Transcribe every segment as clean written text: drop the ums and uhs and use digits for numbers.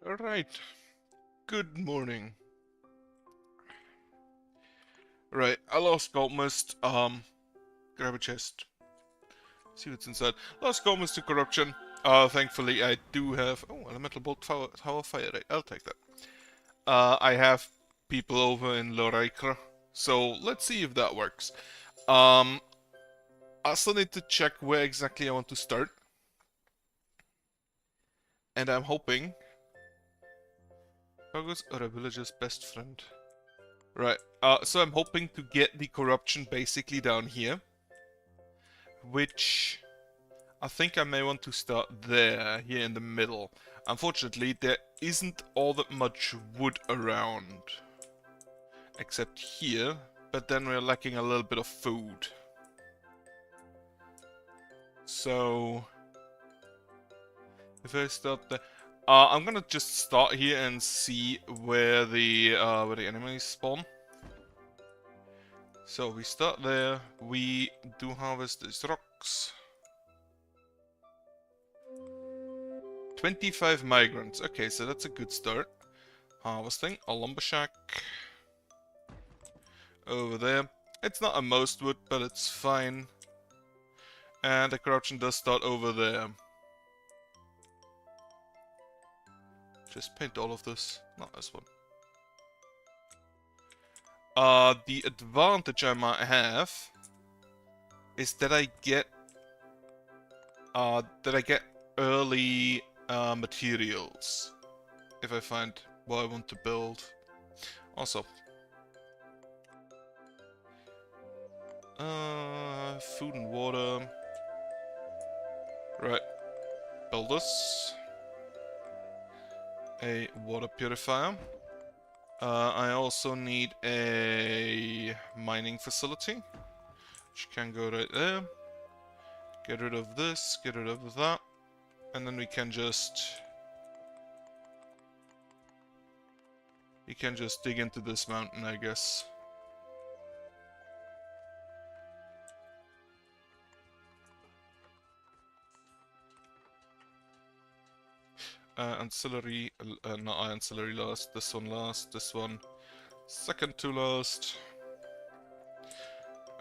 Alright, good morning. Right, I lost Goldmist, grab a chest. See what's inside. Lost Goldmist to corruption. Thankfully I do have... Oh, elemental bolt tower fire rate, I'll take that. I have people over in Loracre, so let's see if that works. I still need to check where exactly I want to start. And I'm hoping... Progress or a villager's best friend. Right, so I'm hoping to get the corruption basically down here. Which I think I may want to start there, here in the middle. Unfortunately, there isn't all that much wood around. Except here, but then we're lacking a little bit of food. So, if I start there... I'm gonna just start here and see where the enemies spawn. So we start there, we do harvest these rocks. 25 migrants, okay, so that's a good start. Harvesting, a lumber shack. Over there. It's not a most wood, but it's fine. And the corruption does start over there. Just paint all of this, not this one. The advantage I might have is that I get early materials if I find what I want to build. Also, food and water. Right, build this. A water purifier. I also need a mining facility, which can go right there. Get rid of this, get rid of that, and then we can just dig into this mountain, I guess. Ancillary, not ancillary last, this one second to last.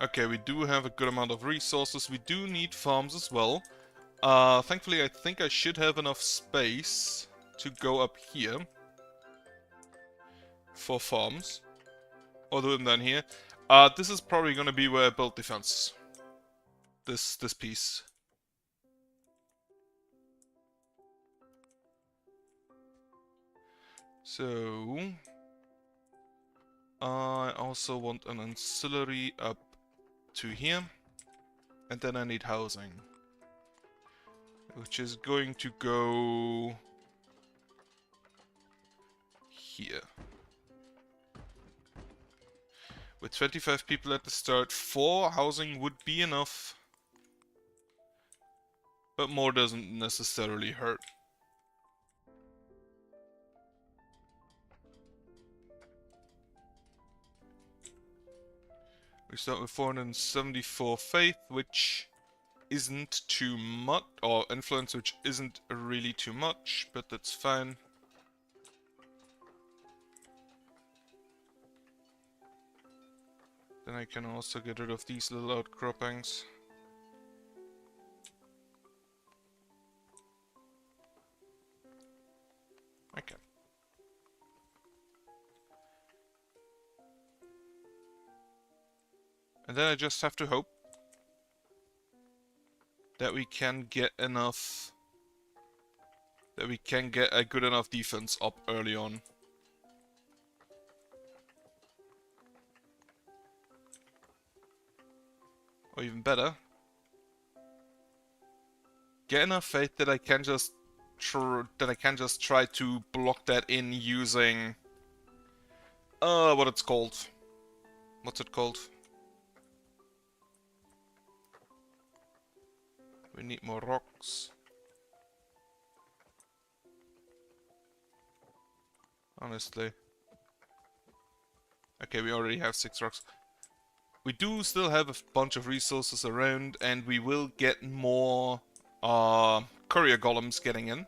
Okay, we do have a good amount of resources. We do need farms as well. Thankfully, I think I should have enough space to go up here for farms. Other than here. This is probably going to be where I build defense. This piece. So, I also want an ancillary up to here, and then I need housing, which is going to go here. With 25 people at the start, 4 housing would be enough, but more doesn't necessarily hurt. We start with 474 faith, which isn't too much, or influence, which isn't really too much, but that's fine. Then I can also get rid of these little outcroppings. Okay. And then I just have to hope that we can get enough... that we can get a good enough defense up early on. Or even better, get enough faith that I can just try to block that in using what it's called. What's it called? We need more rocks. Honestly. Okay, we already have 6 rocks. We do still have a bunch of resources around, and we will get more courier golems getting in.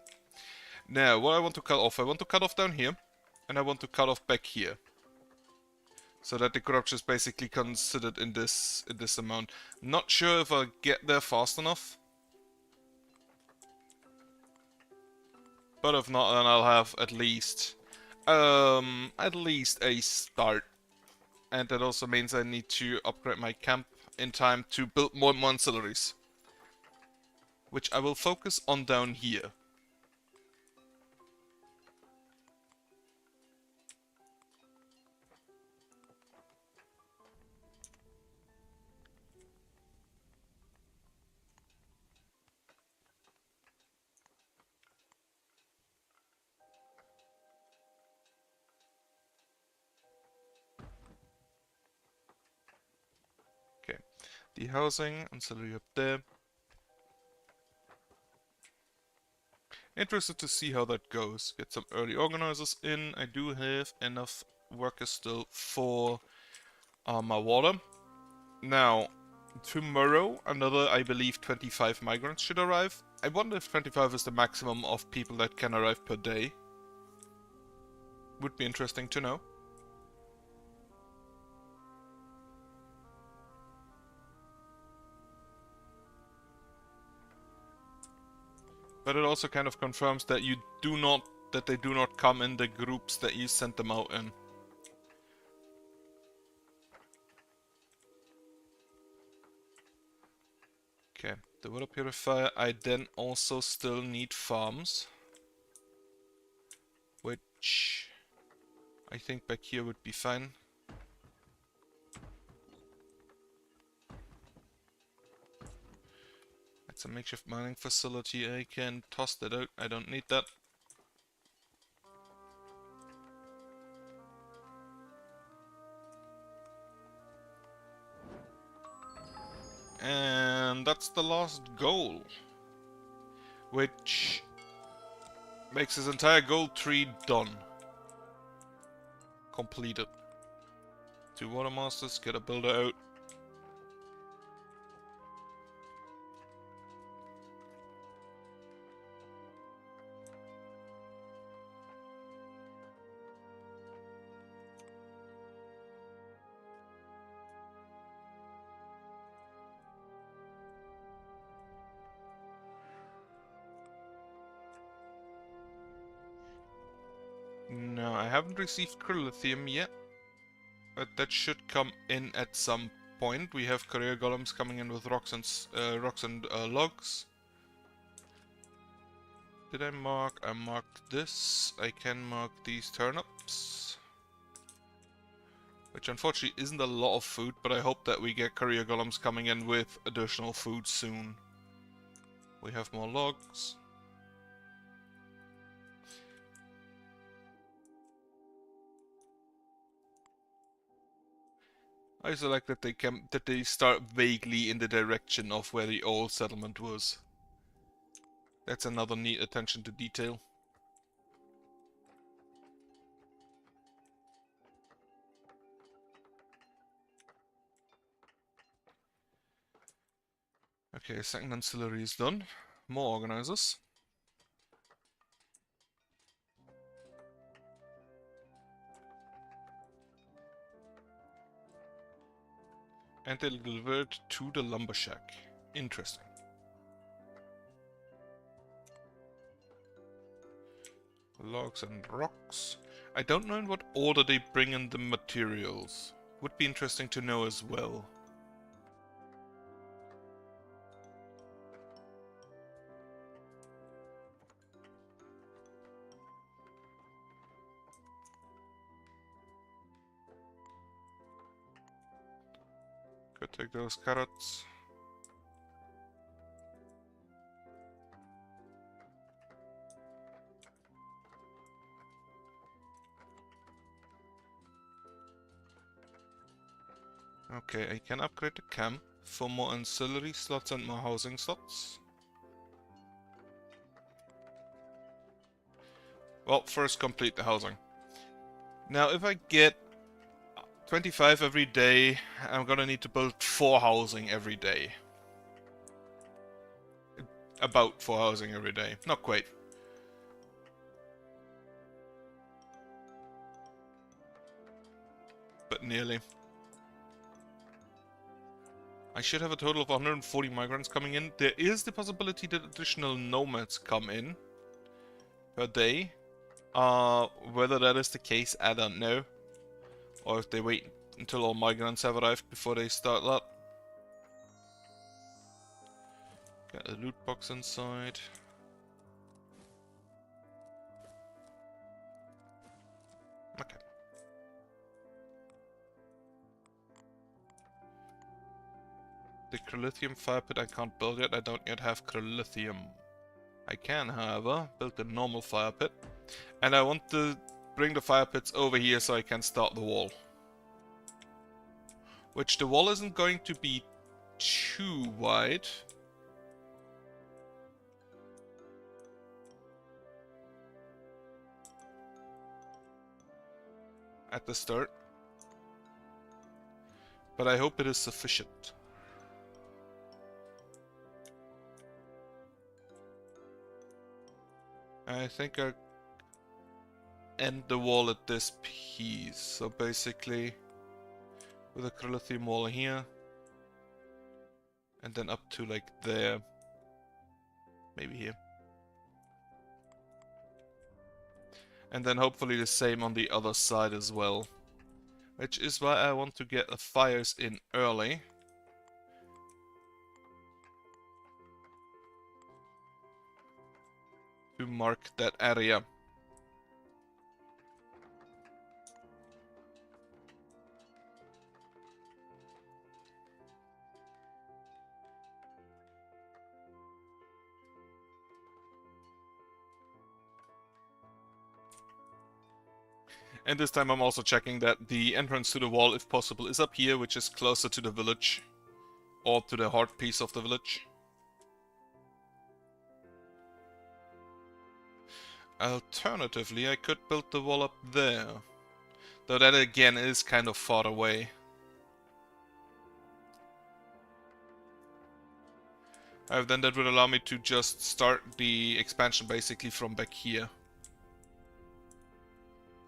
Now, what I want to cut off, I want to cut off down here, and I want to cut off back here. So that the corruption is basically considered in this amount. Not sure if I'll get there fast enough. But if not, then I'll have at least a start. And that also means I need to upgrade my camp in time to build more ancillaries. Which I will focus on down here. Okay, the housing ancillary up there. Interested to see how that goes. Get some early organizers in. I do have enough workers still for my water. Now, tomorrow, another, I believe, 25 migrants should arrive. I wonder if 25 is the maximum of people that can arrive per day. Would be interesting to know. But it also kind of confirms that they do not come in the groups that you sent them out in. Okay, the water purifier. I then also still need farms. Which I think back here would be fine. It's a makeshift mining facility. I can toss that out. I don't need that. And that's the last goal. Which makes his entire goal tree done. Completed. 2 water masters, get a builder out. No, I haven't received lithium yet. But that should come in at some point. We have career golems coming in with rocks and logs. Did I mark? I marked this. I can mark these turnips. Which unfortunately isn't a lot of food, but I hope that we get career golems coming in with additional food soon. We have more logs. I also like that they start vaguely in the direction of where the old settlement was. That's another neat attention to detail. Okay, second ancillary is done. More organizers. And they delivered to the lumber shack. Interesting. Logs and rocks. I don't know in what order they bring in the materials. Would be interesting to know as well. Could take those carrots. Okay, I can upgrade the camp for more ancillary slots and more housing slots. Well, first complete the housing. Now, if I get 25 every day, I'm gonna need to build 4 housing every day. About 4 housing every day. Not quite. but nearly. I should have a total of 140 migrants coming in. There is the possibility that additional nomads come in per day. Whether that is the case, I don't know. Or if they wait until all migrants have arrived before they start that. Got a loot box inside. Okay. The Crylithium fire pit I can't build yet. I don't yet have Crylithium. I can, however, build the normal fire pit. And I want to bring the fire pits over here so I can start the wall. Which the wall isn't going to be too wide. At the start. But I hope it is sufficient. I think I'll end the wall at this piece. So basically, with a Crylithium wall here. And then up to like there. Maybe here. And then hopefully the same on the other side as well. Which is why I want to get the fires in early. To mark that area. And this time I'm also checking that the entrance to the wall, if possible, is up here, which is closer to the village. Or to the heart piece of the village. Alternatively, I could build the wall up there. Though that again is kind of far away. Then that would allow me to just start the expansion basically from back here.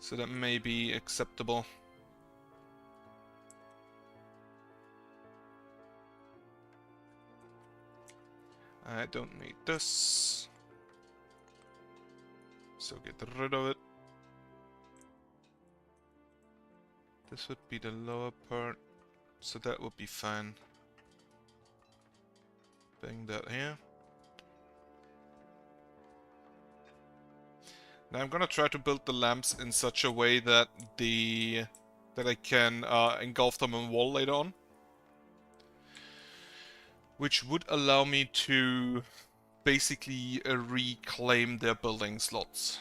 So that may be acceptable. I don't need this. So get rid of it. This would be the lower part. So that would be fine. Bang that here. Now I'm gonna try to build the lamps in such a way that I can engulf them in wall later on. Which would allow me to basically reclaim their building slots.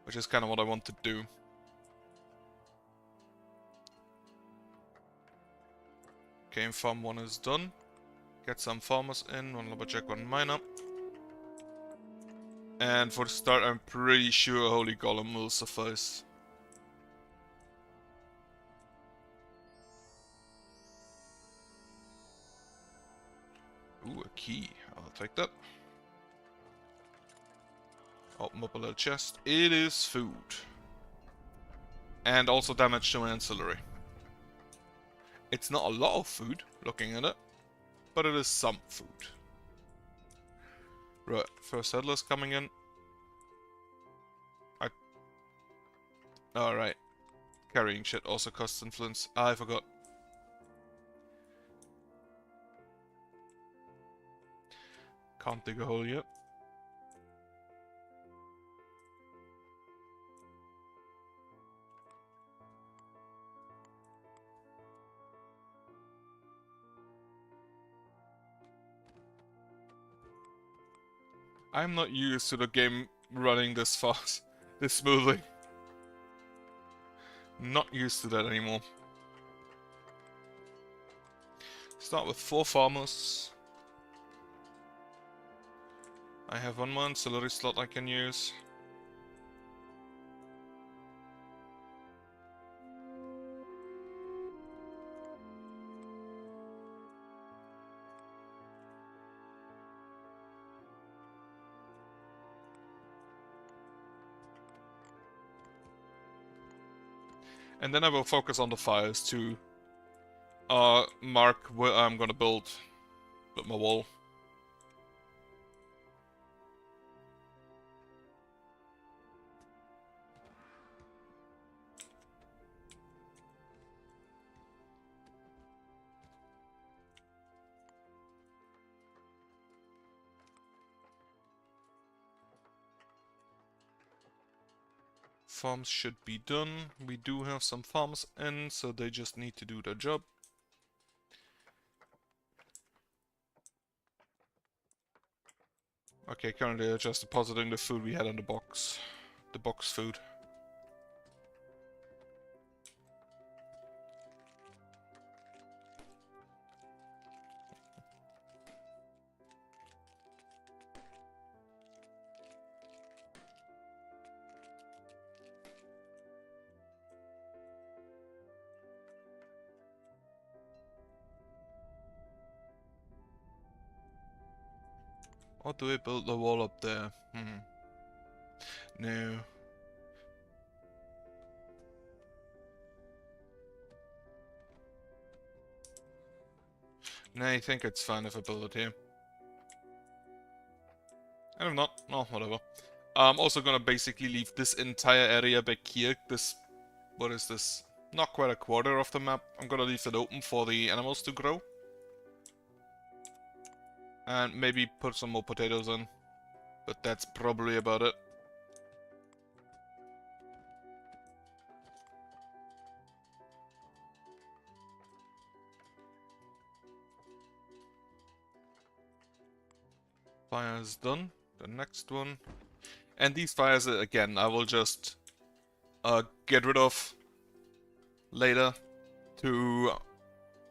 Which is kind of what I want to do. Okay, farm 1 is done. Get some farmers in, 1 lumberjack, 1 miner. And for the start, I'm pretty sure a holy golem will suffice. Ooh, a key. I'll take that. Open up a little chest. It is food. And also damage to an ancillary. It's not a lot of food, looking at it. But it is some food. Right, first settlers coming in. Alright. Carrying shit also costs influence. I forgot. Can't dig a hole yet. I'm not used to the game running this fast, this smoothly. Not used to that anymore. Start with 4 farmers. I have 1 more ancillary slot I can use. And then I will focus on the fires to mark where I'm gonna build my wall. Farms should be done. We do have some farms in, so they just need to do their job. Okay, currently they're just depositing the food we had in the box. The box food. Or do we build the wall up there? No. No, I think it's fine if I build it here. And if not, no, whatever. I'm also gonna basically leave this entire area back here. This, what is this? Not quite a quarter of the map. I'm gonna leave it open for the animals to grow. And maybe put some more potatoes in. But that's probably about it. Fire's done. The next one. And these fires, again, I will just get rid of later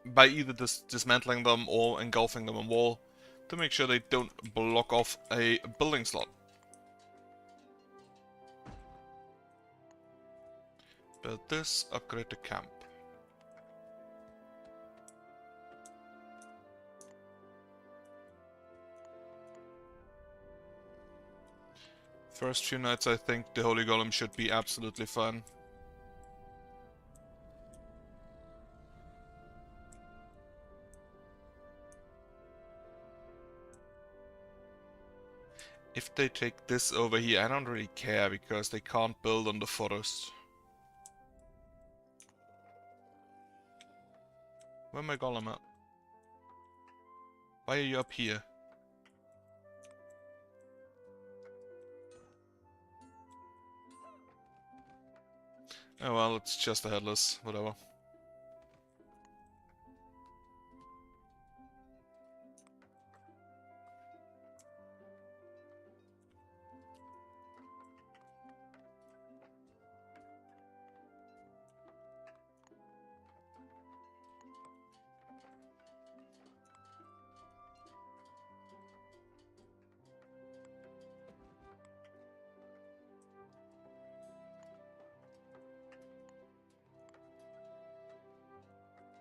by either dismantling them or engulfing them in wall to make sure they don't block off a building slot. Build this, upgrade the camp. First few nights I think the Holy Golem should be absolutely fine. If they take this over here, I don't really care because they can't build on the forest. Where my golem at? Why are you up here? Oh well, it's just a headless, whatever.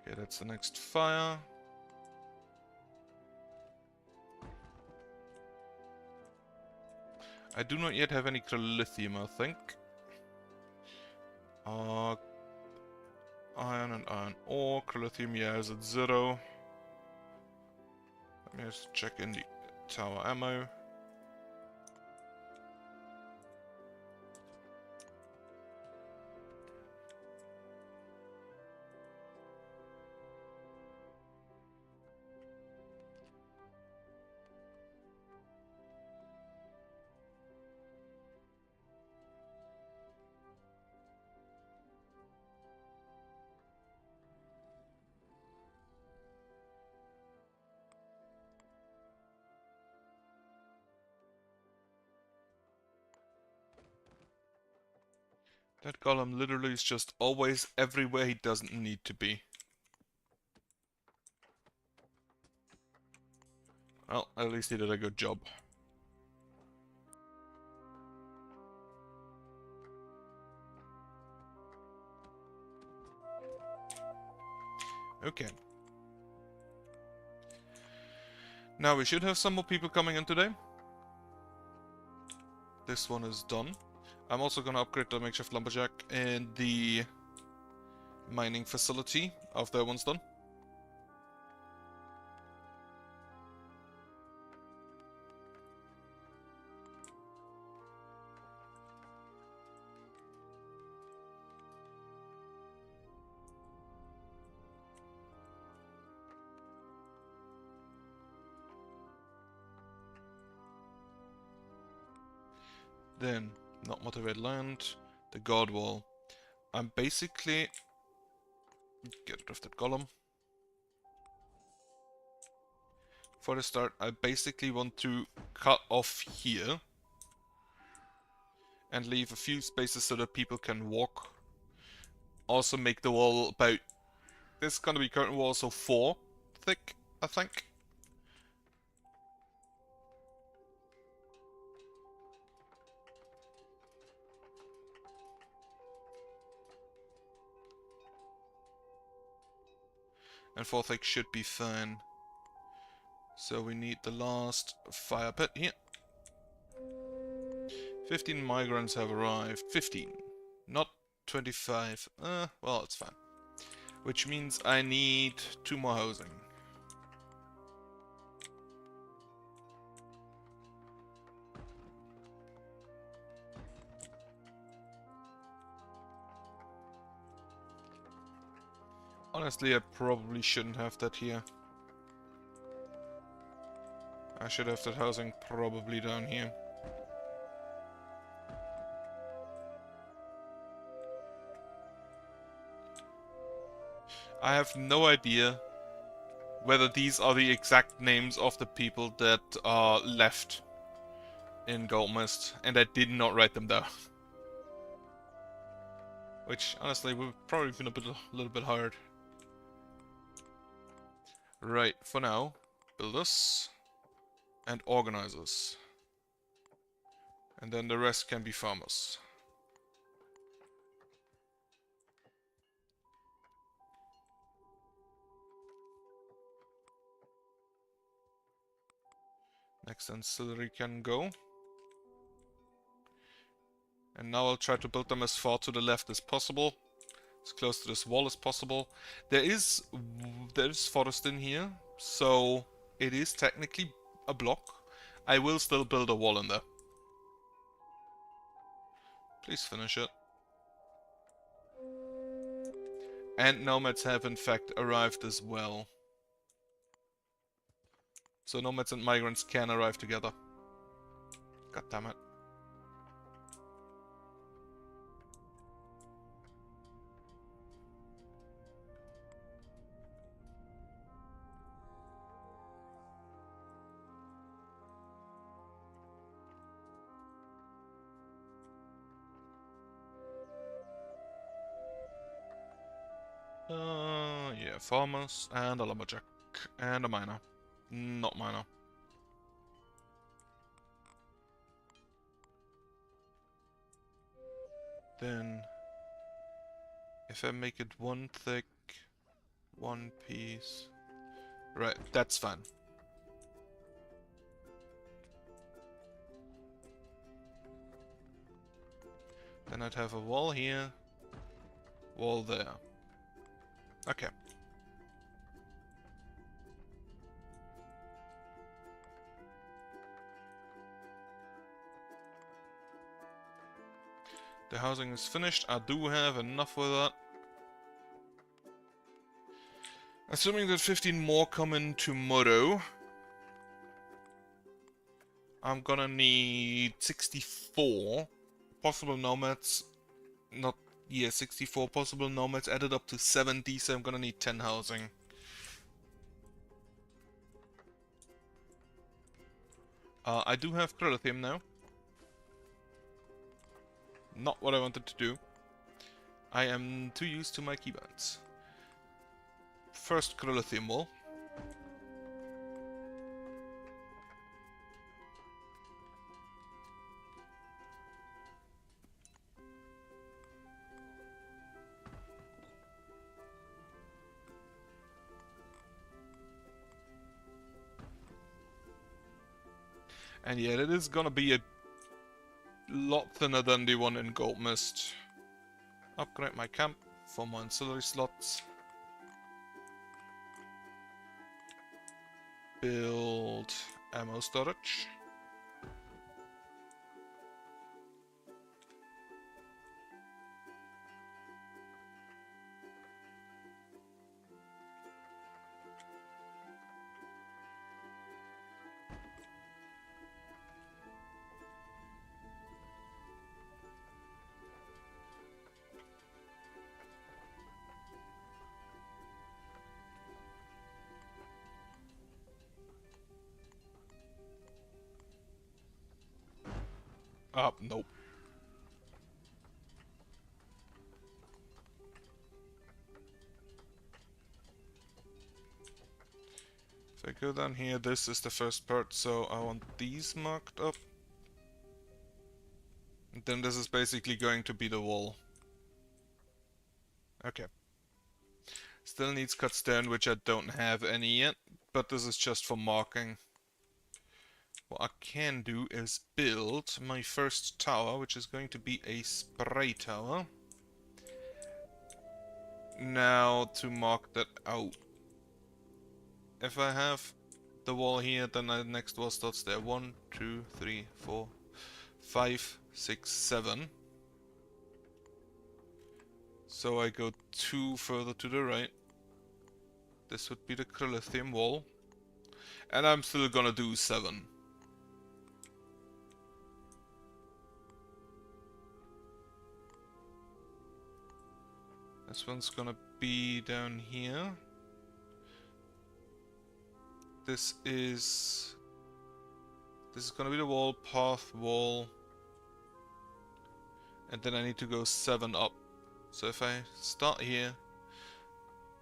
Okay, that's the next fire. I do not yet have any lithium, I think. Iron and iron ore. Lithium, yeah, is at 0. Let me just check in the tower ammo. That golem literally is just always everywhere he doesn't need to be. Well, at least he did a good job. Okay. Now we should have some more people coming in today. This one is done. I'm also gonna upgrade the makeshift lumberjack and the mining facility after that one's done. Then, not motivate land, the guard wall. I'm basically... Get rid of that golem. For the start, I basically want to cut off here. And leave a few spaces so that people can walk. Also make the wall about... This is gonna be curtain wall, so 4 thick, I think. And 4 thick should be fine. So we need the last fire pit here. 15 migrants have arrived. 15. Not 25. Well, it's fine. Which means I need 2 more housing. Honestly, I probably shouldn't have that here. I should have that housing probably down here. I have no idea whether these are the exact names of the people that are left in Goldmist, and I did not write them down. Which, honestly, would have probably been a little bit hard. Right, for now, builders and organizers. And then the rest can be farmers. Next ancillary can go. And now I'll try to build them as far to the left as possible. As close to this wall as possible. There is forest in here, so it is technically a block. I will still build a wall in there. Please finish it. And nomads have in fact arrived as well. So nomads and migrants can arrive together. God damn it. Yeah, farmers and a lumberjack and a miner. Not miner. Then, if I make it 1 thick, 1 piece... Right, that's fine. Then I'd have a wall here, wall there. Okay. The housing is finished. I do have enough with that. Assuming that 15 more come in tomorrow, I'm gonna need 64 possible nomads. Not, yeah, 64 possible nomads added up to 70, so I'm gonna need 10 housing. I do have Trilithium now. Not what I wanted to do. I am too used to my keybinds. First Trilithium wall. And yeah, it is gonna be a lot thinner than the one in Goldmist. Upgrade my camp for my ancillary slots. Build ammo storage. Nope. If I go down here, this is the first part, so I want these marked up. And then this is basically going to be the wall. Okay. Still needs cut stone, which I don't have any yet, but this is just for marking. What I can do is build my first tower, which is going to be a spray tower. Now, to mark that out. If I have the wall here, then the next wall starts there. 1, 2, 3, 4, 5, 6, 7. So I go 2 further to the right. This would be the Crylithium wall. And I'm still gonna do 7. This one's gonna be down here. This is gonna be the wall, path, wall. And then I need to go 7 up. So if I start here,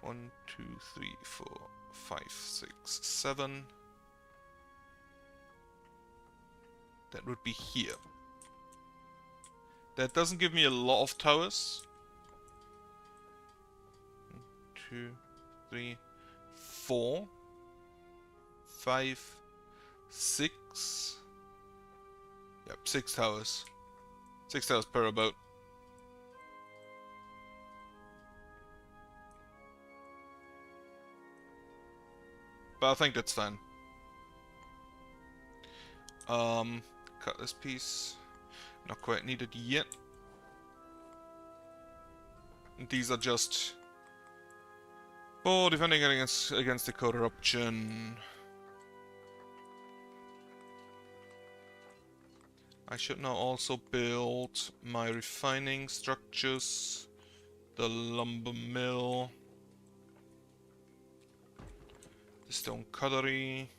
1, 2, 3, 4, 5, 6, 7. That would be here. That doesn't give me a lot of towers. 1, 2, 3, 4, 5, 6. Yep, 6 towers. 6 towers per about. But I think that's fine. Cut this piece. Not quite needed yet. And these are just for defending against the corruption. I should now also build my refining structures, the lumber mill, the stone cutlery.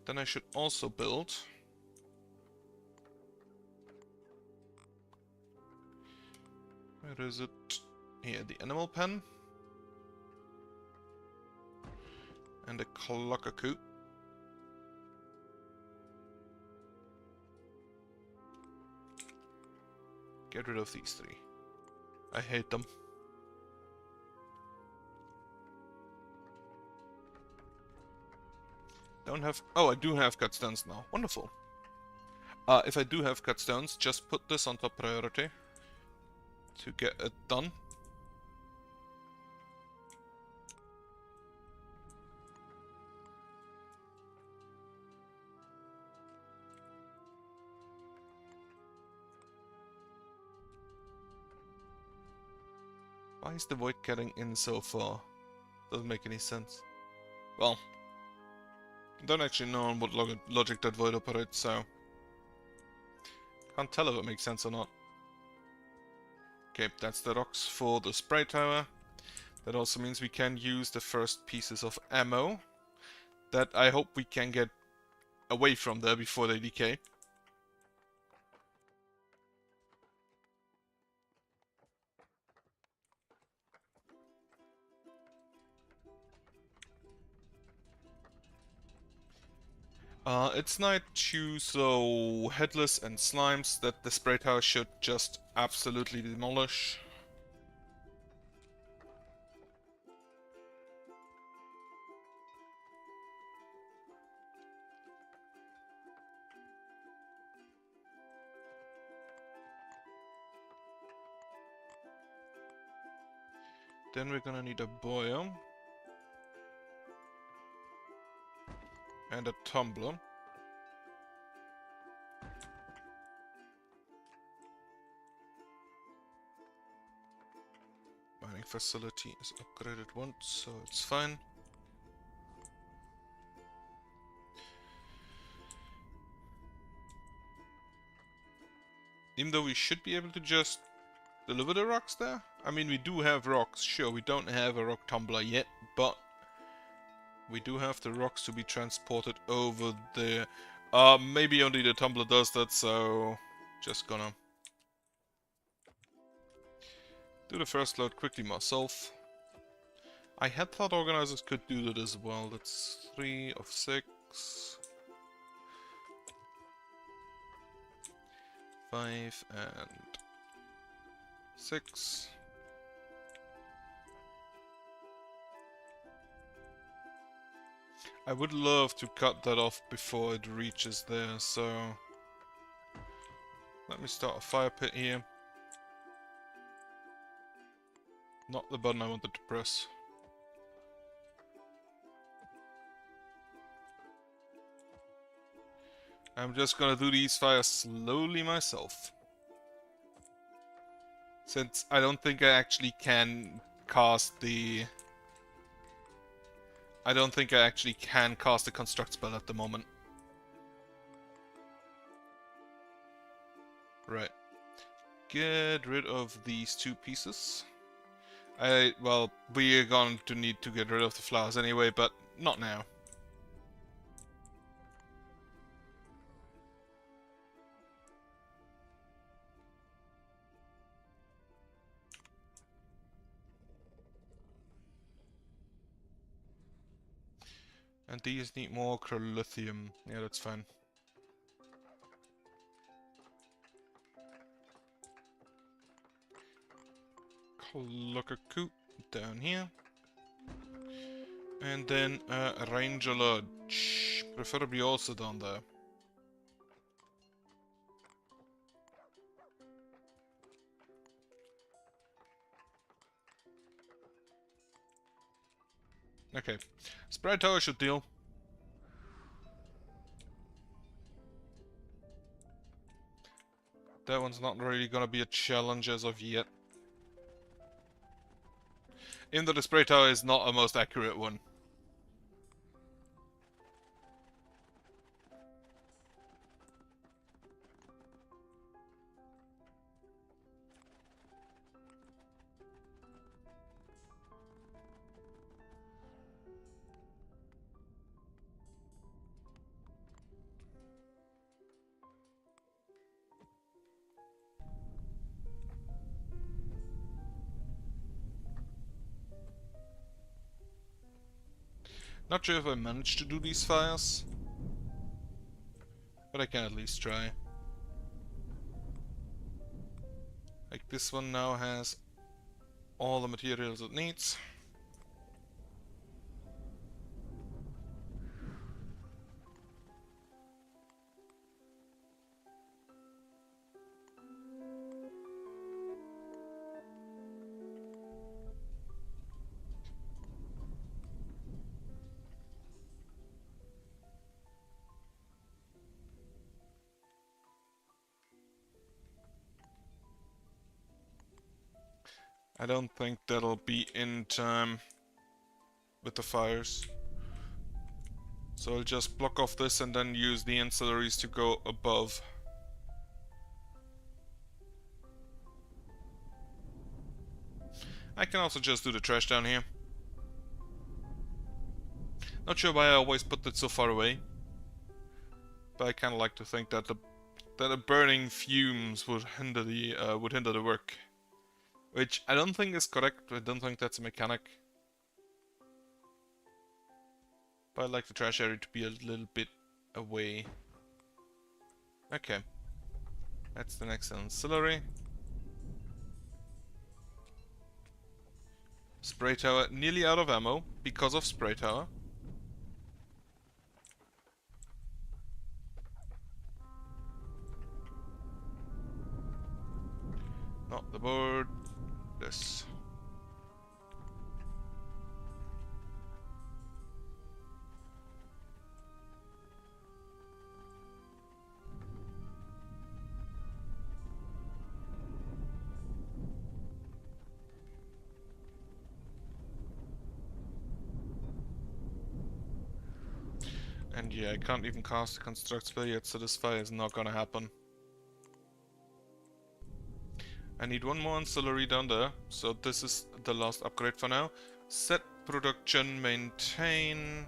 Then I should also build where is it? Here, the animal pen. And a clocker coop. Get rid of these 3. I hate them. Don't have... Oh, I do have cut stones now. Wonderful. If I do have cut stones, just put this on top priority to get it done. Why is the void getting in so far? Doesn't make any sense. Well, I don't actually know on what logic that void operates, so can't tell if it makes sense or not. Okay, that's the rocks for the spray tower. That also means we can use the first pieces of ammo that I hope we can get away from there before they decay. It's night 2, so headless and slimes that the spray tower should just absolutely demolish. Then we're gonna need a boil. And a tumbler. Mining facility is upgraded once, so it's fine. Even though we should be able to just deliver the rocks there. I mean, we do have rocks. Sure, we don't have a rock tumbler yet, but we do have the rocks to be transported over there. Maybe only the tumbler does that, so just gonna do the first load quickly myself. I had thought organizers could do that as well. That's 3 of 6. 5 and 6. I would love to cut that off before it reaches there, so let me start a fire pit here. Not the button I wanted to press. I'm just gonna do these fires slowly myself. Since I don't think I actually can cast the... I don't think I actually can cast the construct spell at the moment. Right. Get rid of these 2 pieces. Well, we are going to need to get rid of the flowers anyway, but not now. And these need more lithium. Yeah, that's fine. Loracre down here. And then Ranger Lodge. Preferably also down there. Okay. Sprite Tower should deal. That one's not really gonna be a challenge as of yet. Even though the spray tower is not a most accurate one. Not sure if I managed to do these fires, but I can at least try. Like this one now has all the materials it needs. I don't think that'll be in time with the fires. So I'll just block off this and then use the ancillaries to go above. I can also just do the trash down here. Not sure why I always put it so far away. But I kinda like to think that the burning fumes would hinder the work. Which I don't think is correct. I don't think that's a mechanic. But I'd like the trash area to be a little bit away. Okay. That's the next ancillary. Spray tower nearly out of ammo because of spray tower. Not the board. This. And yeah, I can't even cast a construct spell yet, so this fire is not gonna happen. I need one more ancillary down there, so this is the last upgrade for now. Set production, maintain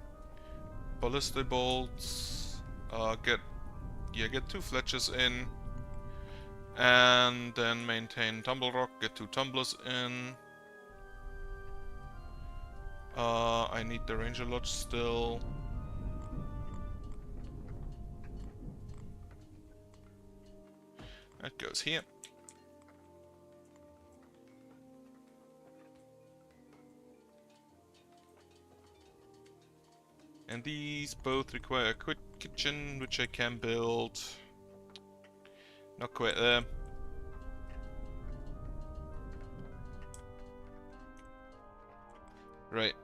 ballistic bolts, get 2 fletchers in, and then maintain tumble rock, get 2 tumblers in. I need the ranger lodge still. That goes here. And these both require a quick kitchen, which I can build. Not quite there. Right.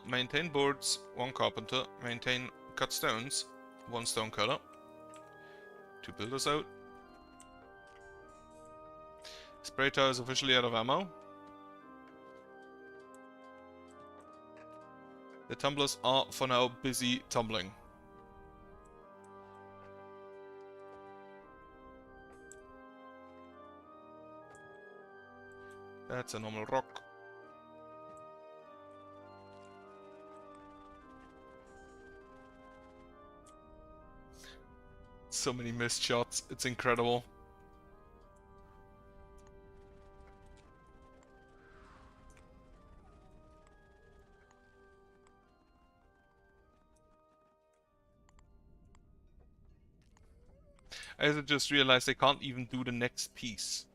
Maintain boards, 1 carpenter. Maintain cut stones, 1 stone cutter. 2 builders out. Spray tower is officially out of ammo. The tumblers are, for now, busy tumbling. That's a normal rock. So many missed shots, it's incredible. I just realized I can't even do the next piece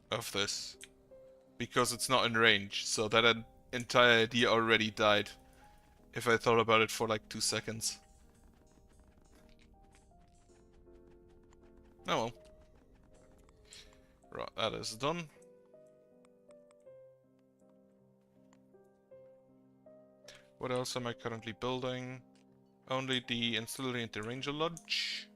of this because it's not in range, so that entire idea already died if I thought about it for like 2 seconds. Oh well. Right, that is done. What else am I currently building? Only the ancillary and the ranger lodge.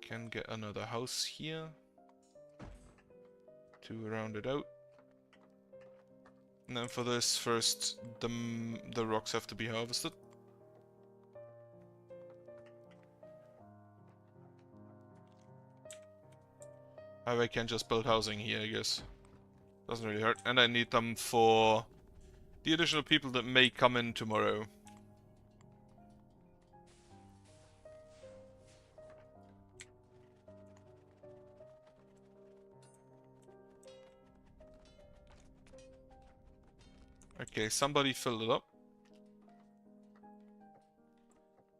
Can get another house here to round it out. And then for this, first the rocks have to be harvested. I can just build housing here, I guess. Doesn't really hurt. And I need them for the additional people that may come in tomorrow. Okay, somebody filled it up.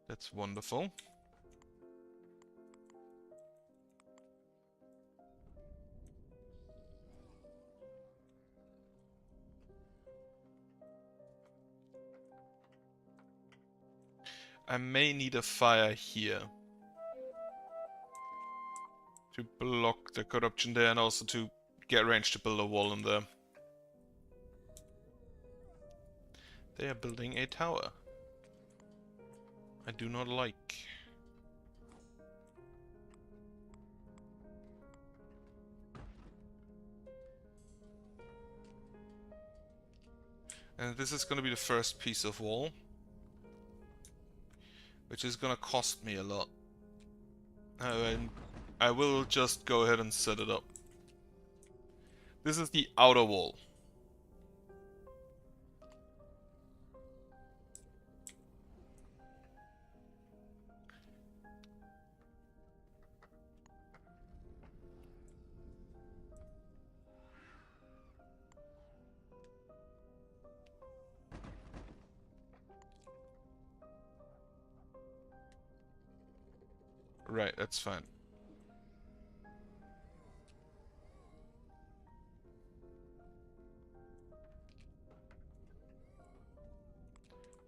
That's wonderful. I may need a fire here to block the corruption there and also to get range to build a wall in there. They are building a tower. I do not like. And this is going to be the first piece of wall, which is going to cost me a lot. I will just go ahead and set it up. This is the outer wall. Right, that's fine.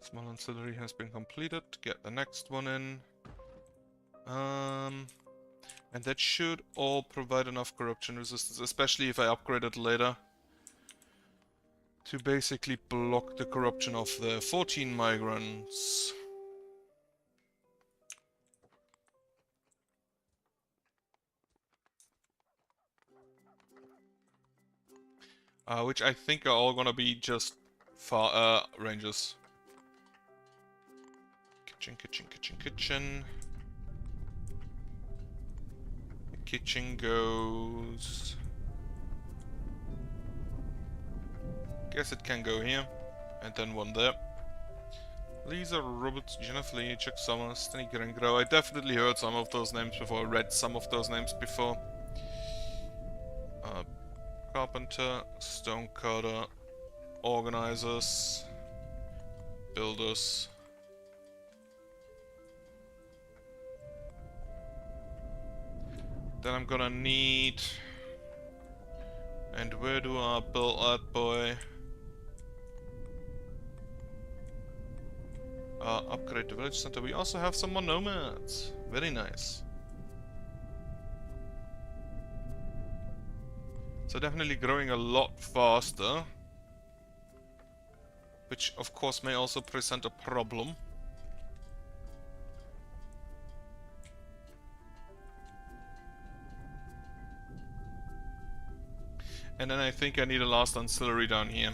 Small ancillary has been completed. Get the next one in. And that should all provide enough corruption resistance, especially if I upgrade it later, to basically block the corruption of the 14 migrants. Which I think are all gonna be just rangers. Kitchen, kitchen, kitchen, kitchen. The kitchen goes... Guess it can go here. And then one there. Lisa Roberts, Jennifer Lee, Chuck Summers, Stanley Gringrow. I definitely heard some of those names before, read some of those names before. Carpenter, stonecutter, organizers, builders. Then I'm gonna need... And where do I build that boy? Upgrade the village center. We also have some more nomads. Very nice. So definitely growing a lot faster. Which of course may also present a problem. And then I think I need a last ancillary down here.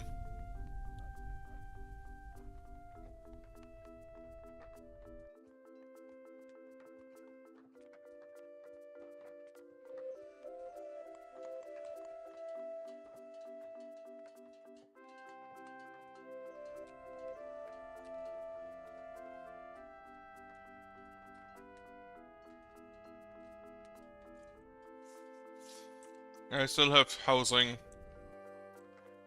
I still have housing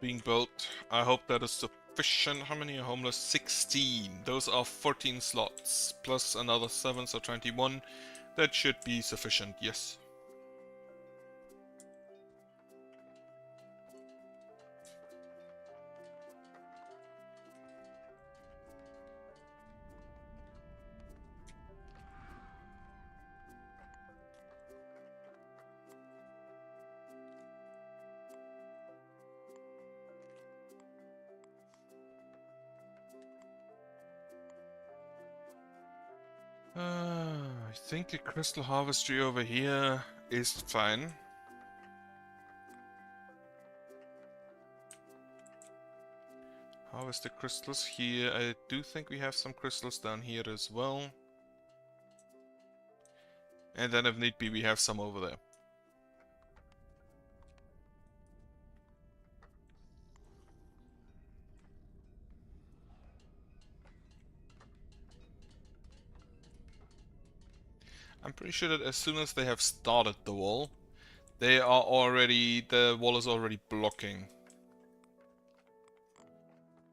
being built. I hope that is sufficient. How many are homeless? 16. Those are 14 slots. Plus another 7, so 21. That should be sufficient, yes. I think the crystal harvestry over here is fine. Harvest the crystals here. I do think we have some crystals down here as well. And then if need be, we have some over there. I'm pretty sure that as soon as they have started the wall, the wall is already blocking.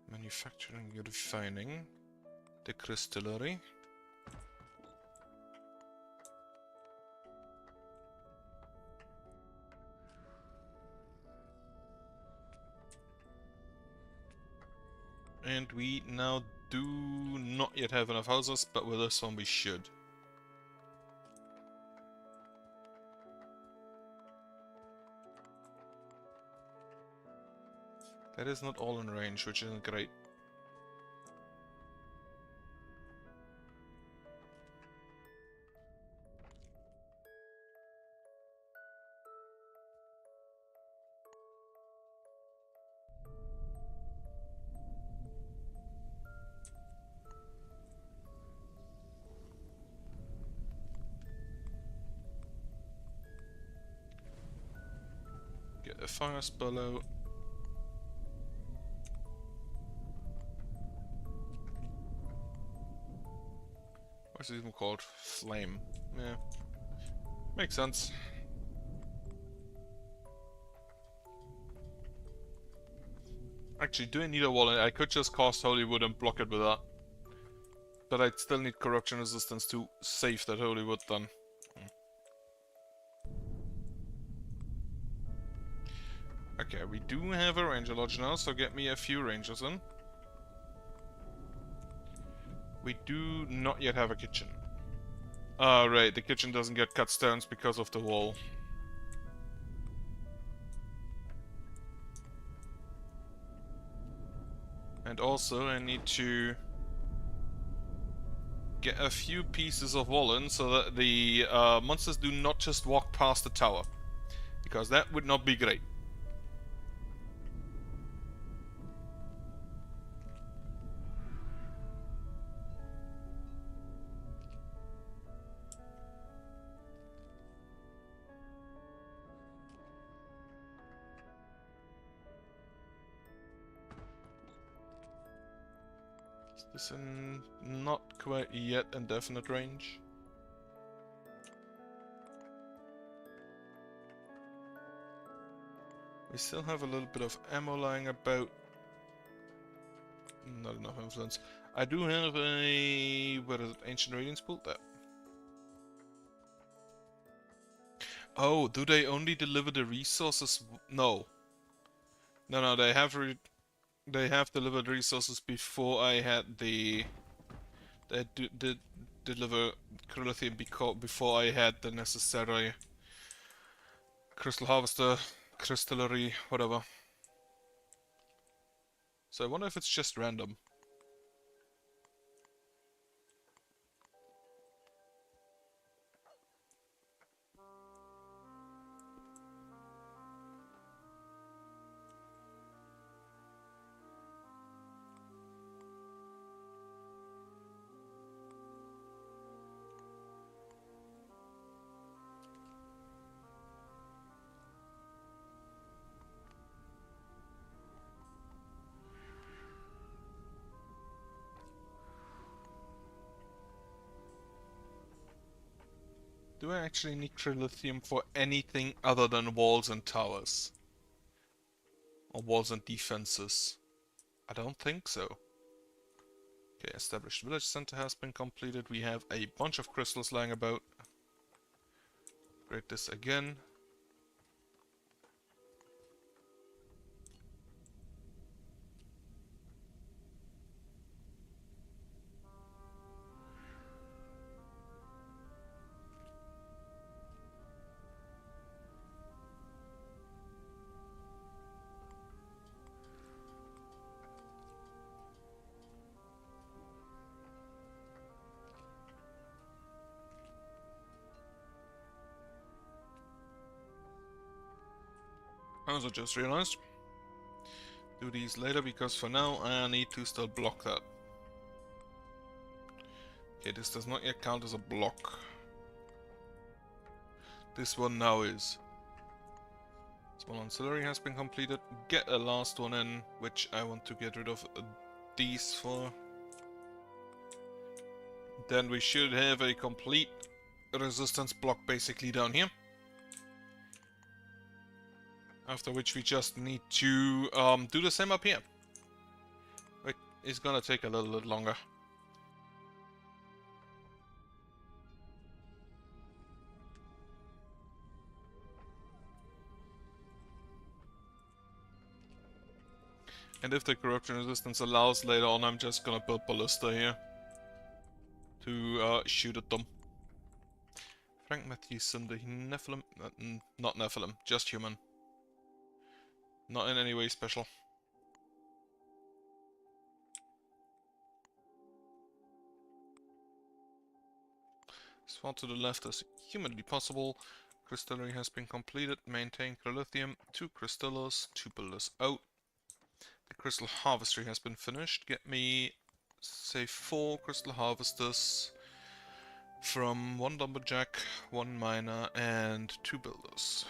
Manufacturing, refining, the crystallary. And we now do not yet have enough houses, but with this one we should. That is not all in range, which isn't great. Get a fire spell out. What's it even called? Flame. Yeah. Makes sense. Actually, do I need a wall? I could just cast Holy Wood and block it with that. But I'd still need corruption resistance to save that Holy Wood then. Okay, we do have a Ranger Lodge now, so get me a few Rangers in. We do not yet have a kitchen. Right, the kitchen doesn't get cut stones because of the wall. And also I need to get a few pieces of wall in so that the monsters do not just walk past the tower. Because that would not be great. It's in not quite yet indefinite range. We still have a little bit of ammo lying about. Not enough influence. I do have a... what is it? Ancient Radiance Pool? There. Oh, do they only deliver the resources? No. No, they have delivered resources before I had the... They did deliver Crylithium before I had the necessary Crystal Harvester, Crystallary, whatever. So I wonder if it's just random. Do I actually need Crylithium for anything other than walls and towers? Or walls and defenses? I don't think so. Okay, established village center has been completed. We have a bunch of crystals lying about. Upgrade this again. I also just realized. Do these later because for now I need to still block that. Okay, this does not yet count as a block. This one now is. Small ancillary has been completed. Get a last one in, which I want to get rid of these for. Then we should have a complete resistance block basically down here. After which we just need to do the same up here. Wait, it's gonna take a little bit longer. And if the corruption resistance allows later on, I'm just gonna build ballista here to shoot at them. Frank Matthewson, the Nephilim, not Nephilim, just human. Not in any way special. As far to the left as humanly possible. Crystallary has been completed. Maintain Crylithium. 2 crystallers, 2 builders out. The crystal harvestry has been finished. Get me, say, 4 crystal harvesters from 1 lumberjack, 1 miner, and 2 builders.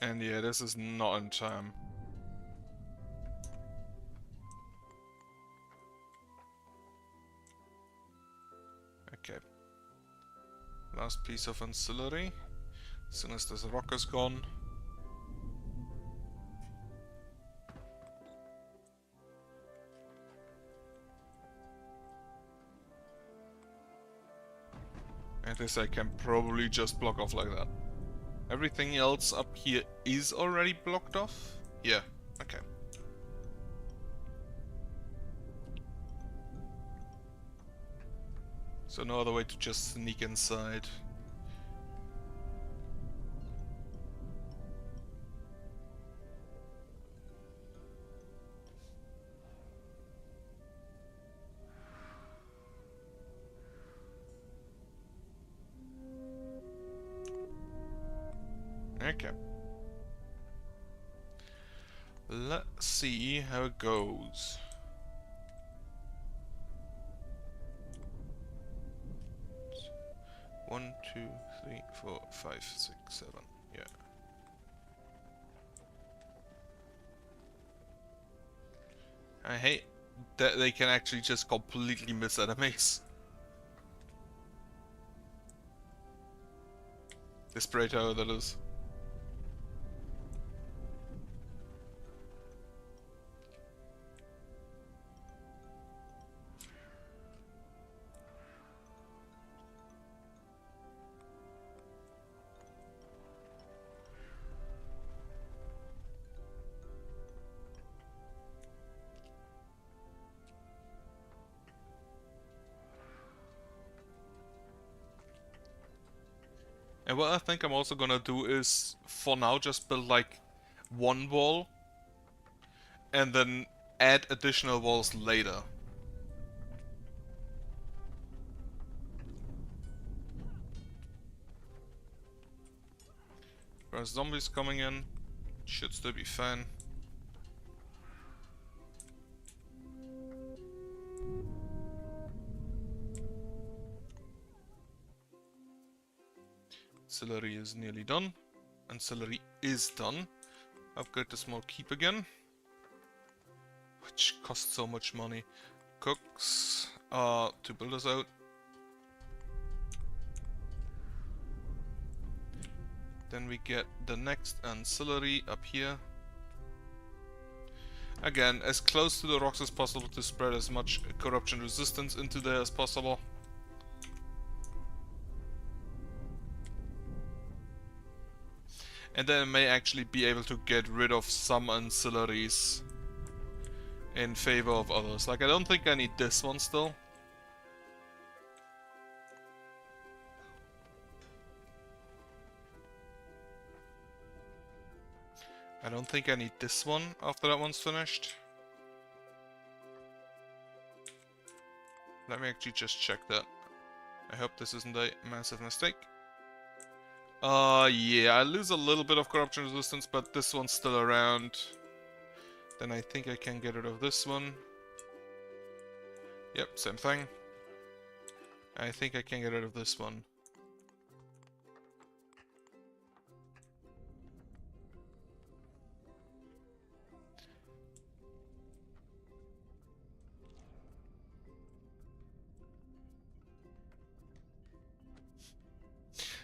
And yeah, this is not in time. Okay. Last piece of ancillary. As soon as this rock is gone. And this I can probably just block off like that. Everything else up here is already blocked off? Yeah, okay. So no other way to just sneak inside. Okay. Let's see how it goes. One, two, three, four, five, six, seven. Yeah. I hate that they can actually just completely miss enemies. The spray tower, that is. And what I think I'm also gonna do is, for now, just build like one wall and then add additional walls later. There's zombies coming in, should still be fine. Ancillary is nearly done. Ancillary is done. Upgrade the small keep again, which costs so much money. Cooks to build us out. Then we get the next ancillary up here. Again, as close to the rocks as possible to spread as much corruption resistance into there as possible. And then I may actually be able to get rid of some ancillaries in favor of others. Like, I don't think I need this one still. I don't think I need this one after that one's finished. Let me actually just check that. I hope this isn't a massive mistake. Yeah, I lose a little bit of corruption resistance, but this one's still around. Then I think I can get rid of this one. Yep, same thing. I think I can get rid of this one.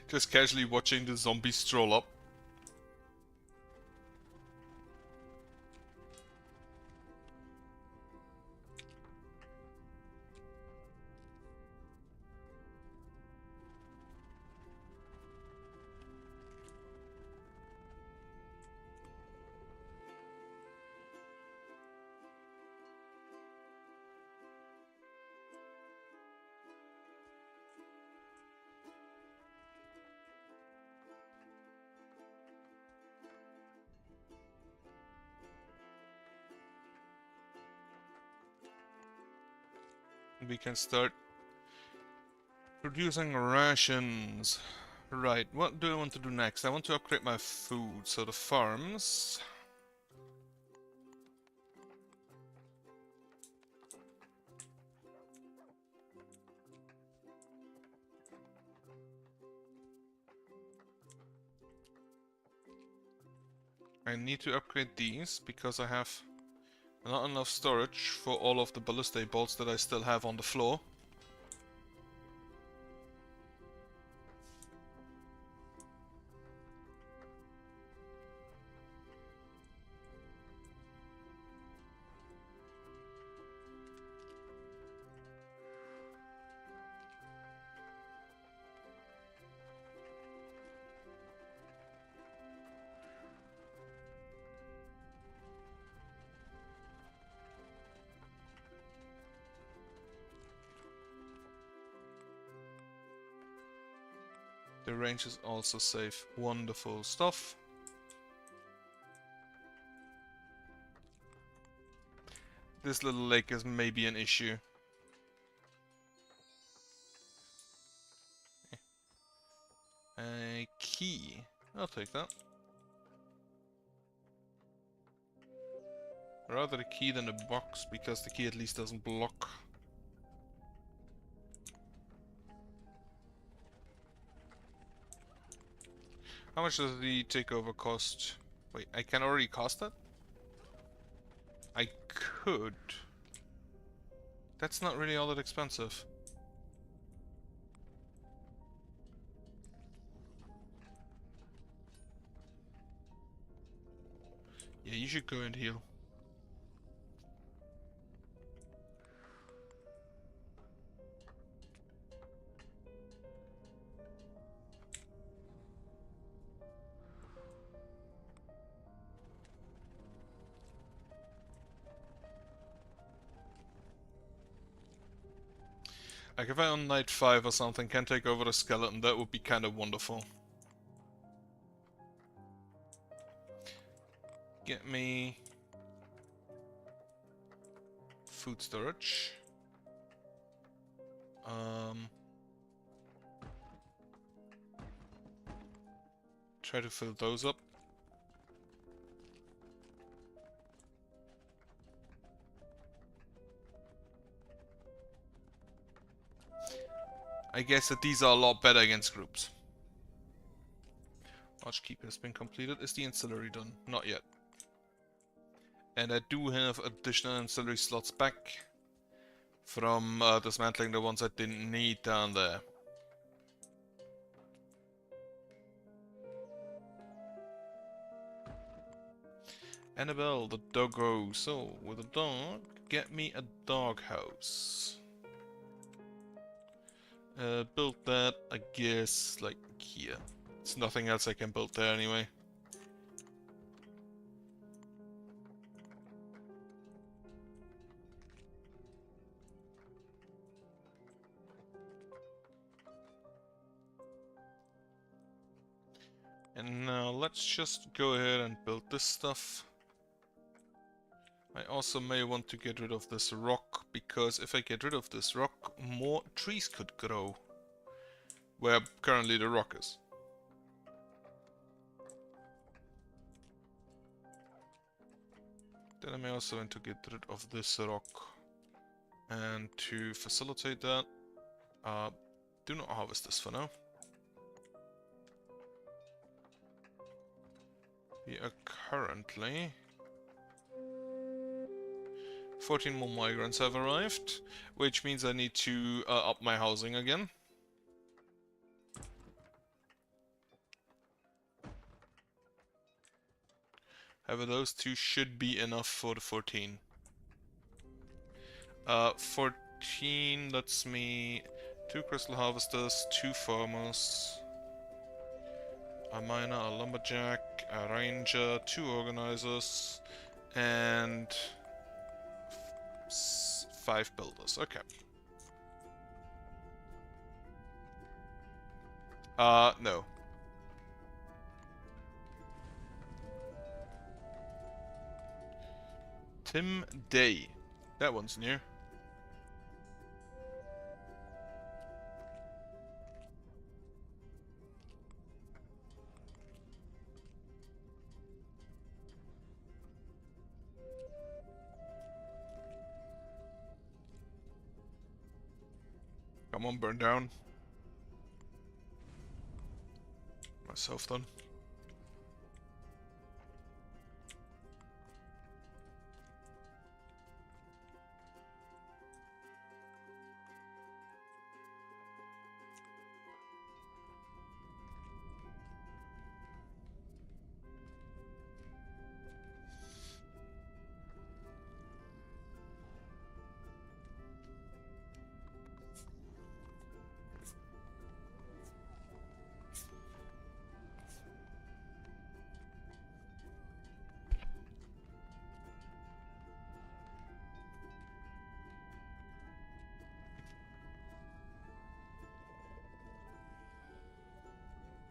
Just casually watching the zombies stroll up. We can start producing rations. Right, what do I want to do next? I want to upgrade my food, so the farms. I need to upgrade these because I have not enough storage for all of the ballistic bolts that I still have on the floor. The range is also safe. Wonderful stuff. This little lake is maybe an issue. A key. I'll take that. Rather the key than the box, because the key at least doesn't block. How much does the takeover cost? Wait, I can already cost that? I could. That's not really all that expensive. Yeah, you should go and heal. Like if I on night 5 or something can take over the skeleton, that would be kind of wonderful. Get me food storage. Try to fill those up. I guess that these are a lot better against groups. Archkeep has been completed. Is the ancillary done? Not yet. And I do have additional ancillary slots back from dismantling the ones I didn't need down there. Annabelle, the doggo. So, with a dog, get me a doghouse. Build that, I guess, like here. There's nothing else I can build there anyway. And now let's just go ahead and build this stuff. I also may want to get rid of this rock, because if I get rid of this rock, more trees could grow. Where currently the rock is. Then I may also want to get rid of this rock. And to facilitate that, do not harvest this for now. We are currently... 14 more migrants have arrived, which means I need to up my housing again. However, those two should be enough for the 14. 14 lets me 2 crystal harvesters, 2 farmers, a miner, a lumberjack, a ranger, 2 organizers, and 5 builders. Okay. No. Tim Day. That one's new. Come on, burn down. Myself done.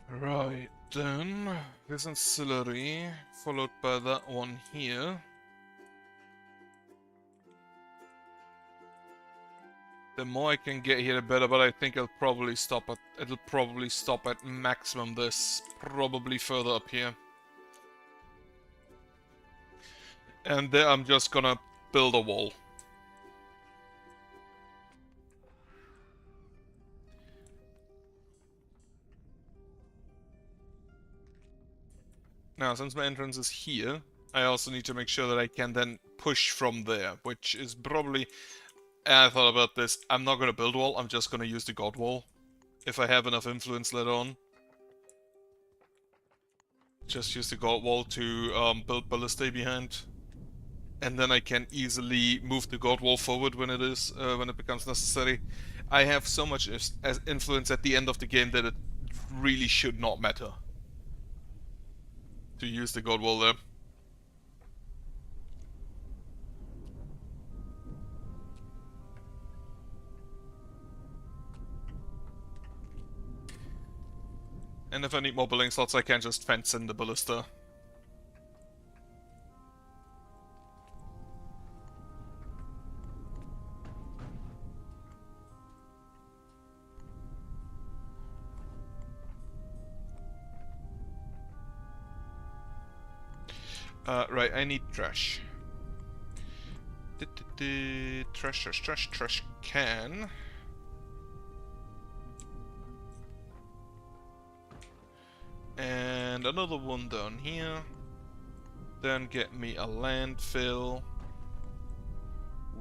Right, then, this ancillary, followed by that one here. The more I can get here, the better, but I think it'll probably stop at maximum this, probably further up here. And there I'm just gonna build a wall. Now, since my entrance is here, I also need to make sure that I can then push from there, which is probably... I thought about this. I'm not gonna build a wall, I'm just gonna use the god wall. If I have enough influence later on. Just use the god wall to build ballistae behind. And then I can easily move the god wall forward when it becomes necessary. I have so much as influence at the end of the game that it really should not matter to use the god wall there. And if I need more building slots, I can just fence in the ballista. Right, I need trash. Trash can. And another one down here. Then get me a landfill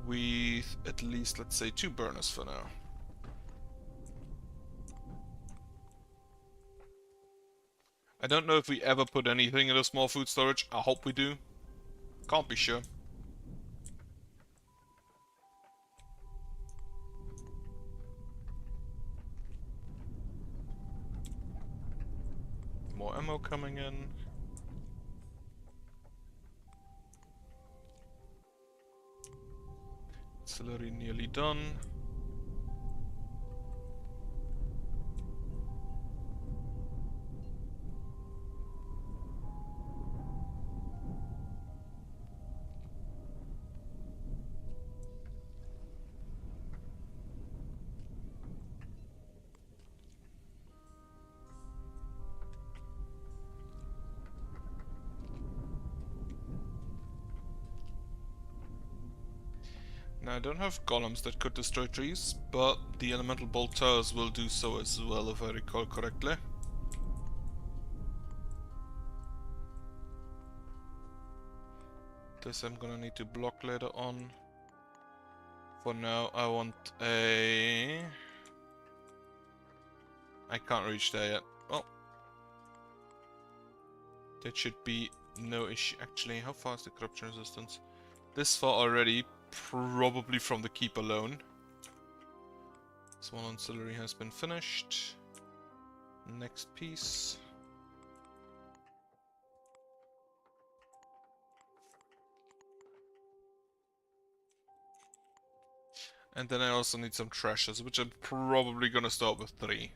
with at least, let's say, 2 burners for now. I don't know if we ever put anything in a small food storage. I hope we do. Can't be sure. More ammo coming in. Artillery nearly done. Now I don't have golems that could destroy trees, but the elemental bolt towers will do so as well if I recall correctly. This I'm gonna need to block later on. For now I want a... I can't reach there yet. Oh. That should be no issue. Actually, how far is the corruption resistance? This far already, probably from the keep alone. Small ancillary has been finished. Next piece. And then I also need some trashes, which I'm probably gonna start with 3.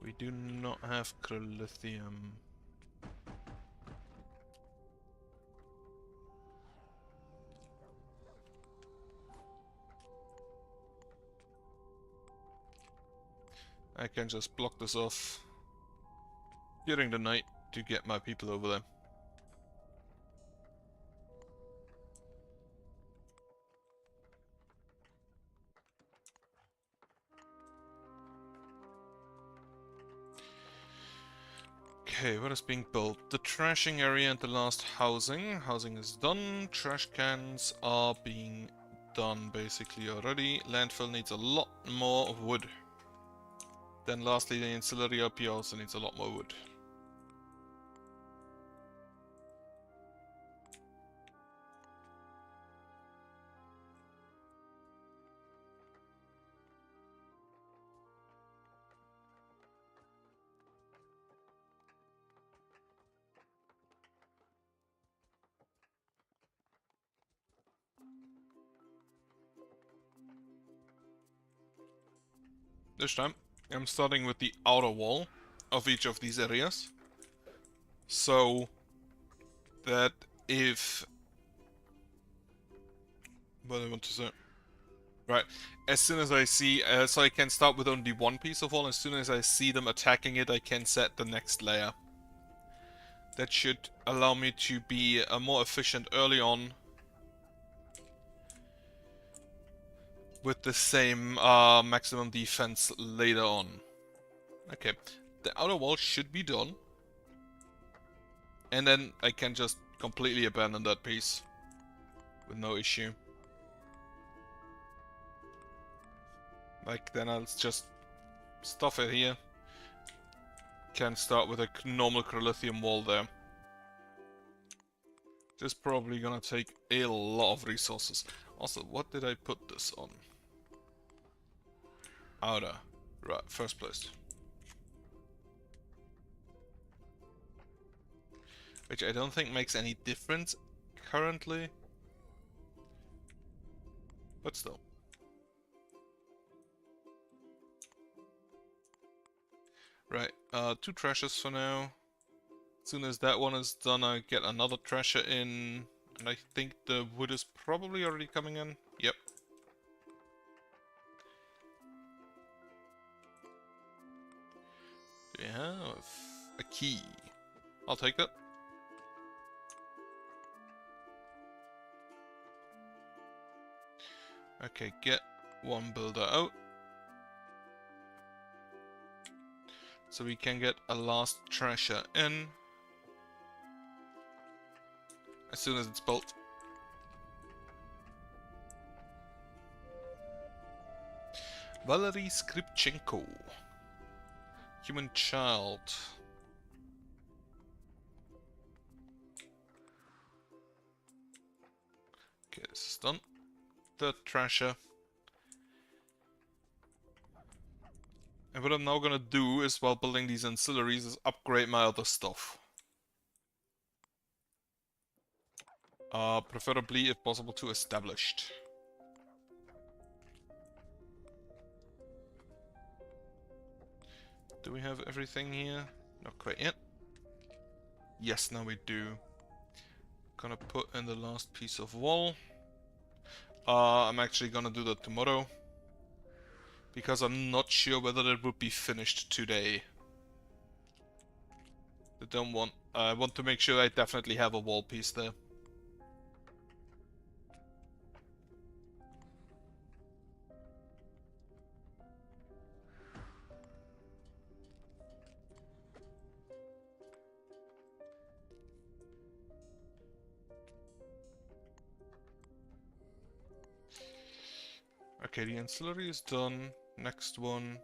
We do not have lithium. I can just block this off during the night to get my people over there. Okay, what is being built? The trashing area and the last housing. Housing is done. Trash cans are being done basically already. Landfill needs a lot more wood. Then lastly, the ancillary up here also needs a lot more wood. This time, I'm starting with the outer wall of each of these areas. So that if... what I want to say... Right. As soon as I see, so I can start with only one piece of wall. As soon as I see them attacking it, I can set the next layer. That should allow me to be more efficient early on. With the same maximum defense later on. Okay. The outer wall should be done. And then I can just completely abandon that piece. With no issue. Like, then I'll just stuff it here. Can start with a normal Chrolithium wall there. This is probably gonna take a lot of resources. Also, what did I put this on? Outer. Right, first place. Which I don't think makes any difference currently. But still. Right, 2 trashes for now. As soon as that one is done, I get another trasher in. And I think the wood is probably already coming in. Yep. Do we have a key? I'll take that. Okay, get one builder out. So we can get a last treasure in. As soon as it's built. Valery Skripchenko. Human child. Okay, this is done. Third treasure. And what I'm now gonna do is, while building these ancillaries, is upgrade my other stuff. Preferably, if possible, to established. Do we have everything here? Not quite yet. Yes, now we do. Gonna put in the last piece of wall. I'm actually gonna do that tomorrow. Because I'm not sure whether it would be finished today. I want to make sure I definitely have a wall piece there. Okay, the ancillary is done. Next one.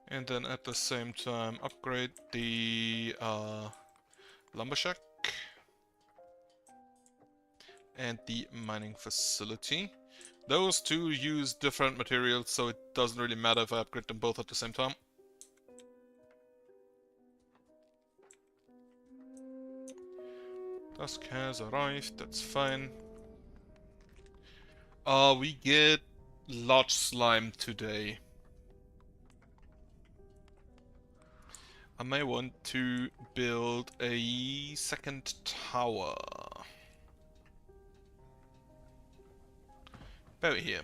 And then at the same time upgrade the lumber shack and the mining facility. Those two use different materials, so it doesn't really matter if I upgrade them both at the same time. Dusk has arrived, that's fine. We get large slime today. I may want to build a second tower. About here.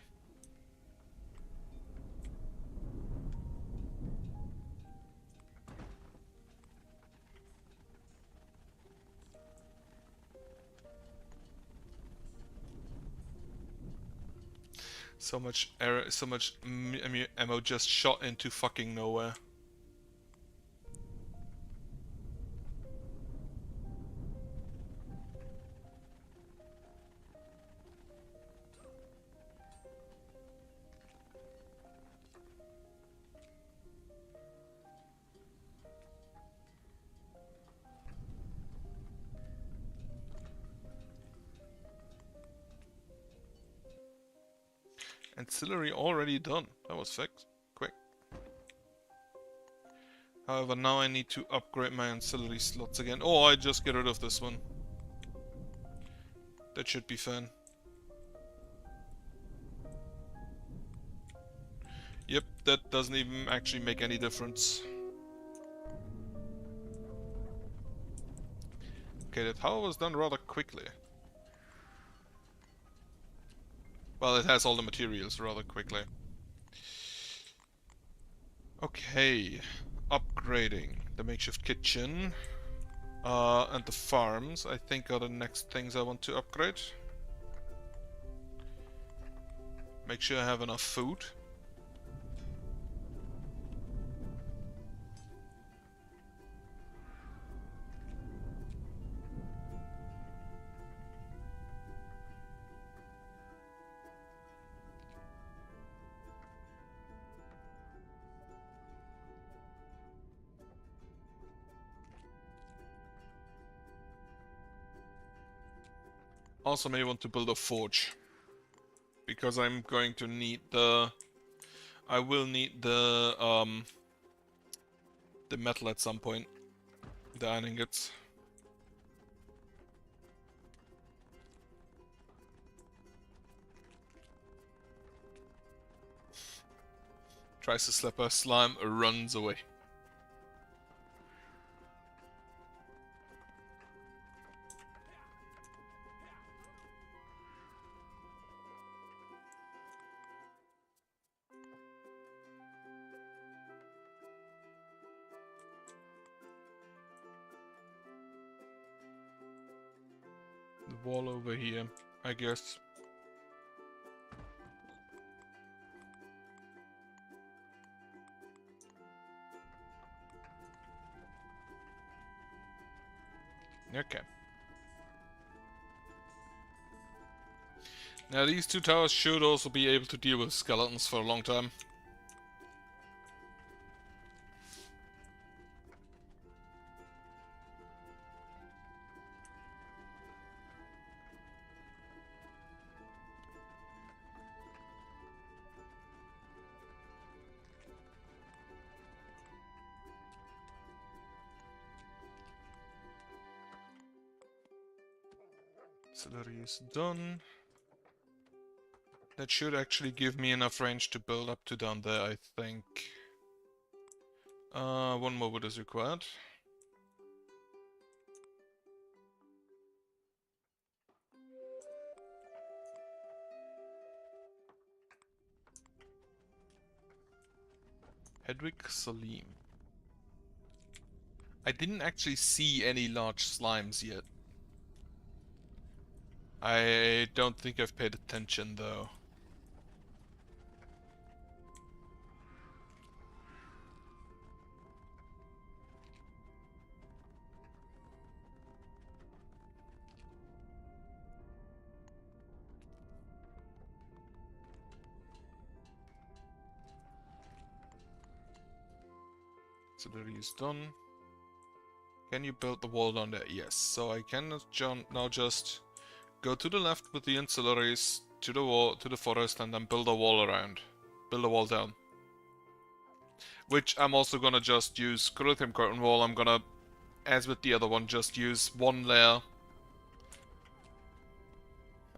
So much error, so much ammo just shot into fucking nowhere. Ancillary already done. That was fixed. Quick. However, now I need to upgrade my ancillary slots again. Oh, I just get rid of this one. That should be fine. Yep, that doesn't even actually make any difference. Okay, that tower was done rather quickly. Well, it has all the materials rather quickly. Okay, upgrading the makeshift kitchen and the farms, I think, are the next things I want to upgrade. Make sure I have enough food. Also may want to build a forge, because I'm going to need the... I will need the metal at some point. The iron ingots. Tries to slap a slime, runs away. The wall over here, I guess. Okay. Now these two towers should also be able to deal with skeletons for a long time. Artillery is done. That should actually give me enough range to build up to down there, I think. One more wood is required. Hedwig Salim. I didn't actually see any large slimes yet. I don't think I've paid attention though. Artillery is done. Can you build the wall down there? Yes. So I can now just go to the left with the ancillaries to the wall, to the forest, and then build a wall around. Build a wall down. Which I'm also gonna just use Corinthian curtain wall. I'm gonna, as with the other one, just use one layer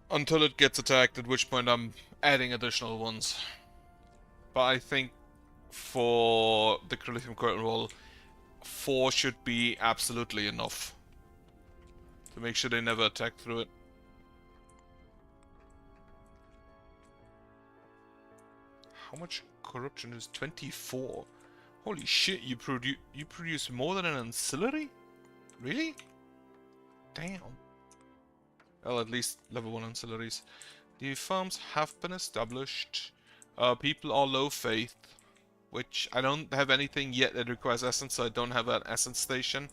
until it gets attacked, at which point I'm adding additional ones. But I think for the Corinthian curtain wall, 4 should be absolutely enough to make sure they never attack through it. How much corruption is 24? Holy shit, you produce more than an ancillary? Really? Damn. Well, at least level 1 ancillaries. The farms have been established. People are low faith, which I don't have anything yet that requires essence, so I don't have an essence station,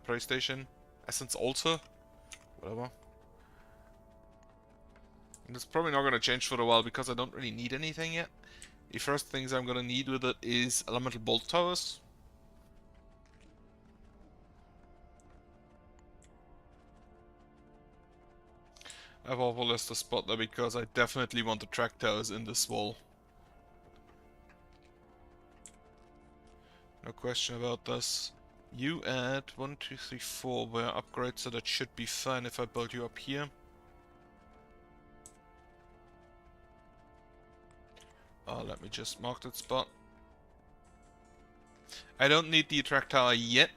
prey station, essence altar, whatever. And it's probably not going to change for a while because I don't really need anything yet. The first things I'm going to need with it is elemental bolt towers. I've overlooked a spot there because I definitely want the track towers in this wall. No question about this. You add 1, 2, 3, 4 were upgrades, so that should be fine if I build you up here. Let me just mark that spot. I don't need the attract tower yet,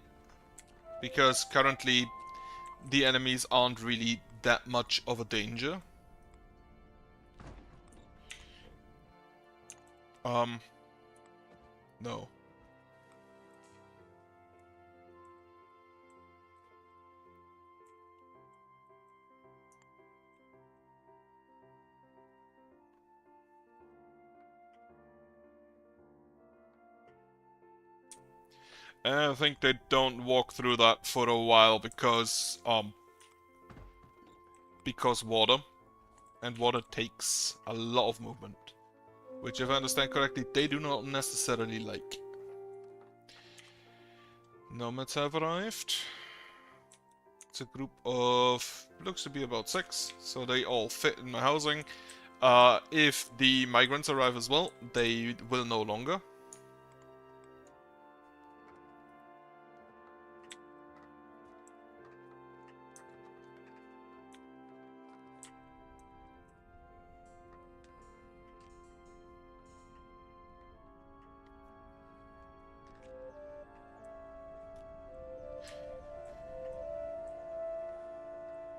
because currently the enemies aren't really that much of a danger. No. And I think they don't walk through that for a while because water. And water takes a lot of movement. Which, if I understand correctly, they do not necessarily like. Nomads have arrived. It's a group of, looks to be about 6, so they all fit in my housing. If the migrants arrive as well, they will no longer.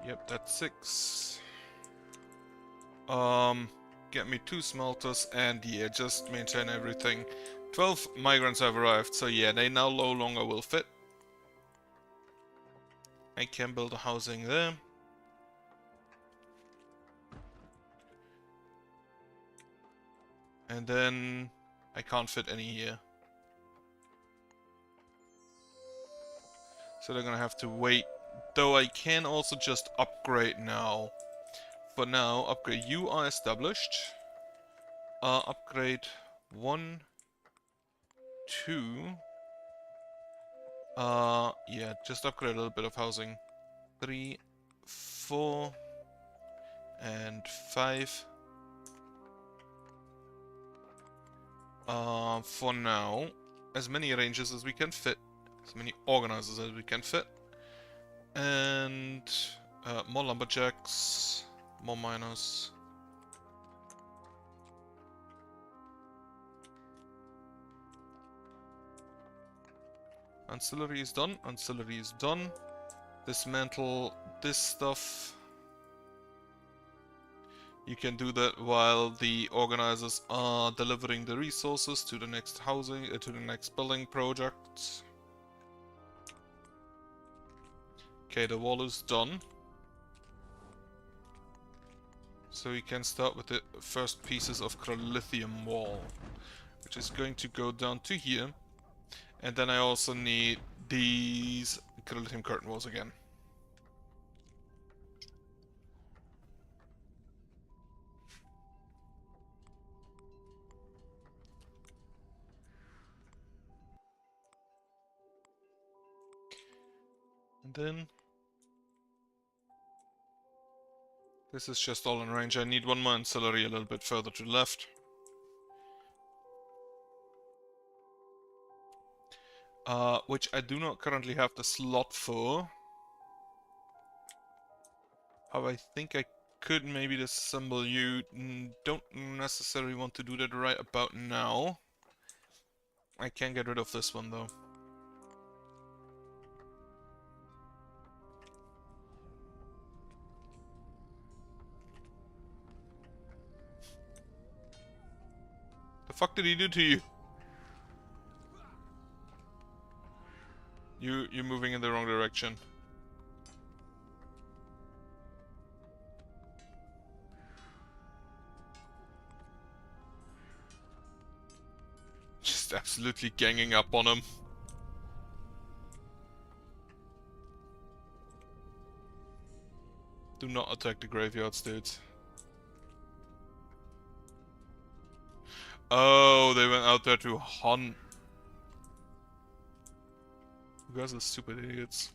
Yep, that's 6. Get me 2 smelters, and yeah, just maintain everything. 12 migrants have arrived, so yeah, they now no longer will fit. I can build a housing there. And then I can't fit any here. So they're gonna have to wait. Though I can also just upgrade now. For now, upgrade. You are established. Upgrade 1, 2. Yeah, just upgrade a little bit of housing. 3, 4, and 5. For now, as many ranges as we can fit. As many organizers as we can fit. And more lumberjacks, more miners. Ancillary is done, ancillary is done. Dismantle this stuff. You can do that while the organizers are delivering the resources to the next housing, to the next building project. Okay, the wall is done. So we can start with the first pieces of Crolithium wall, which is going to go down to here. And then I also need these Crolithium curtain walls again. And then this is just all in range. I need one more ancillary a little bit further to the left. Which I do not currently have the slot for. However, I think I could maybe disassemble you. Don't necessarily want to do that right about now. I can get rid of this one though. The fuck did he do to you? You're moving in the wrong direction. Just absolutely ganging up on him. Do not attack the graveyards, dudes. Oh, they went out there to hunt. You guys are stupid idiots.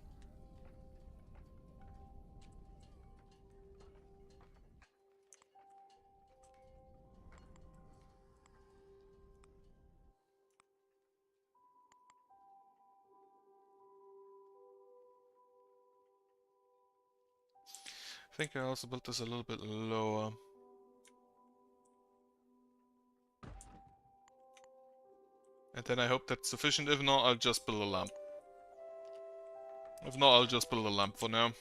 I think I also built this a little bit lower. And then I hope that's sufficient. If not, I'll just build a lamp. If not, I'll just build a lamp for now.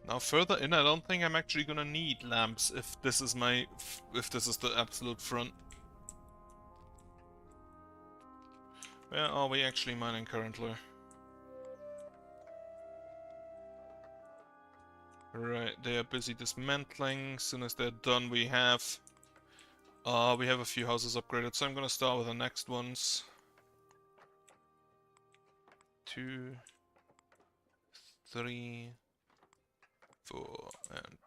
Now further in, I don't think I'm actually gonna need lamps if this is the absolute front. Where are we actually mining currently? Right, they are busy dismantling. As soon as they're done, we have a few houses upgraded, so I'm gonna start with the next ones. 2, 3, 4, and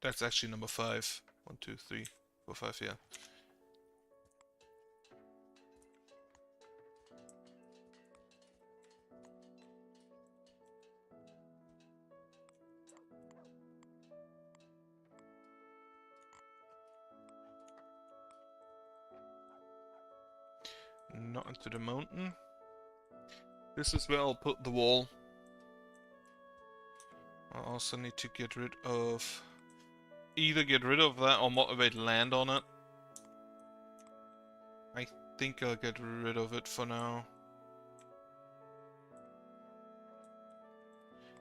that's actually number 5. 1, 2, 3, 4, 5, yeah. Not into the mountain. This is where I'll put the wall. I also need to get rid of... either get rid of that or motivate land on it. I think I'll get rid of it for now.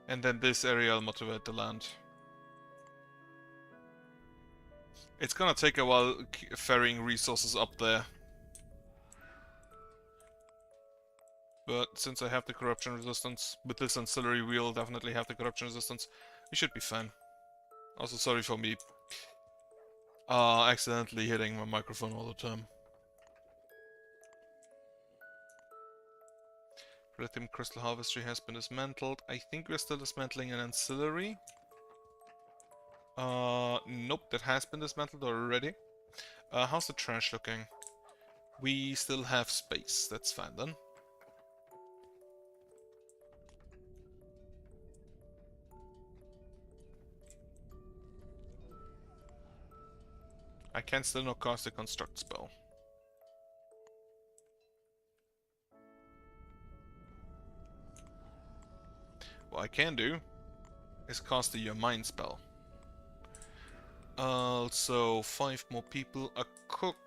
And then this area I'll motivate the land. It's gonna take a while ferrying resources up there. But since I have the corruption resistance, with this ancillary we'll definitely have the corruption resistance. We should be fine. Also sorry for me accidentally hitting my microphone all the time. Lithium crystal harvestry has been dismantled. I think we're still dismantling an ancillary. Nope, that has been dismantled already. How's the trash looking? We still have space, that's fine then. I can still not cast a construct spell. What I can do is cast a Your Mind spell. Also, 5 more people, a cook,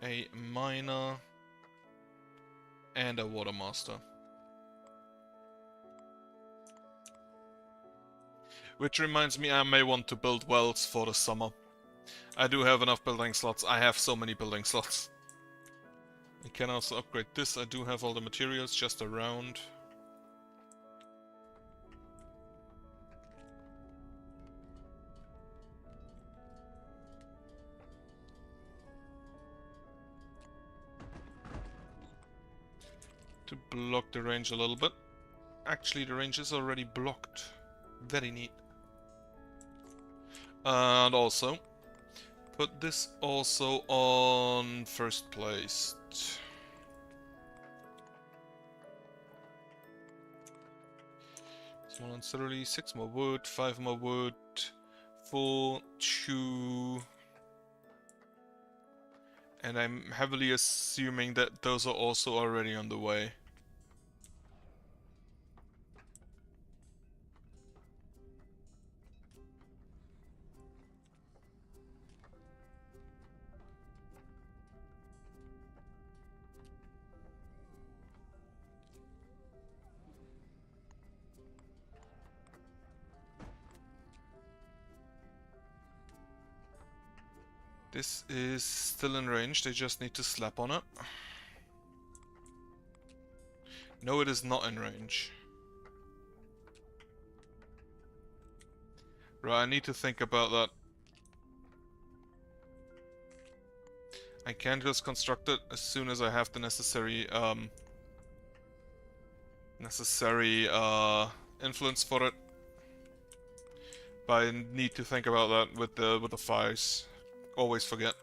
a miner, and a water master. Which reminds me, I may want to build wells for the summer. I do have enough building slots. I have so many building slots. I can also upgrade this. I do have all the materials just around. To block the range a little bit. Actually, the range is already blocked. Very neat. And also, put this also on first place. Small ancillary, 6 more wood, 5 more wood, 4, 2... And I'm heavily assuming that those are also already on the way. This is still in range, they just need to slap on it. No, it is not in range. Right, I need to think about that. I can just construct it as soon as I have the necessary influence for it. But I need to think about that with the fires. Always forget.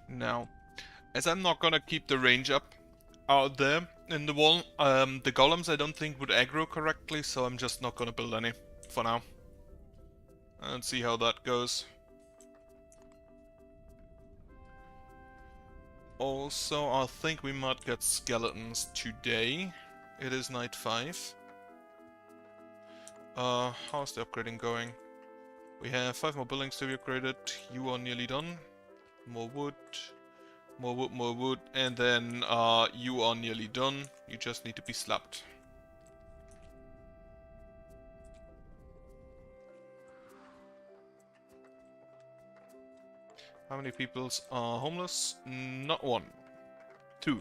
Now, as I'm not gonna keep the range up out there in the wall, the golems I don't think would aggro correctly, so I'm just not gonna build any for now. and see how that goes. Also, I think we might get skeletons today. It is night 5. How's the upgrading going? We have 5 more buildings to be upgraded. You are nearly done. More wood. More wood, more wood. And then you are nearly done. You just need to be slapped. How many peoples are homeless? Not 1. 2.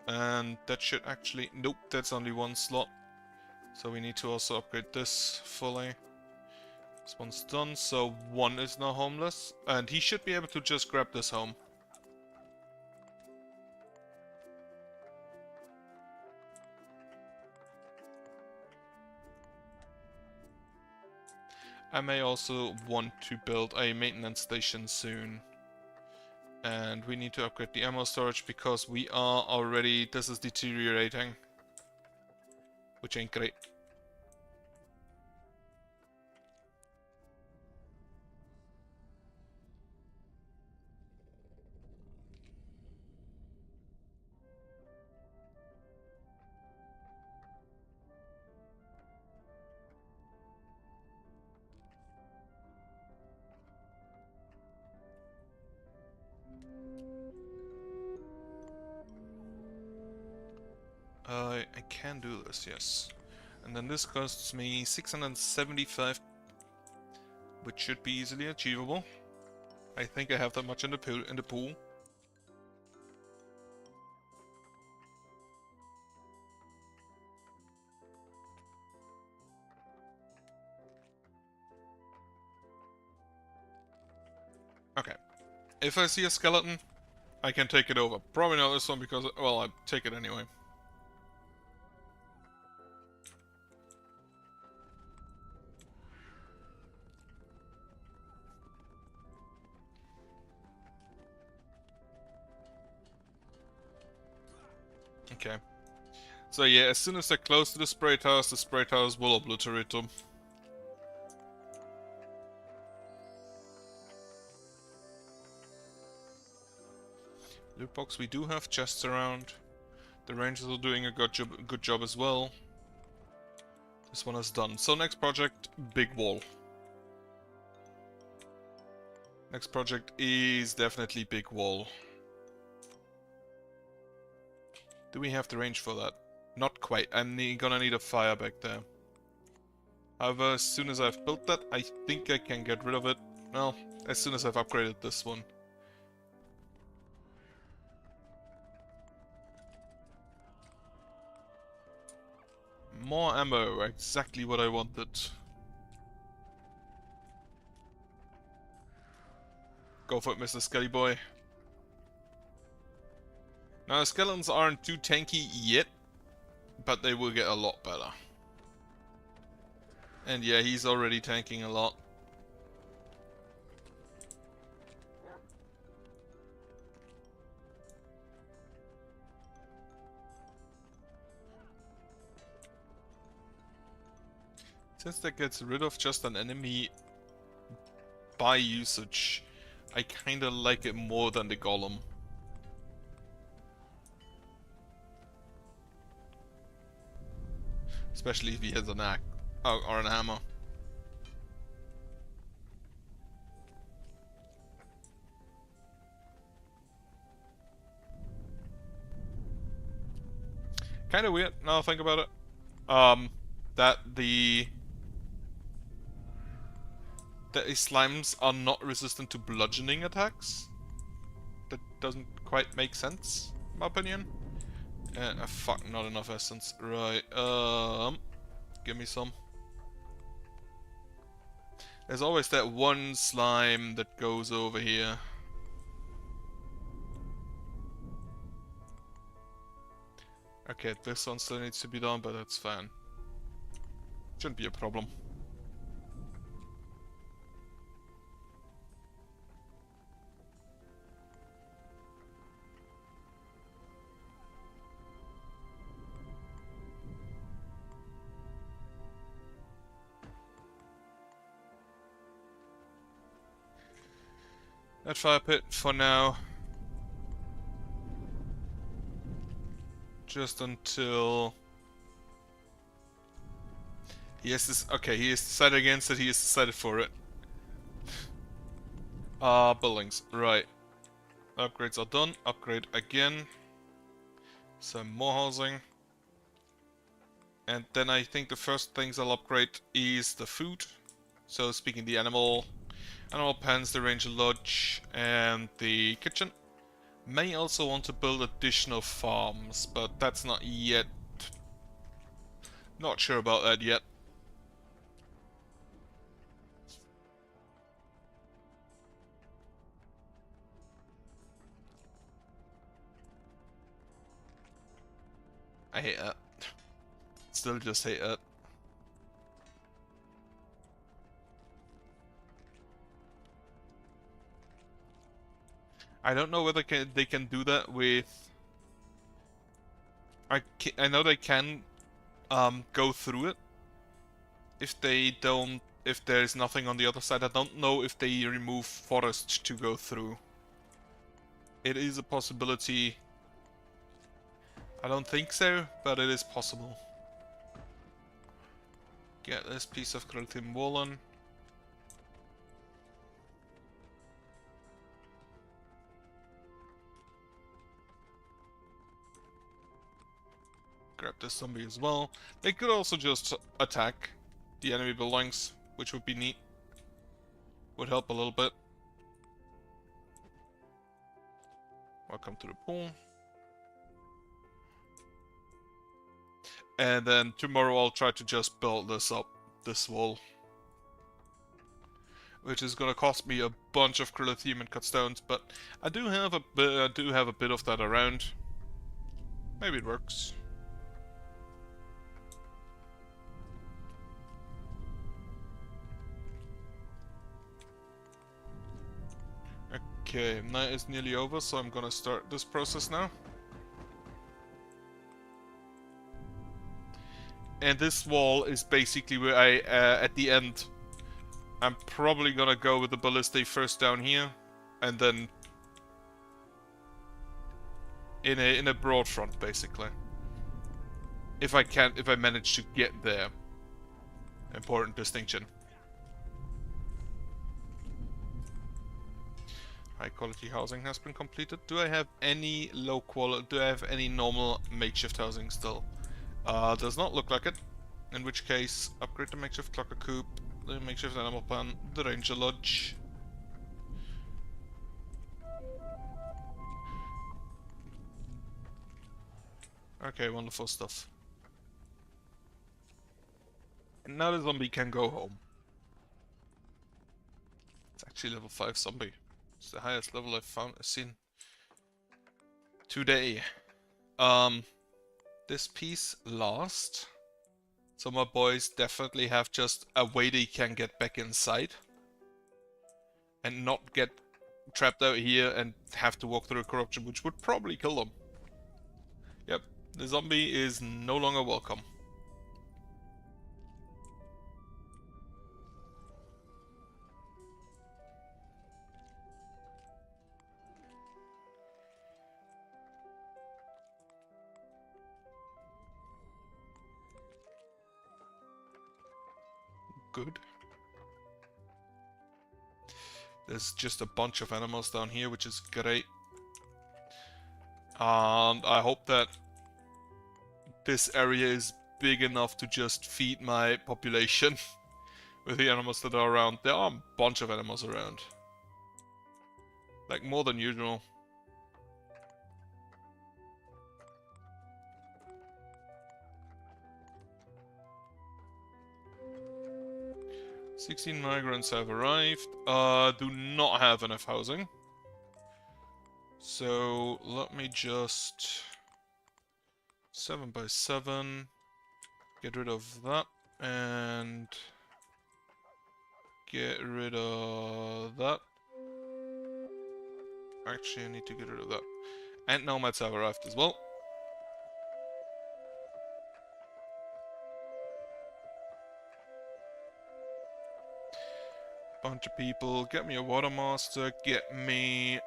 And that should actually... Nope, that's only 1 slot. So we need to also upgrade this fully. This one's done, so 1 is now homeless. And he should be able to just grab this home. I may also want to build a maintenance station soon. And we need to upgrade the ammo storage because we are already... This is deteriorating. Which ain't great. I can do this, yes. And then this costs me 675, which should be easily achievable. I think I have that much in the pool. Okay. If I see a skeleton, I can take it over. Probably not this one because, well, I take it anyway. Okay. So yeah, as soon as they're close to the spray towers will obliterate them. Loot box, we do have chests around. The rangers are doing a good job as well. This one is done. So next project, big wall. Next project is definitely big wall. Do we have the range for that? Not quite. I'm gonna need a fire back there. However, as soon as I've built that, I think I can get rid of it. Well, as soon as I've upgraded this one. More ammo, exactly what I wanted. Go for it, Mr. Skelly Boy. Now, the skeletons aren't too tanky yet, but they will get a lot better. And yeah, he's already tanking a lot. Since that gets rid of just an enemy by usage, I kinda like it more than the golem. Especially if he has an axe or an hammer. Kinda weird, now I think about it. That the slimes are not resistant to bludgeoning attacks. That doesn't quite make sense, in my opinion. Fuck, not enough essence. Right, give me some. There's always that one slime that goes over here. Okay, this one still needs to be done, but that's fine. Shouldn't be a problem. that fire pit for now. Just until he has this. Okay, he has decided against it. He has decided for it. Buildings. Right. Upgrades are done. Upgrade again. Some more housing. And then I think the first things I'll upgrade is the food. So speaking the animal pens, the ranger lodge, and the kitchen. May also want to build additional farms, but that's not yet. Not sure about that yet. I hate that. Still just hate it. I don't know whether they can do that with... I know they can go through it. If they don't... If there's nothing on the other side, I don't know if they remove forest to go through. It is a possibility. I don't think so, but it is possible. Get this piece of Kreatim Woolen. Grab this zombie as well. They could also just attack the enemy buildings, which would be neat. Would help a little bit. Welcome to the pool. And then tomorrow I'll try to just build this up, this wall. Which is gonna cost me a bunch of Kreatim and cut stones, but I do have a bit of that around. Maybe it works. Okay, night is nearly over, so I'm gonna start this process now. And this wall is basically where I, at the end, I'm probably gonna go with the ballista first down here, and then in a broad front, basically. If I manage to get there. Important distinction. High quality housing has been completed. Do I have any low quality? Do I have any normal makeshift housing still? Does not look like it. In which case, upgrade the makeshift clocker coop, the makeshift animal pen, the ranger lodge. Okay, wonderful stuff. And now the zombie can go home. It's actually level 5 zombie. It's the highest level I've seen today. This piece last. So my boys definitely have just a way they can get back inside. And not get trapped out here and have to walk through corruption, which would probably kill them. Yep, the zombie is no longer welcome. Good. There's just a bunch of animals down here, which is great. And I hope that this area is big enough to just feed my population with the animals that are around. There are a bunch of animals around. Like more than usual. "16 migrants have arrived. Do not have enough housing. So let me just 7 by 7. Get rid of that and get rid of that. Actually, I need to get rid of that. And nomads have arrived as well. bunch of people. Get me a water master. Get me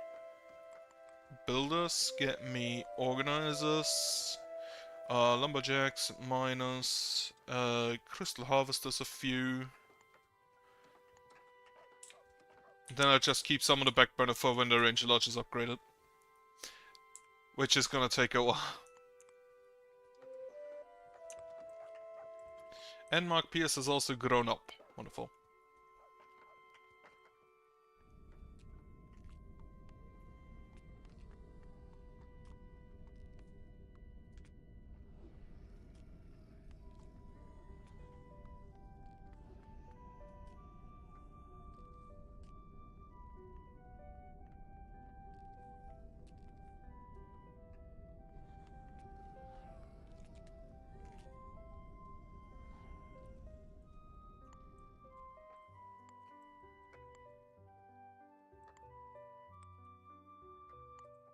builders. Get me organizers. Lumberjacks, miners, crystal harvesters, a few. Then I'll just keep some on the back burner for when the ranger lodge is upgraded. Which is gonna take a while. And Mark Pierce has also grown up. Wonderful.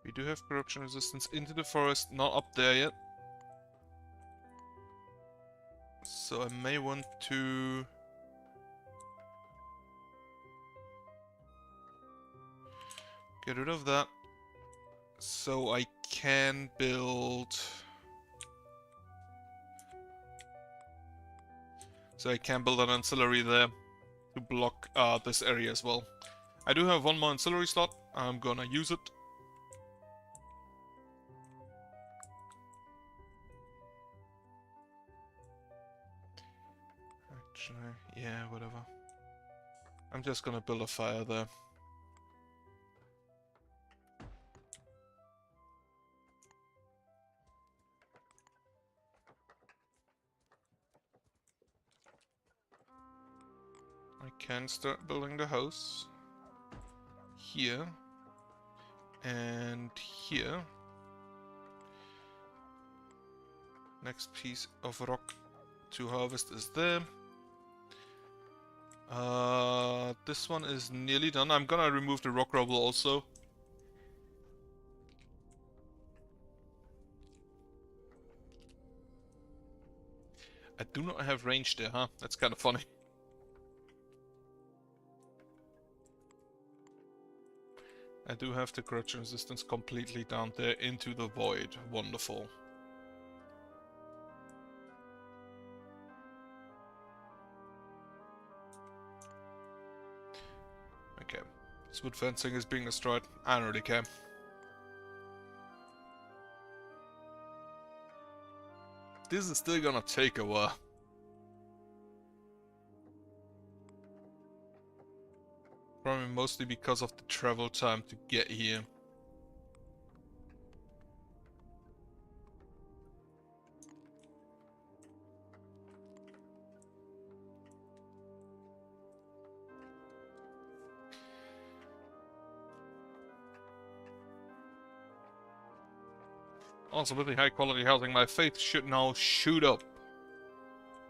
We do have corruption resistance into the forest, not up there yet. So I may want to... get rid of that. So I can build... So I can build an ancillary there to block this area as well. I do have one more ancillary slot. I'm gonna use it. Actually, yeah, whatever. I'm just gonna build a fire there. I can start building the house. Here. And here. Next piece of rock to harvest is there. This one is nearly done. I'm gonna remove the rock rubble also. I do not have range there, huh? That's kind of funny. I do have the corruption resistance completely down there into the void. Wonderful. Okay. This wood fencing is being destroyed. I don't really care. This is still gonna take a while. Probably mostly because of the travel time to get here. Also, with the high quality housing, my faith should now shoot up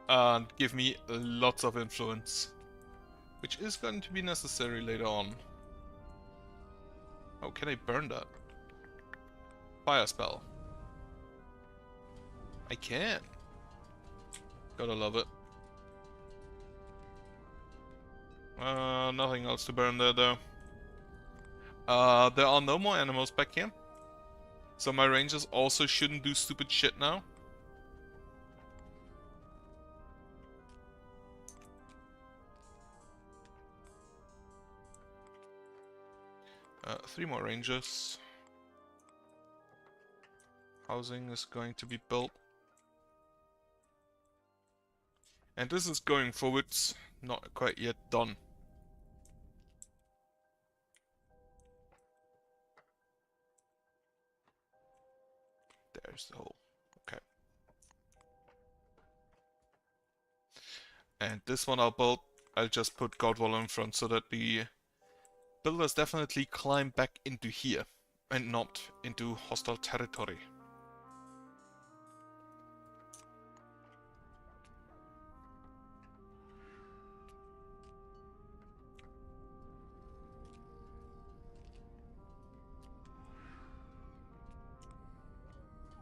and give me lots of influence. Which is going to be necessary later on. Oh, can I burn that? Fire spell. I can. Gotta love it. Nothing else to burn there though. There are no more animals back here. So my rangers also shouldn't do stupid shit now. Three more rangers. Housing is going to be built. And this is going forwards, not quite yet done. There's the hole. Okay. And this one I'll build. I'll just put guard wall in front so that the builders definitely climb back into here and not into hostile territory.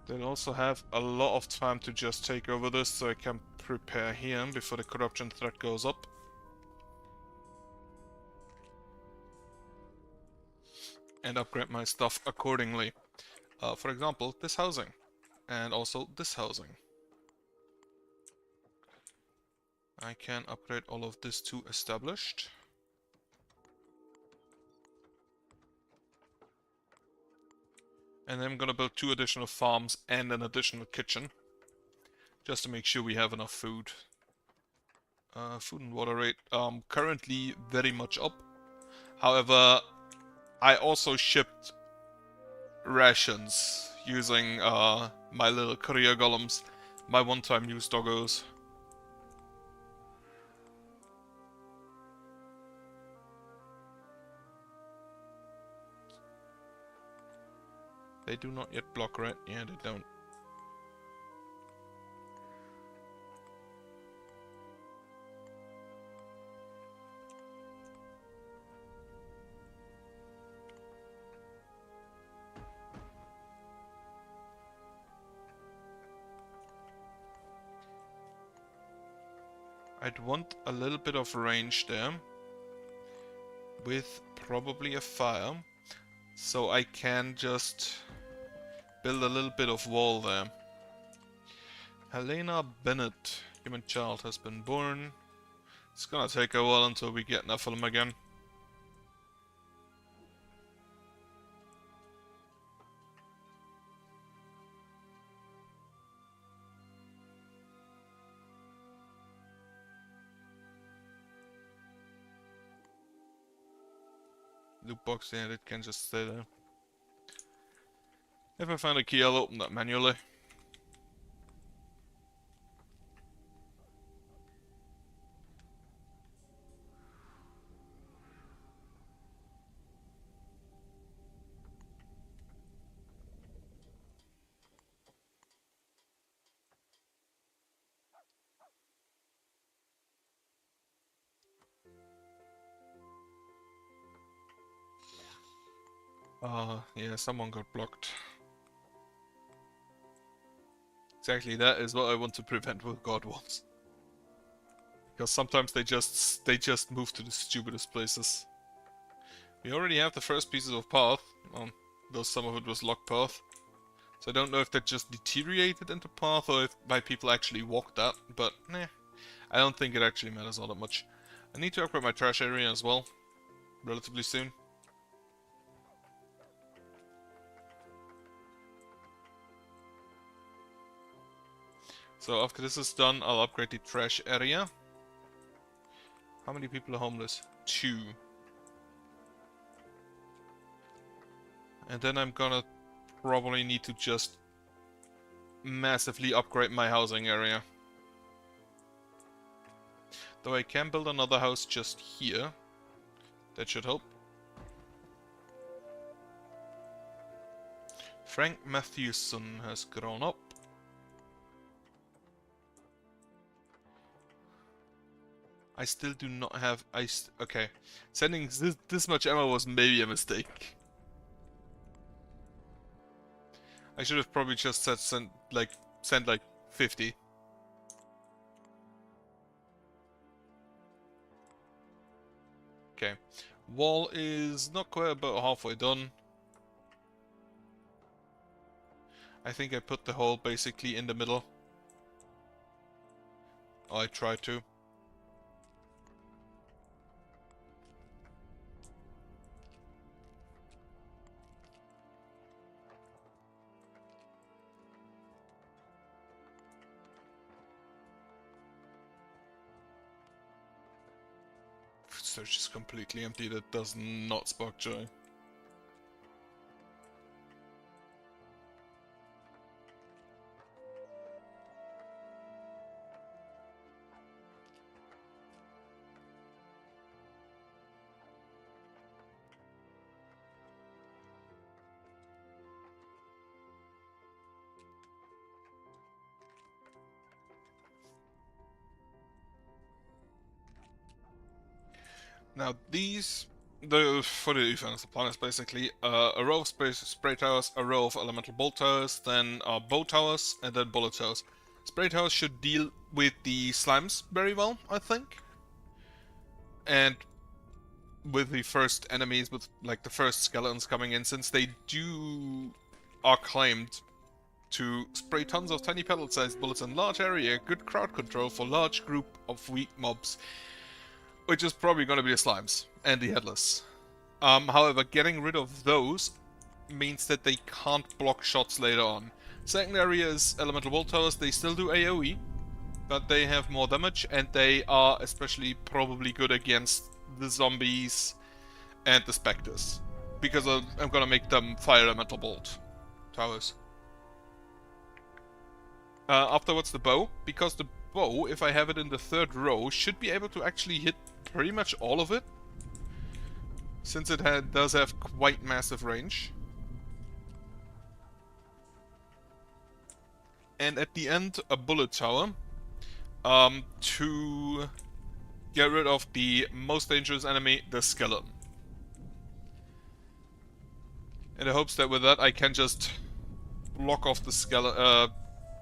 They'll also have a lot of time to just take over this, so I can prepare here before the corruption threat goes up. and upgrade my stuff accordingly. For example, this housing, and also this housing. I can upgrade all of this to established. And then I'm gonna build 2 additional farms and an additional kitchen, just to make sure we have enough food. Food and water rate, currently very much up. However, I also shipped rations using my little courier golems, my one-time use doggos. They do not yet block, right? Yeah, they don't. I'd want a little bit of range there, with probably a fire, so I can just build a little bit of wall there. Helena Bennett, human child, has been born. It's gonna take a while until we get Nephilim again. Loot box, yeah, it can just stay there. If I find a key, I'll open that manually. Yeah, someone got blocked. Exactly, that is what I want to prevent with God Ones. Because sometimes they just move to the stupidest places. We already have the first pieces of path, though some of it was locked path. So I don't know if that just deteriorated into path or if my people actually walked that, but nah, I don't think it actually matters all that much. I need to upgrade my trash area as well, relatively soon. So after this is done, I'll upgrade the trash area. How many people are homeless? 2. And then I'm gonna probably need to just massively upgrade my housing area. Though I can build another house just here. That should help. Frank Matthewson has grown up. I still do not have... okay. Sending this much ammo was maybe a mistake. I should have probably just sent like 50. Okay. Wall is not quite about halfway done. I think I put the hole basically in the middle. Oh, I tried to. Search is completely empty. That does not spark joy. Now these, for the defense planets basically, a row of spray towers, a row of elemental bolt towers, then bow towers, and then bullet towers. Spray towers should deal with the slimes very well, I think. And with the first enemies, with like the first skeletons coming in, since they are claimed to spray tons of tiny pellet-sized bullets in large area, good crowd control for large group of weak mobs, which is probably going to be the slimes and the headless. However, getting rid of those means that they can't block shots later on. Second area is elemental wall towers. They still do AoE, but they have more damage, and they are especially probably good against the zombies and the specters, because I'm gonna make them fire elemental bolt towers. Afterwards the bow, because the bow, if I have it in the third row, should be able to actually hit pretty much all of it, since it does have quite massive range. And at the end, a bullet tower, to get rid of the most dangerous enemy, the skeleton. In the hopes that with that I can just block off the skeleton,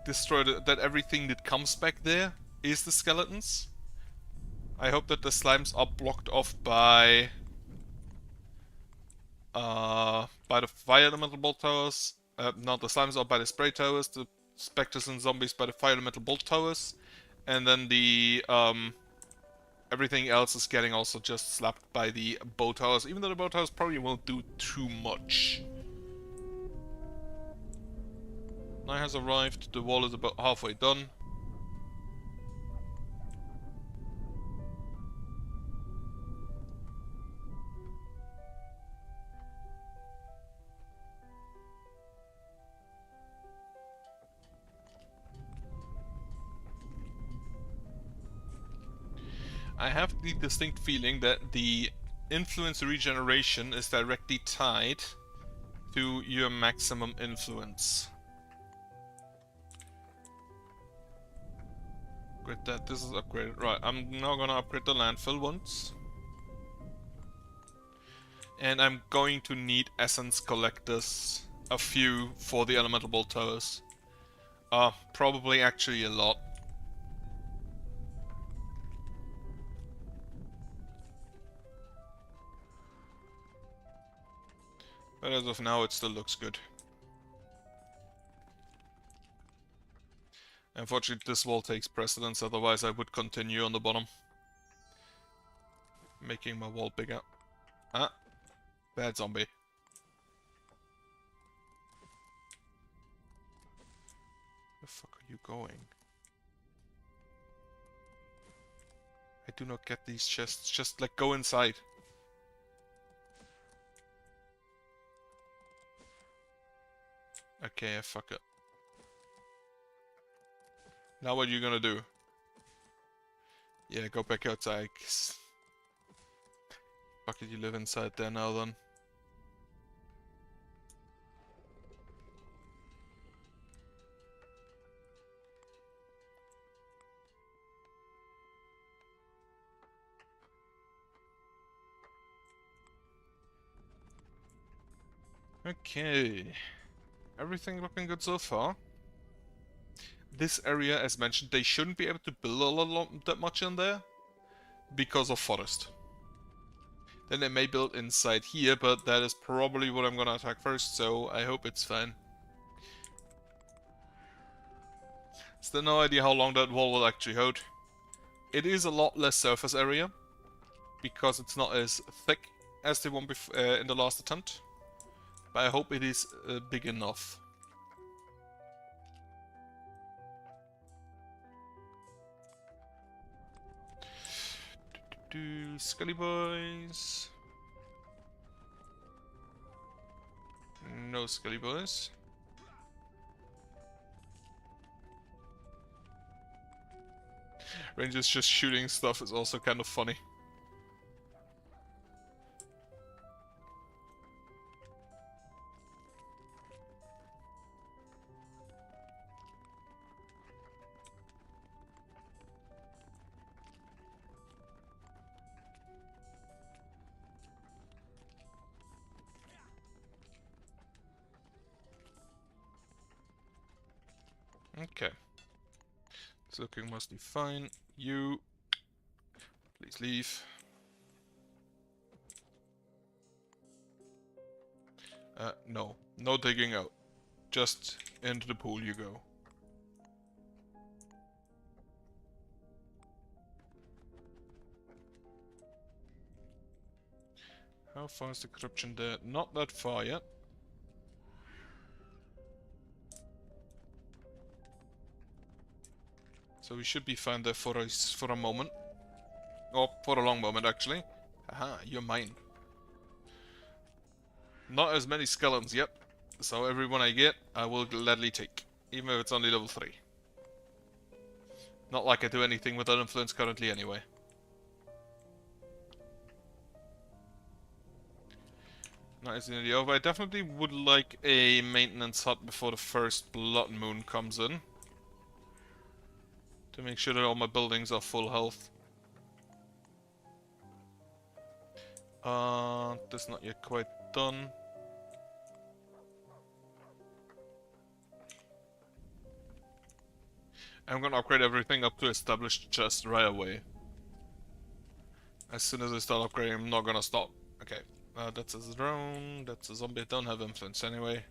destroy that everything that comes back there is the skeletons. I hope that the slimes are blocked off by the fire elemental bolt towers. No, the slimes are by the spray towers, the specters and zombies by the fire elemental bolt towers, and then the everything else is getting also just slapped by the bow towers, even though the bow towers probably won't do too much. Night has arrived, the wall is about halfway done. I have the distinct feeling that the influence regeneration is directly tied to your maximum influence. Upgrade that, this is upgraded. Right, I'm now gonna upgrade the landfill once. And I'm going to need essence collectors, a few for the elemental bolt towers. Probably actually a lot. But as of now, it still looks good. Unfortunately, this wall takes precedence, otherwise I would continue on the bottom. Making my wall bigger. Ah, bad zombie. Where the fuck are you going? I do not get these chests, just like go inside. Okay, fuck it. Now what are you gonna do? Yeah, go back outside. Fuck it, you live inside there now then. Okay. Everything looking good so far. This area, as mentioned, they shouldn't be able to build that much in there because of forest. Then they may build inside here, but that is probably what I'm gonna attack first, so I hope it's fine. Still no idea how long that wall will actually hold. It is a lot less surface area, because it's not as thick as the one in the last attempt. But I hope it is big enough. Scully boys. No Scully boys. Rangers just shooting stuff is also kind of funny. Okay. It's looking mostly fine. You... please leave. No. No digging out. Just into the pool you go. How far is the corruption there? Not that far yet. So we should be fine there for a moment. Or for a long moment, actually. Haha, you're mine. Not as many skeletons yet. So every one I get, I will gladly take. Even if it's only level 3. Not like I do anything with that influence currently anyway. Nice idea. But I definitely would like a maintenance hut before the first blood moon comes in. To make sure that all my buildings are full health. That's not yet quite done. I'm gonna upgrade everything up to established chest right away. As soon as I start upgrading, I'm not gonna stop. Okay, that's a drone, that's a zombie. I don't have influence anyway.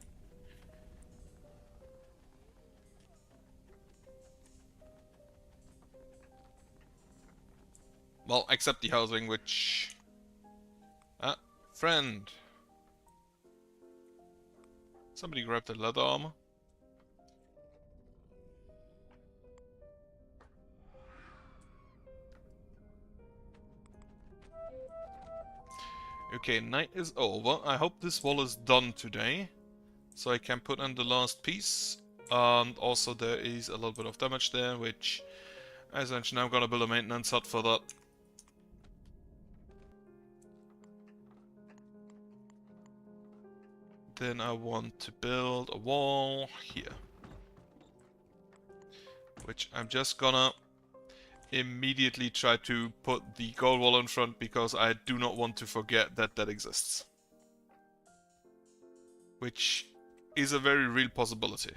Well, except the housing, which... Ah, friend! Somebody grabbed the leather armor. Okay, night is over. I hope this wall is done today. So I can put in the last piece. And also there is a little bit of damage there, which... As mentioned, I'm gonna build a maintenance hut for that. Then I want to build a wall here. Which I'm just gonna immediately try to put the gold wall in front because I do not want to forget that that exists. Which is a very real possibility.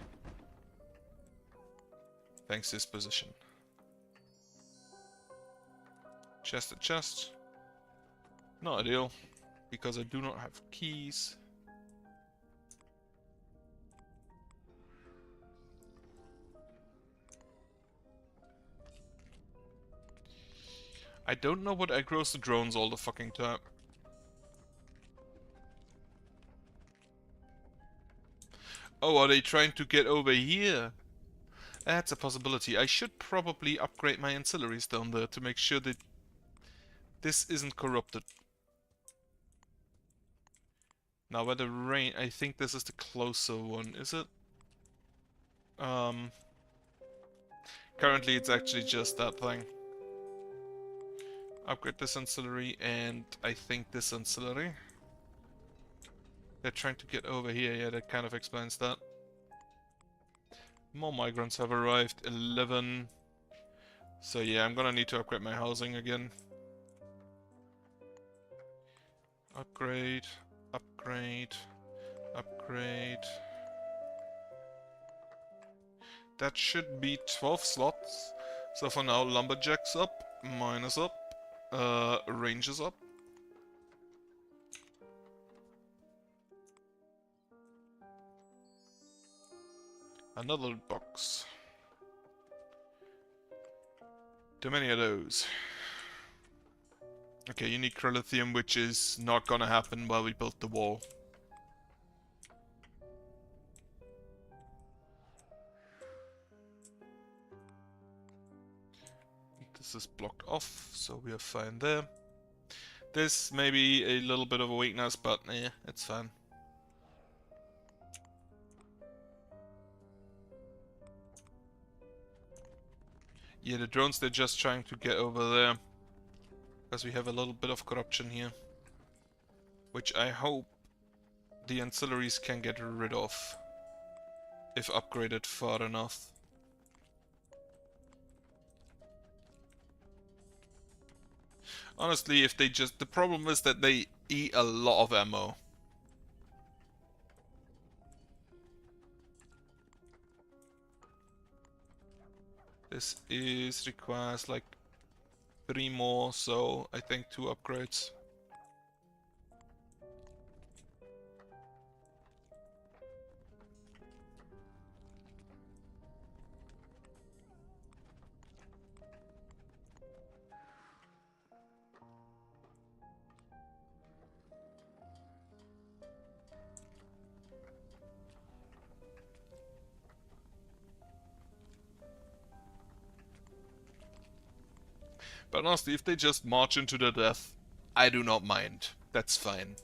Thanks to this position. Chest to chest. Not ideal, because I do not have keys. I don't know what aggroes the drones all the fucking time. Oh, are they trying to get over here? That's a possibility. I should probably upgrade my ancillaries down there to make sure that this isn't corrupted. Now, by the rain, I think this is the closer one, is it? Currently it's actually just that thing. Upgrade this ancillary and I think this ancillary. They're trying to get over here, yeah, that kind of explains that. More migrants have arrived, 11. So yeah, I'm gonna need to upgrade my housing again. Upgrade, upgrade, upgrade. That should be 12 slots. So for now, lumberjacks up, miners up, rangers up. Another box. Too many of those. Okay, unique lithium, which is not gonna happen while we build the wall. This is blocked off, so we are fine there. This may be a little bit of a weakness, but yeah, it's fine. Yeah, the drones, they're just trying to get over there. Because we have a little bit of corruption here. Which I hope the ancillaries can get rid of. If upgraded far enough. Honestly, if they just... The problem is that they eat a lot of ammo. This requires like 3 more, so I think 2 upgrades. But honestly, if they just march into their death, I do not mind. That's fine.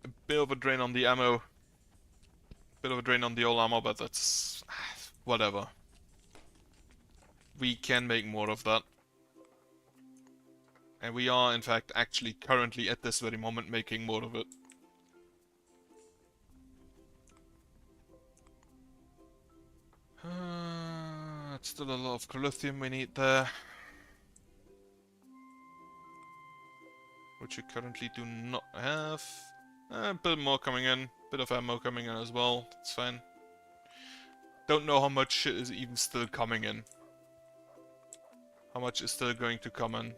A bit of a drain on the ammo. Bit of a drain on the old ammo, but that's... whatever. We can make more of that. And we are, in fact, actually currently at this very moment making more of it. It's still a lot of lithium we need there. Which we currently do not have. A bit more coming in. Bit of ammo coming in as well. That's fine. Don't know how much shit is even still coming in. How much is still going to come in.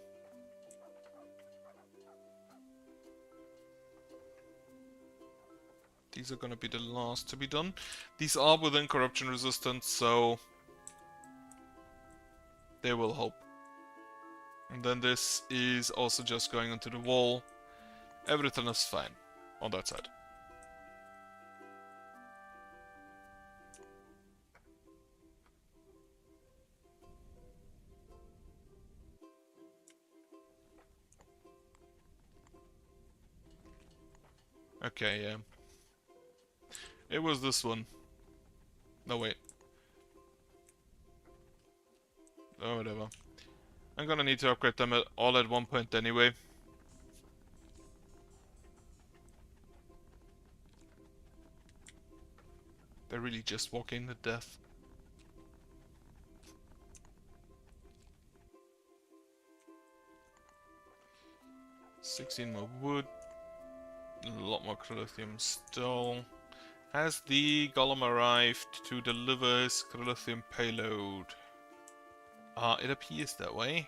These are gonna be the last to be done. These are within corruption resistance, so they will help. And then this is also just going onto the wall. Everything is fine on that side. Okay, yeah. It was this one. No, wait. Oh, whatever. I'm gonna need to upgrade them all at one point anyway. They're really just walking to death. $16 more wood. A lot more lithium still. Has the golem arrived to deliver his lithium payload? It appears that way.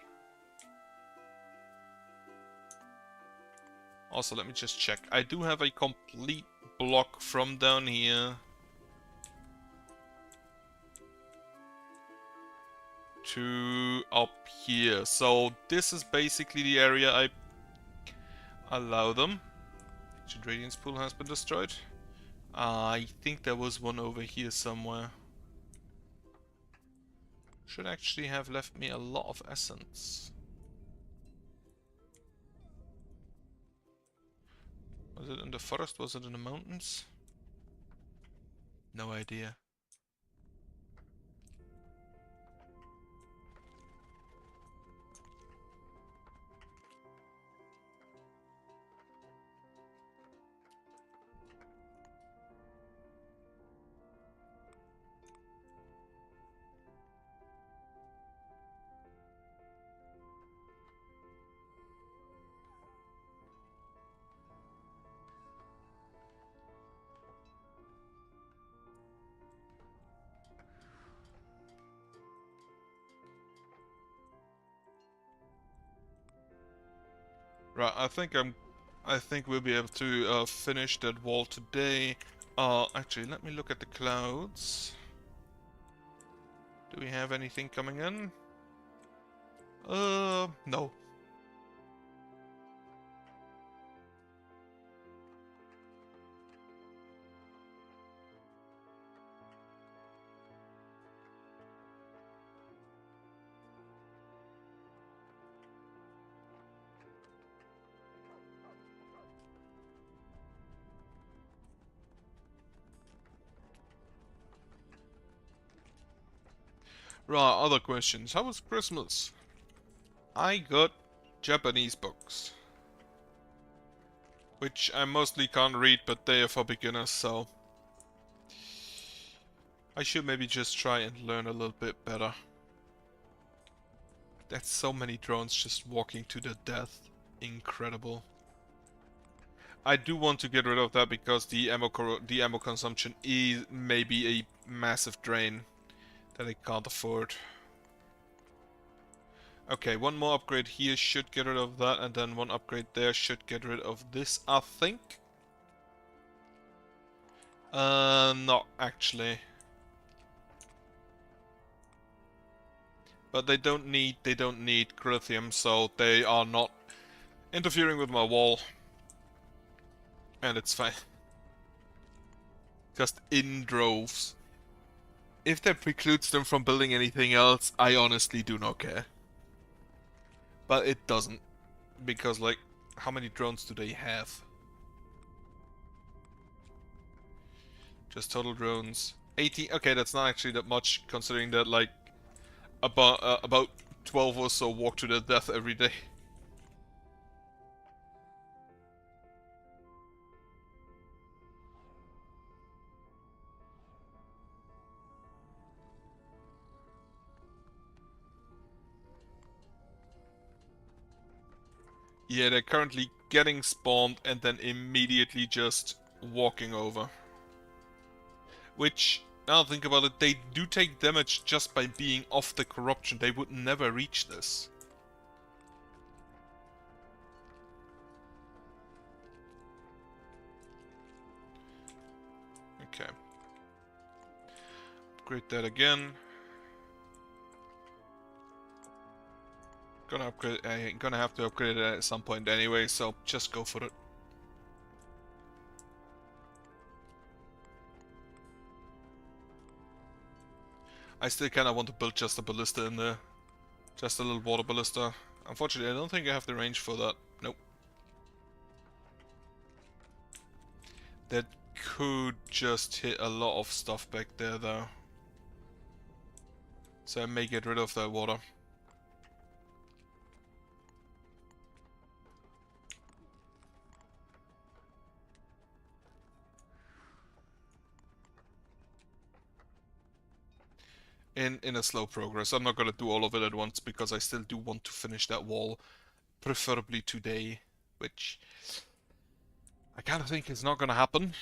Also, let me just check. I do have a complete block from down here to up here. So this is basically the area I allow them. Ancient Radiance pool has been destroyed. I think there was one over here somewhere. Should actually have left me a lot of essence. Was it in the forest? Was it in the mountains? No idea. Right, I think we'll be able to finish that wall today. Actually, let me look at the clouds. Do we have anything coming in? No. Right, other questions. How was Christmas? I got Japanese books. Which I mostly can't read, but they are for beginners, so... I should maybe just try and learn a little bit better. That's so many drones just walking to their death. Incredible. I do want to get rid of that because the ammo consumption is maybe a massive drain that I can't afford. Okay, one more upgrade here should get rid of that, and then one upgrade there should get rid of this, I think. Not actually. But they don't need lithium, so they are not interfering with my wall. And it's fine. Just in droves. If that precludes them from building anything else, I honestly do not care. But it doesn't. Because, like, how many drones do they have? Just total drones. 18. Okay, that's not actually that much, considering that, like, about 12 or so walk to their death every day. Yeah, they're currently getting spawned and then immediately just walking over. Which, now think about it, they do take damage just by being off the corruption. They would never reach this. Okay. Upgrade that again. Gonna have to upgrade it at some point anyway, so just go for it. I still kinda want to build just a ballista in there. Just a little water ballista. Unfortunately, I don't think I have the range for that. Nope. That could just hit a lot of stuff back there, though. So I may get rid of that water. In a slow progress. I'm not gonna do all of it at once because I still do want to finish that wall, preferably today, which I kind of think is not gonna happen.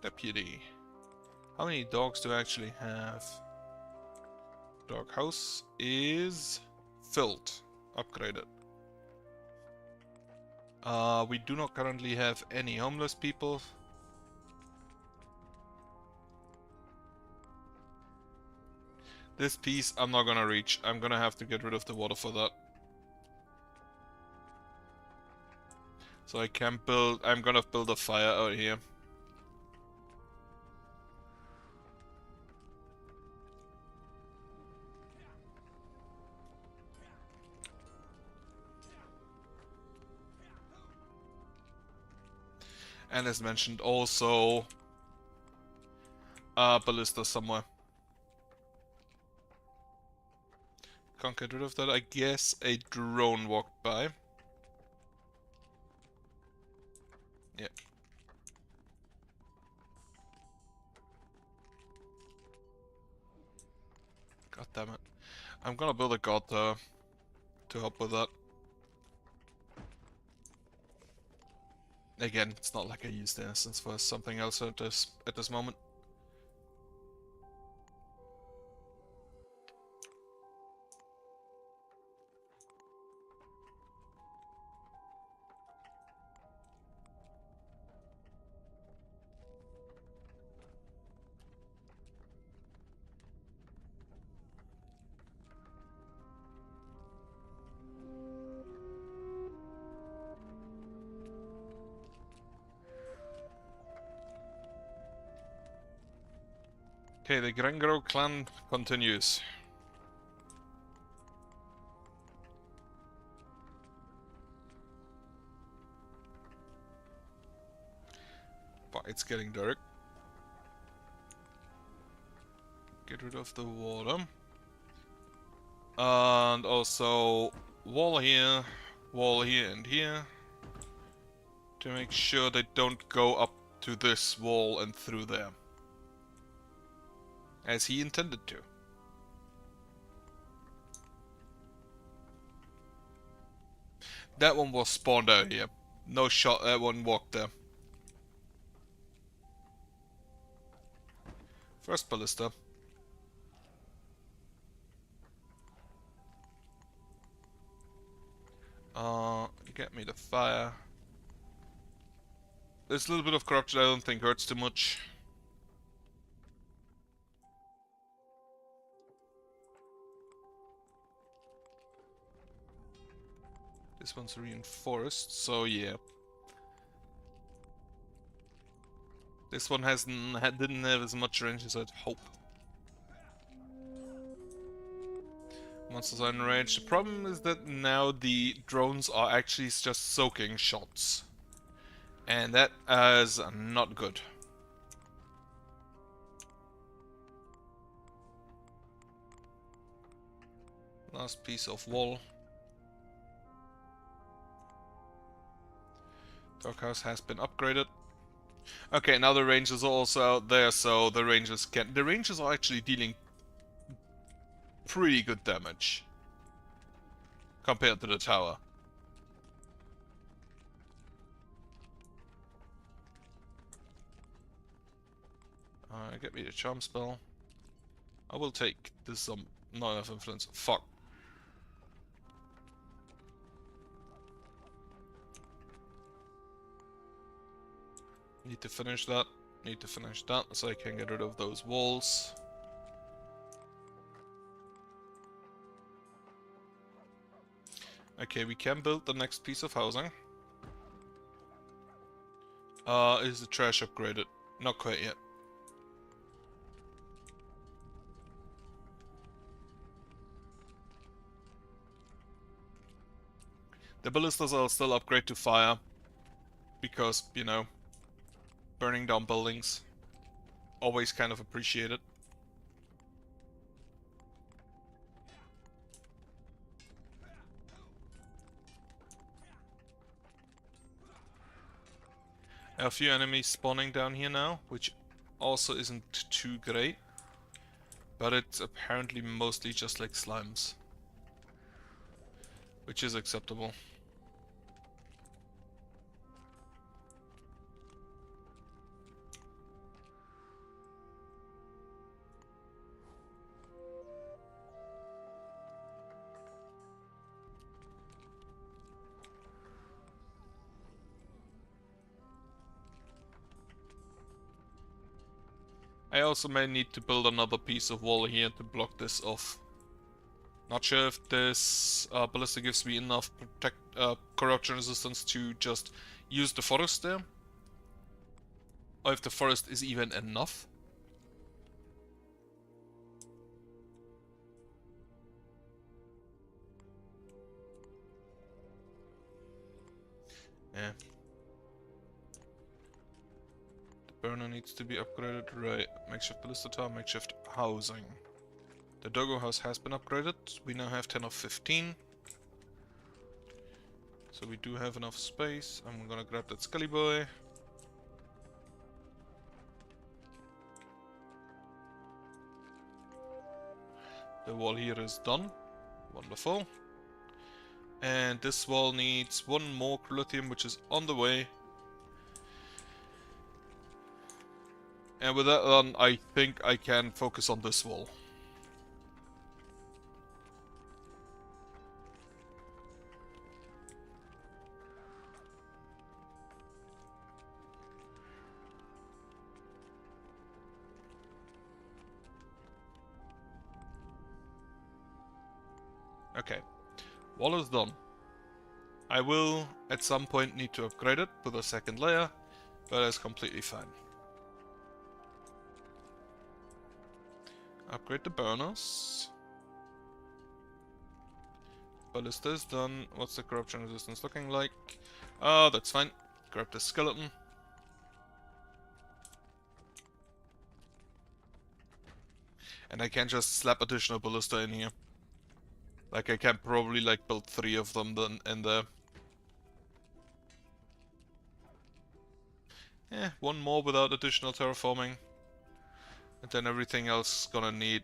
Deputy. How many dogs do I actually have? Dog house is filled. Upgraded. We do not currently have any homeless people. This piece I'm not gonna reach. I'm gonna have to get rid of the water for that. So I can build... I'm gonna build a fire out here. And as mentioned, also a ballista somewhere. Can't get rid of that. I guess a drone walked by. Yep. God damn it. I'm gonna build a god to help with that. Again, it's not like I used the instance for something else at this moment. Okay, the Grengro clan continues. But it's getting dark. Get rid of the water. And also wall here, and here. To make sure they don't go up to this wall and through there. As he intended to. That one was spawned out here. No shot, that one walked there. First ballista. Get me the fire. There's a little bit of corruption I don't think hurts too much. This one's reinforced, so yeah. This one didn't have as much range as I'd hoped. Monsters are enraged. The problem is that now the drones are actually just soaking shots. And that is not good. Last piece of wall. Doghouse has been upgraded. Okay, now the rangers are also out there, so the rangers can... The rangers are actually dealing pretty good damage compared to the tower. Get me the charm spell. I will take this not enough influence. Fuck. Need to finish that. Need to finish that so I can get rid of those walls. Okay, we can build the next piece of housing. Is the trash upgraded? Not quite yet. The ballistas I'll still upgrade to fire. Because, you know, burning down buildings. Always kind of appreciated. A few enemies spawning down here now, which also isn't too great. But it's apparently mostly just like slimes. Which is acceptable. I also may need to build another piece of wall here to block this off. Not sure if this ballista gives me enough corruption resistance to just use the forest there. Or if the forest is even enough. Yeah. Burner needs to be upgraded, right? Makeshift ballista tower, makeshift housing. The doggo house has been upgraded. We now have 10 of 15. So we do have enough space. I'm gonna grab that Scully boy. The wall here is done. Wonderful. And this wall needs one more lithium, which is on the way. And with that done, I think I can focus on this wall. Okay, wall is done. I will at some point need to upgrade it with a second layer, but that's completely fine. Upgrade the burners. Ballista is done. What's the corruption resistance looking like? Oh, that's fine. Grab the skeleton. And I can just slap additional ballista in here. Like I can probably like build 3 of them then in there. One more without additional terraforming. And then everything else is gonna need...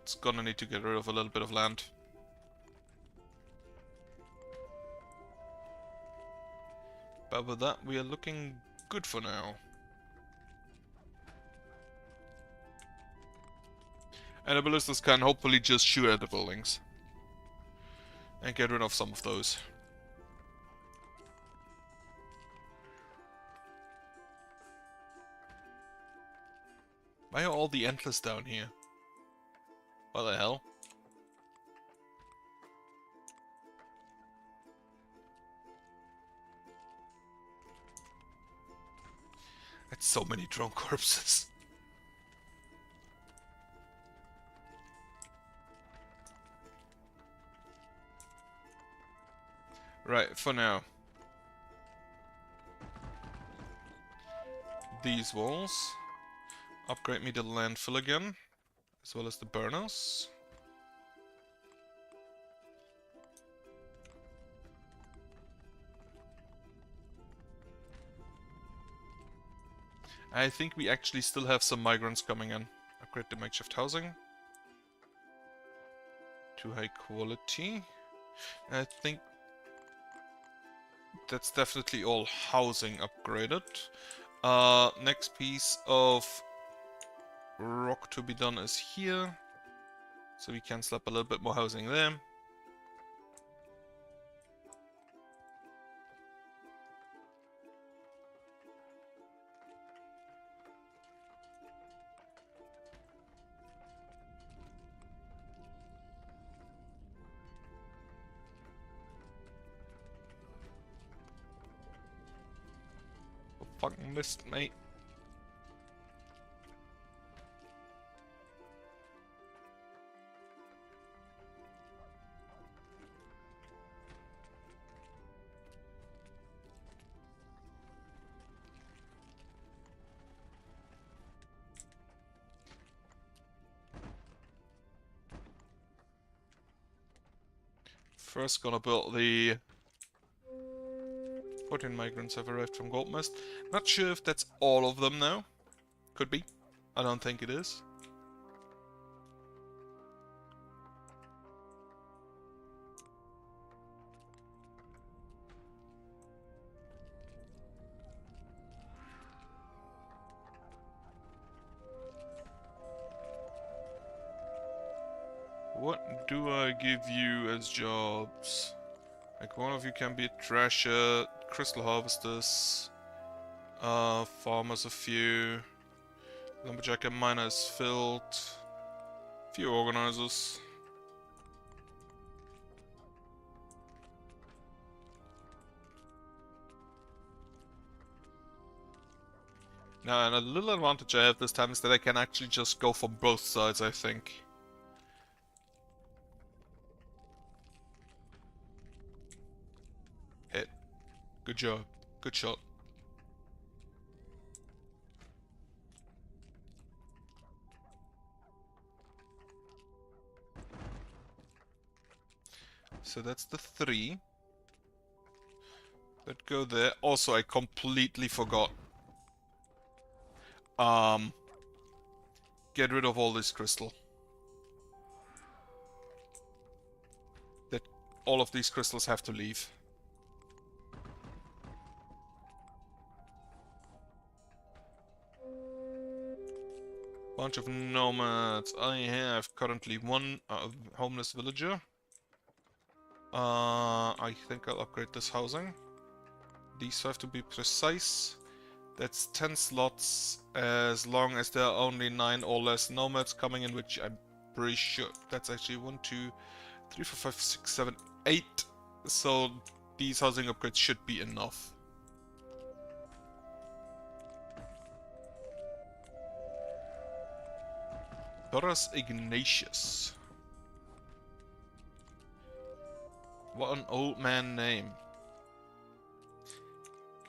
It's gonna need to get rid of a little bit of land. But with that, we are looking good for now. And the ballistas can hopefully just shoot at the buildings. And get rid of some of those. Why are all the Endless down here? What the hell? So many drone corpses. Right, for now. These walls. Upgrade me the landfill again, as well as the burners. I think we actually still have some migrants coming in. Upgrade the makeshift housing to high quality. I think that's definitely all housing upgraded. Next piece of rock to be done is here. So we can slap a little bit more housing there. Oh, fucking missed, mate. First gonna build the 14 migrants have arrived from Goldmist. Not sure if that's all of them now. Could be. I don't think it is. What do I give you as jobs? Like, one of you can be a trasher, crystal harvesters, farmers a few, lumberjack and miner is filled, few organizers. Now, and a little advantage I have this time is that I can actually just go from both sides, I think. Hit. Good job. Good shot. So that's the 3 that go there. Also, I completely forgot. Get rid of all this crystal. That all of these crystals have to leave. Bunch of nomads. I have currently one homeless villager. I think I'll upgrade this housing. These have to be precise. That's 10 slots as long as there are only 9 or less nomads coming in, which I'm pretty sure that's actually 1, 2, 3, 4, 5, 6, 7, 8. So these housing upgrades should be enough. Boris Ignatius. What an old man name.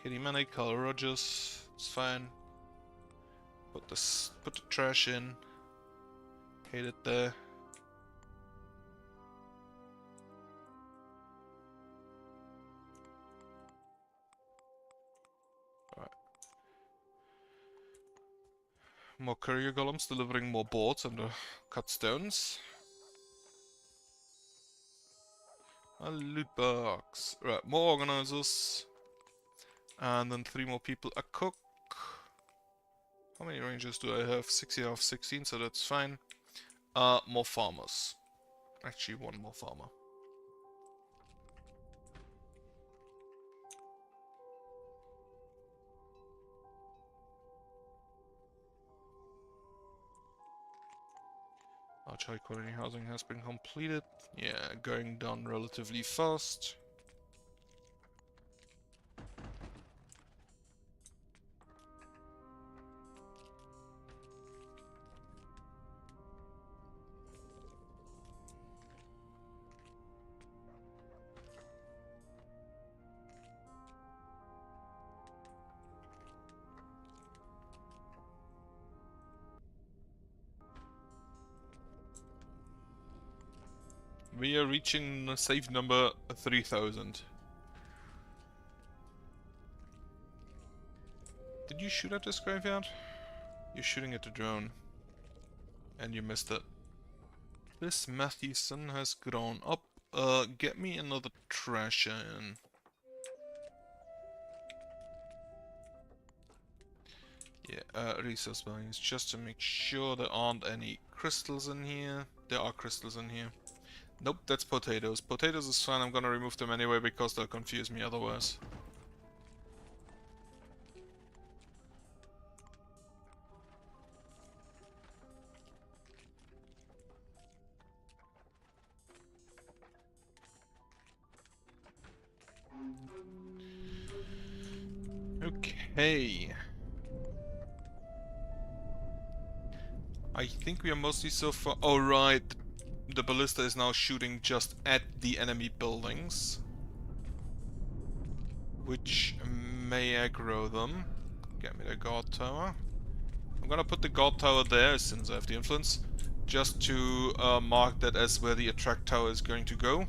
Kitty Manic, Carl Rogers, it's fine. Put the trash in. Hate it there. Alright. More courier golems delivering more boards and cut stones. A loot box. Right, more organizers. And then 3 more people. A cook. How many rangers do I have? 16 out of 16, so that's fine. More farmers. Actually, 1 more farmer. Large high quality housing has been completed. Yeah, going down relatively fast. we are reaching save number 3000. Did you shoot at this graveyard? You're shooting at the drone. And you missed it. This Mathewson has grown up. Get me another trash in. Yeah, resource values, just to make sure there aren't any crystals in here. There are crystals in here. Nope, that's potatoes. Potatoes is fine, I'm gonna remove them anyway because they'll confuse me otherwise. Okay. I think we are mostly so far... Oh, right. The ballista is now shooting just at the enemy buildings. Which may aggro them. Get me the guard tower. I'm gonna put the guard tower there, since I have the influence. Just to mark that as where the attract tower is going to go.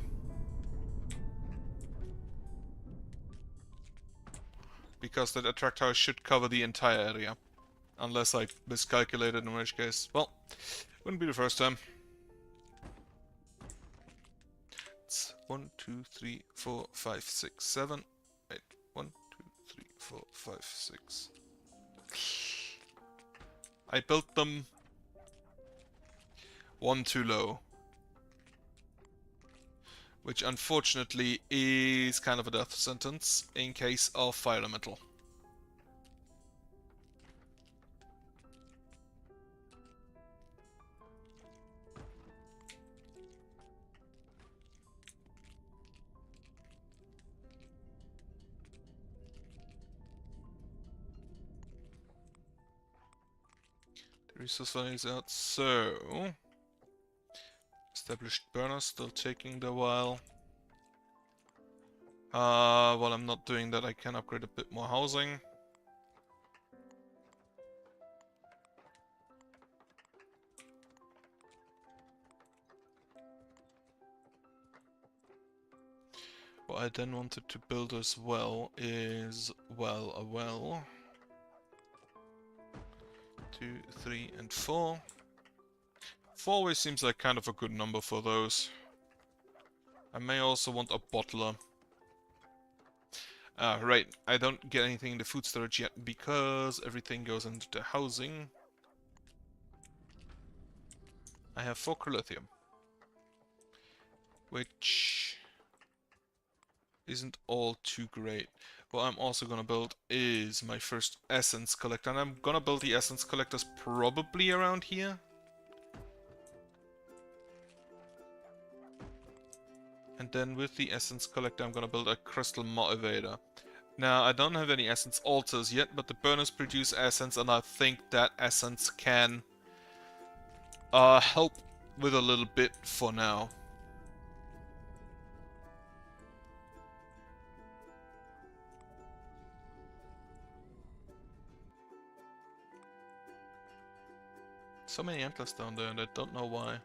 Because that attract tower should cover the entire area. Unless I miscalculated, in which case, well, wouldn't be the first time. It's 1, 2, 3, 4, 5, 6, 7. Wait, 1, 2, 3, 4, 5, 6. I built them one too low. Which unfortunately is kind of a death sentence in case of fire elemental. The resource value is out, so... Established burner still taking the while. While I'm not doing that, I can upgrade a bit more housing. What I then wanted to build as well is, well, a well. 2, 3, and 4. 4 always seems like kind of a good number for those. I may also want a bottler. Right, I don't get anything in the food storage yet because everything goes into the housing. I have 4 lithium, which isn't all too great. What I'm also gonna build is my first essence collector, and I'm gonna build the essence collectors probably around here. And then with the essence collector I'm gonna build a crystal motivator. Now I don't have any essence altars yet, but the burners produce essence and I think that essence can help with a little bit for now. So many antlers down there and I don't know why.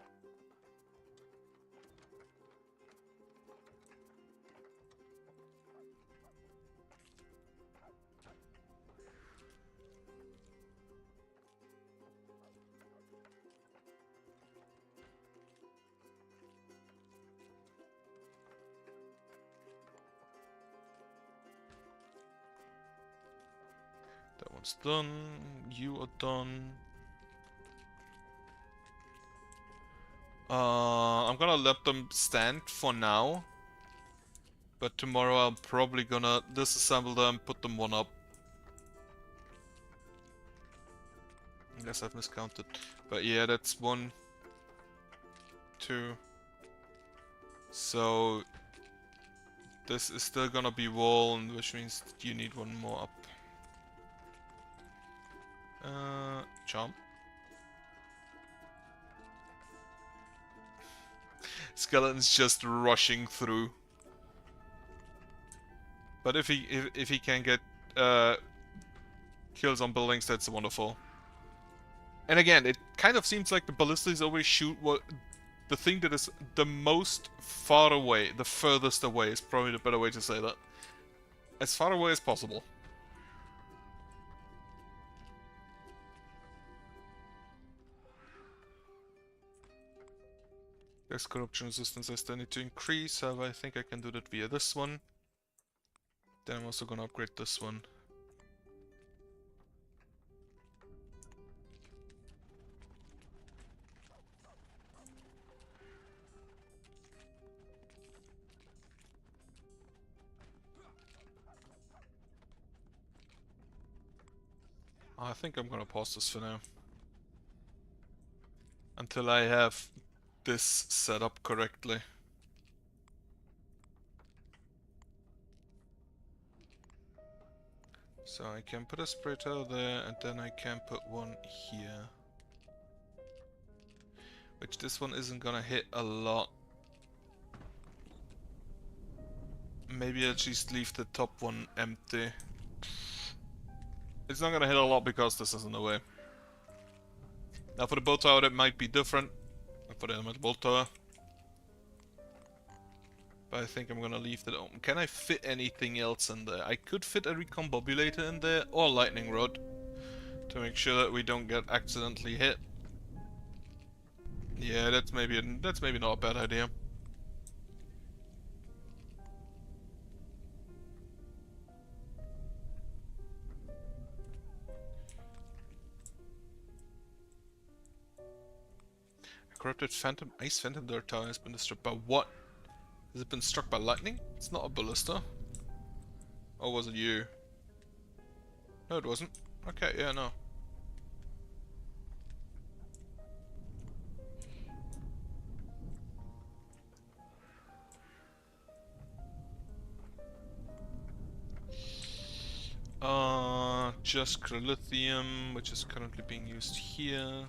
That one's done, you are done. I'm gonna let them stand for now. But tomorrow I'm probably gonna disassemble them, put them one up. Unless I've miscounted. But yeah, that's 1, 2. So this is still gonna be wall, which means you need one more up. Charm. Skeleton's just rushing through. But if he can get kills on buildings, that's wonderful. And again, it kind of seems like the ballistas always shoot what the thing that is the most far away, the furthest away is probably the better way to say that. As far away as possible. There's corruption resistance I still need to increase, however I think I can do that via this one. Then I'm also gonna upgrade this one. I think I'm gonna pause this for now. Until I have this set up correctly. So I can put a spray tower there, and then I can put one here. Which this one isn't gonna hit a lot. Maybe I'll just leave the top one empty. It's not gonna hit a lot because this is in the way. Now for the bolt tower it might be different. For the elemental bolt tower. But I think I'm gonna leave that open. Can I fit anything else in there? I could fit a recombobulator in there or a lightning rod. To make sure that we don't get accidentally hit. Yeah, that's maybe not a bad idea. Corrupted Phantom Ice Phantom Dart Tower has been destroyed by what? Has it been struck by lightning? It's not a ballista. Or was it you? No, it wasn't. Okay, yeah, no. Just Crylithium, which is currently being used here.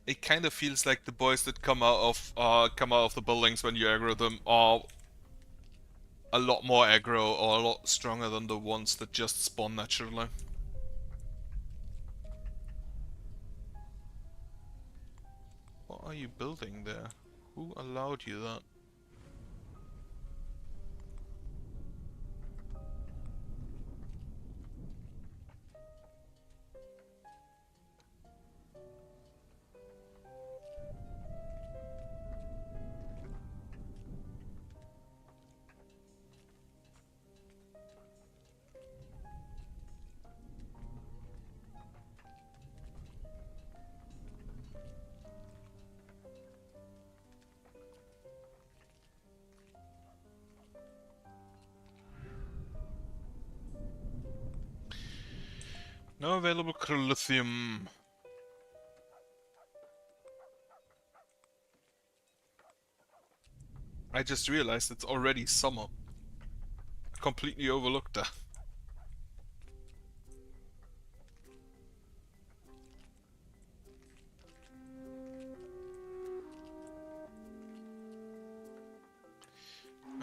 It kind of feels like the boys that come out of the buildings when you aggro them are a lot more aggro or a lot stronger than the ones that just spawn naturally. What are you building there? Who allowed you that? No available Crylithium. I just realized it's already summer. I completely overlooked that.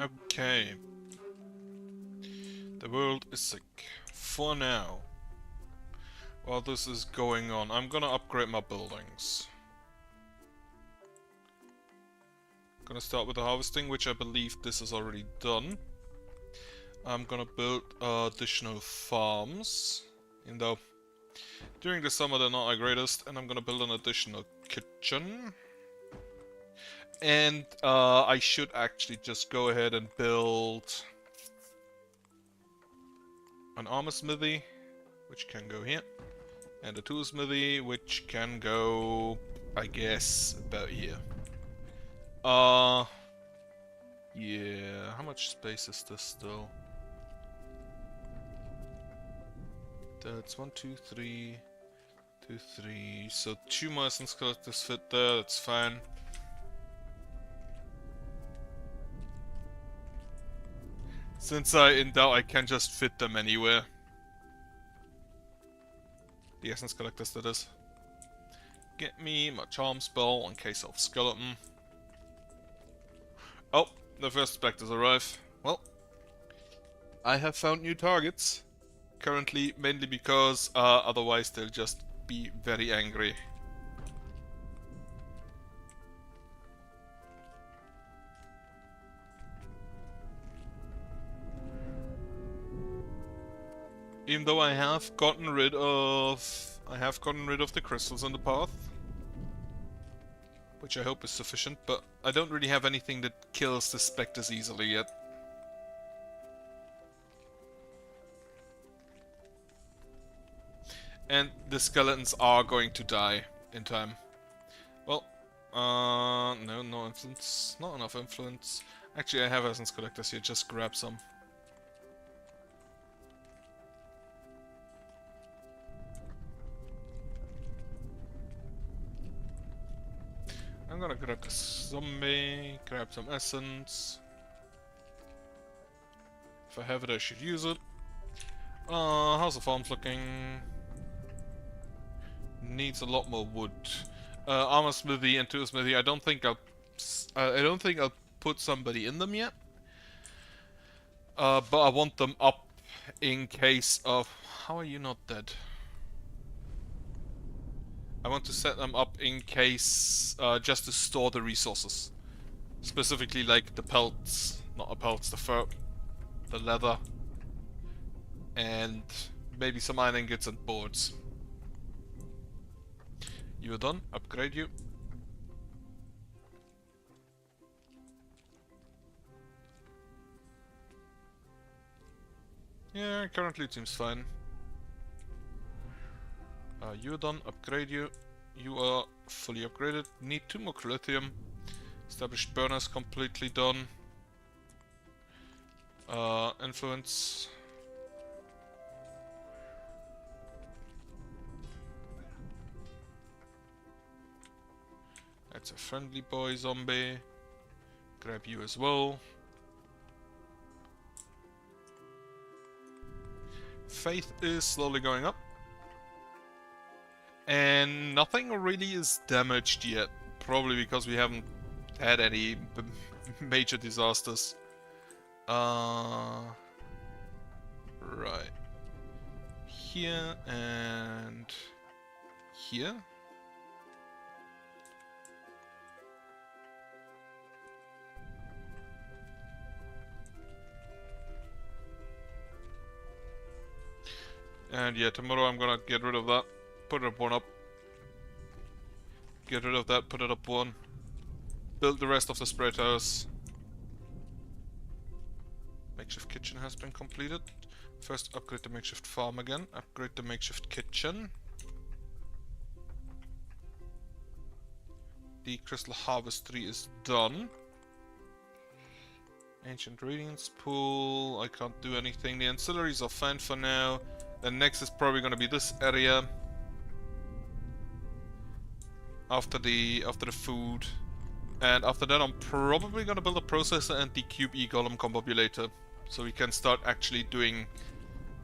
Okay. The world is sick. For now. While this is going on, I'm gonna upgrade my buildings. Gonna start with the harvesting, which I believe this is already done. I'm gonna build additional farms, even though during the summer they're not the greatest, and I'm gonna build an additional kitchen. And I should actually just go ahead and build an armor smithy, which can go here. And a tool smithy, which can go, I guess, about here. Yeah, how much space is this still? That's 1, 2, 3, 2, 3. So 2 more essence collectors fit there, that's fine. Since in doubt, I can just fit them anywhere. The essence collectors, that is. Get me my charm spell in case of skeleton. Oh, the first specters arrive. Well, I have found new targets. Currently, mainly because otherwise they'll just be very angry. Even though I have gotten rid of the crystals in the path, which I hope is sufficient, but I don't really have anything that kills the specters easily yet. And the skeletons are going to die in time. Well, no influence. Not enough influence. Actually, I have essence collectors here, just grab some. I'm gonna grab the zombie, grab some essence. If I have it, I should use it. How's the farms looking? Needs a lot more wood. Armor smithy and tool smithy. I don't think I'll put somebody in them yet. But I want them up in case of. How are you not dead? I want to set them up in case, just to store the resources. Specifically like the pelts, not the pelts, the fur, the leather, and maybe some iron ingots and boards. You are done, upgrade you. Yeah, currently it seems fine. You are done, upgrade you. You are fully upgraded. Need 2 more lithium. Established burners completely done. Influence. That's a friendly boy zombie. Grab you as well. Faith is slowly going up. And nothing really is damaged yet. Probably because we haven't had any major disasters. Right. Here and here. And yeah, tomorrow I'm gonna get rid of that. Put it up 1 up. Get rid of that, put it up 1. Build the rest of the spread house. Makeshift kitchen has been completed. First upgrade the makeshift farm again. Upgrade the makeshift kitchen. The crystal harvestry is done. Ancient radiance pool. I can't do anything. The ancillaries are fine for now. Then next is probably going to be this area. After the food. And after that I'm probably going to build a processor and the cube e-golem combobulator. So we can start actually doing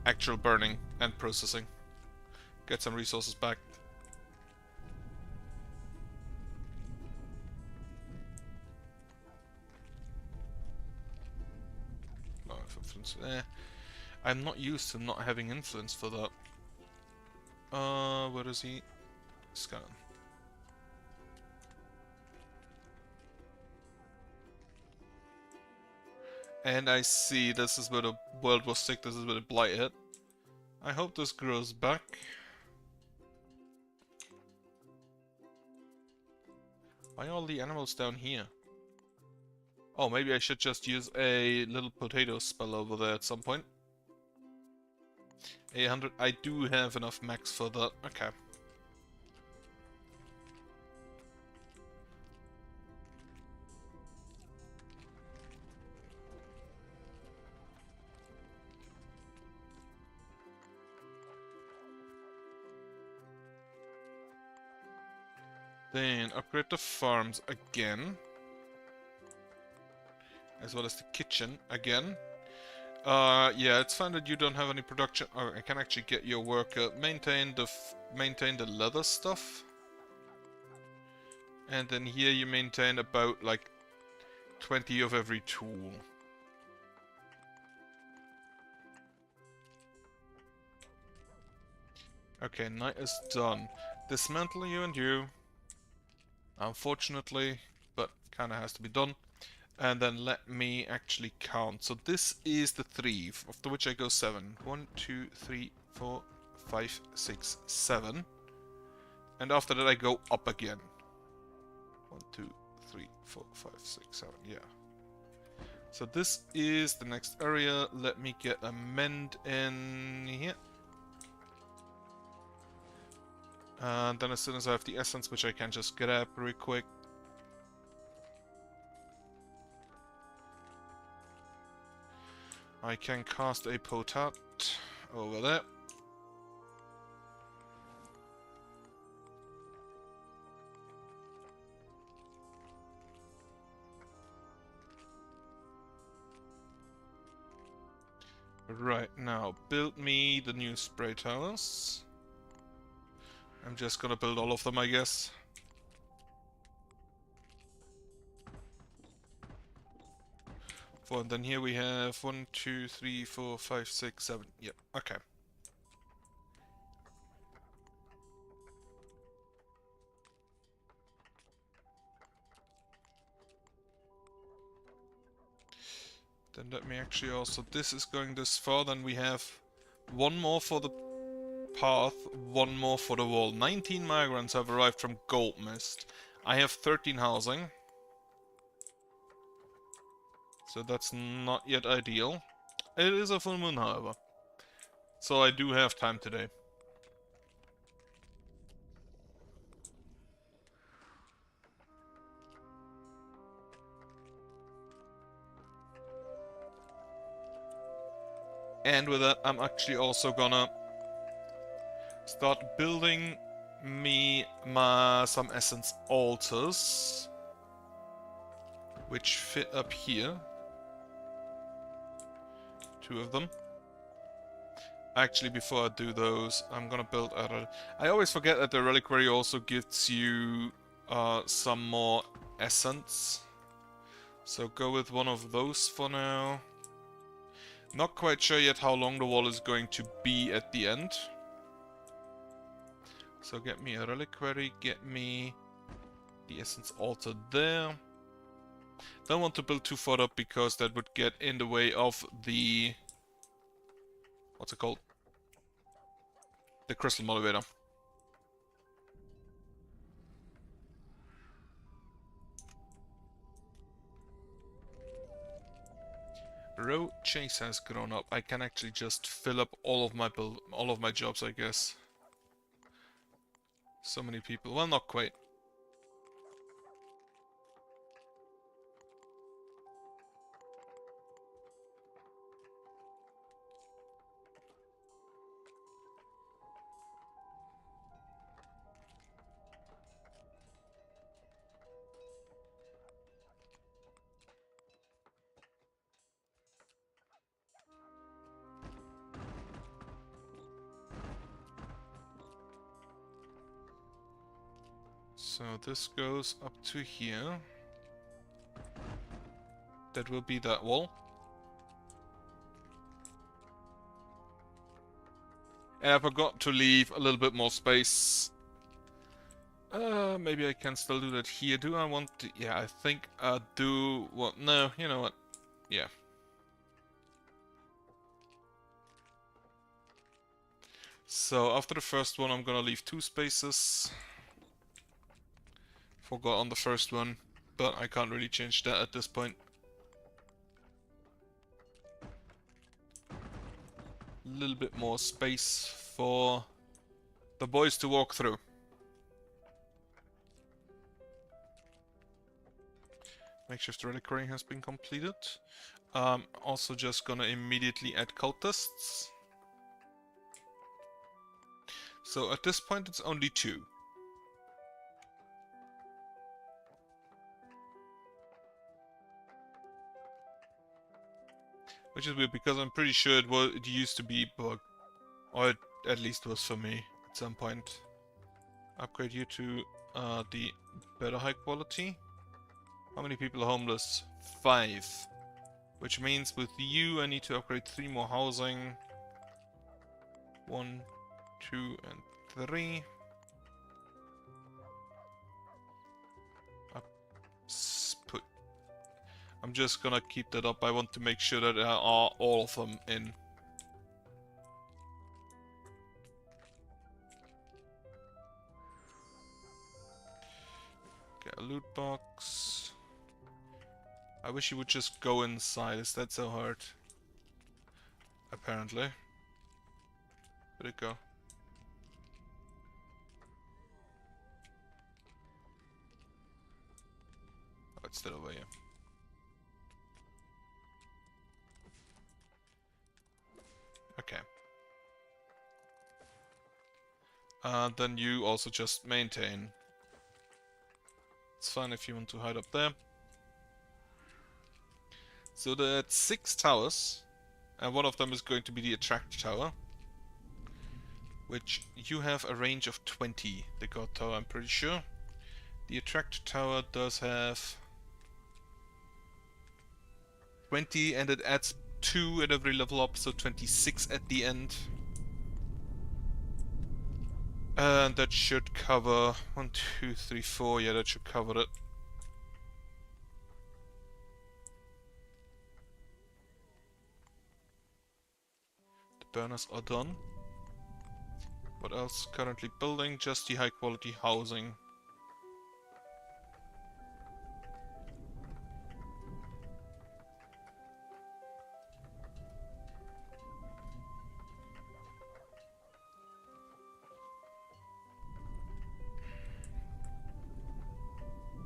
actual burning and processing. Get some resources back. Influence. I'm not used to not having influence for that. Where is he? Scan. And I see this is where the world was sick, this is where the blight hit. I hope this grows back. Why are all the animals down here? Oh, maybe I should just use a little potato spell over there at some point. 800, I do have enough max for that, okay. Then upgrade the farms again. As well as the kitchen again. Yeah, it's fine that you don't have any production. Oh, I can actually get your worker. Maintain the leather stuff. And then here you maintain about like 20 of every tool. Okay, night is done. Dismantle you and you. Unfortunately, but kinda has to be done. And then let me actually count. So this is the 3, after which I go 7. 1, 2, 3, 4, 5, 6, 7. And after that I go up again. 1, 2, 3, 4, 5, 6, 7, yeah. So this is the next area. Let me get a mend in here. And then as soon as I have the essence, which I can just grab real quick. I can cast a potat over there. Right, now build me the new spray towers. I'm just gonna build all of them, I guess. And then here we have 1, 2, 3, 4, 5, 6, 7. Yep, okay. Then let me actually also... This is going this far, then we have one more for the path, one more for the wall. 19 migrants have arrived from Goldmist. I have 13 housing. So that's not yet ideal. It is a full moon, however. So I do have time today. And with that, I'm actually also gonna start building me some essence altars, which fit up here. 2 of them. Actually, before I do those, I'm gonna build out a... I always forget that the reliquary also gives you some more essence. So go with one of those for now. Not quite sure yet how long the wall is going to be at the end. So get me a reliquary, get me the essence altar there. Don't want to build too far up because that would get in the way of the... What's it called? The crystal motivator. Row chase has grown up. I can actually just fill up all of my jobs, I guess. So many people. Well, not quite. So this goes up to here. That will be that wall. And I forgot to leave a little bit more space. Maybe I can still do that here. Do I want to... Yeah, I think I do... Well, no, you know what? Yeah. So after the first one, I'm gonna leave 2 spaces. Forgot on the first one, but I can't really change that at this point. A little bit more space for the boys to walk through. Makeshift reliquary has been completed. Also just gonna immediately add cultists. So at this point it's only 2. Which is weird because I'm pretty sure it used to be bug. Or it at least was for me at some point. Upgrade you to the better high quality. How many people are homeless? 5. Which means with you I need to upgrade 3 more housing. 1, 2 and 3. Put. I'm just gonna keep that up. I want to make sure that there are all of them in. Get a loot box. I wish you would just go inside. Is that so hard? Apparently. Where'd it go? Oh, it's still over here. Okay. Then you also just maintain. It's fine if you want to hide up there. So that's 6 towers. And one of them is going to be the attract tower. Which you have a range of 20. The god tower, I'm pretty sure. The attract tower does have 20 and it adds 2 at every level up, so 26 at the end. And that should cover 1, 2, 3, 4. Yeah, that should cover it. The burners are done. What else currently building? Just the high quality housing.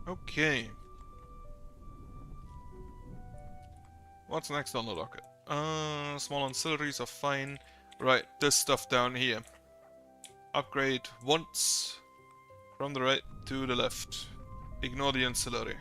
Okay. What's next on the docket? Small ancillaries are fine. Right, this stuff down here. Upgrade once from the right to the left. Ignore the ancillary.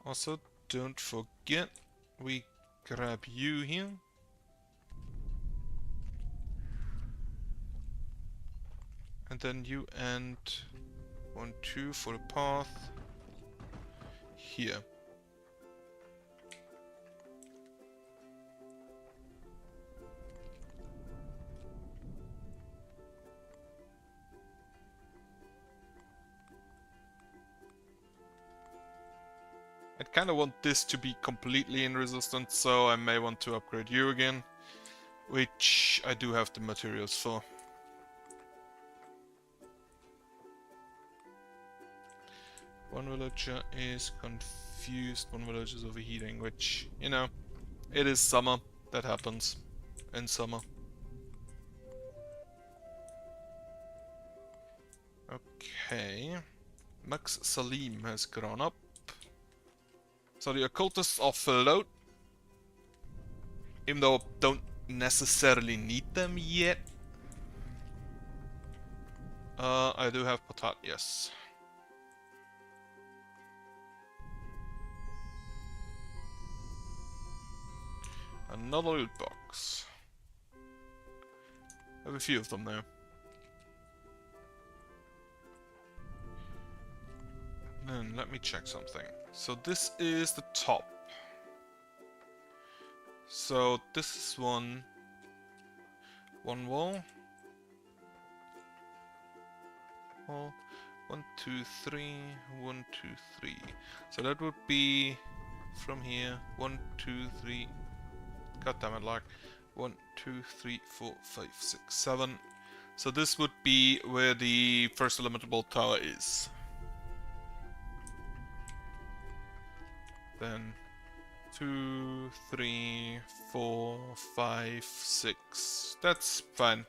Also, don't forget, we grab you here. And then you and 1, 2 for the path here. I kind of want this to be completely in resistance, so I may want to upgrade you again, which I do have the materials for. One villager is confused, one villager is overheating, which, you know, it is summer. That happens in summer. Okay. Max Salim has grown up. So the occultists are filled out. Even though I don't necessarily need them yet. I do have Patat, yes. Another loot box. I have a few of them there. Then let me check something. So this is the top. So this is one wall. Wall. 1, 2, 3. 1, 2, 3. So that would be from here. 1, 2, 3. God damn it, lag. 1, 2, 3, 4, 5, 6, 7. So this would be where the first elemental tower is. Then 2, 3, 4, 5, 6. That's fine.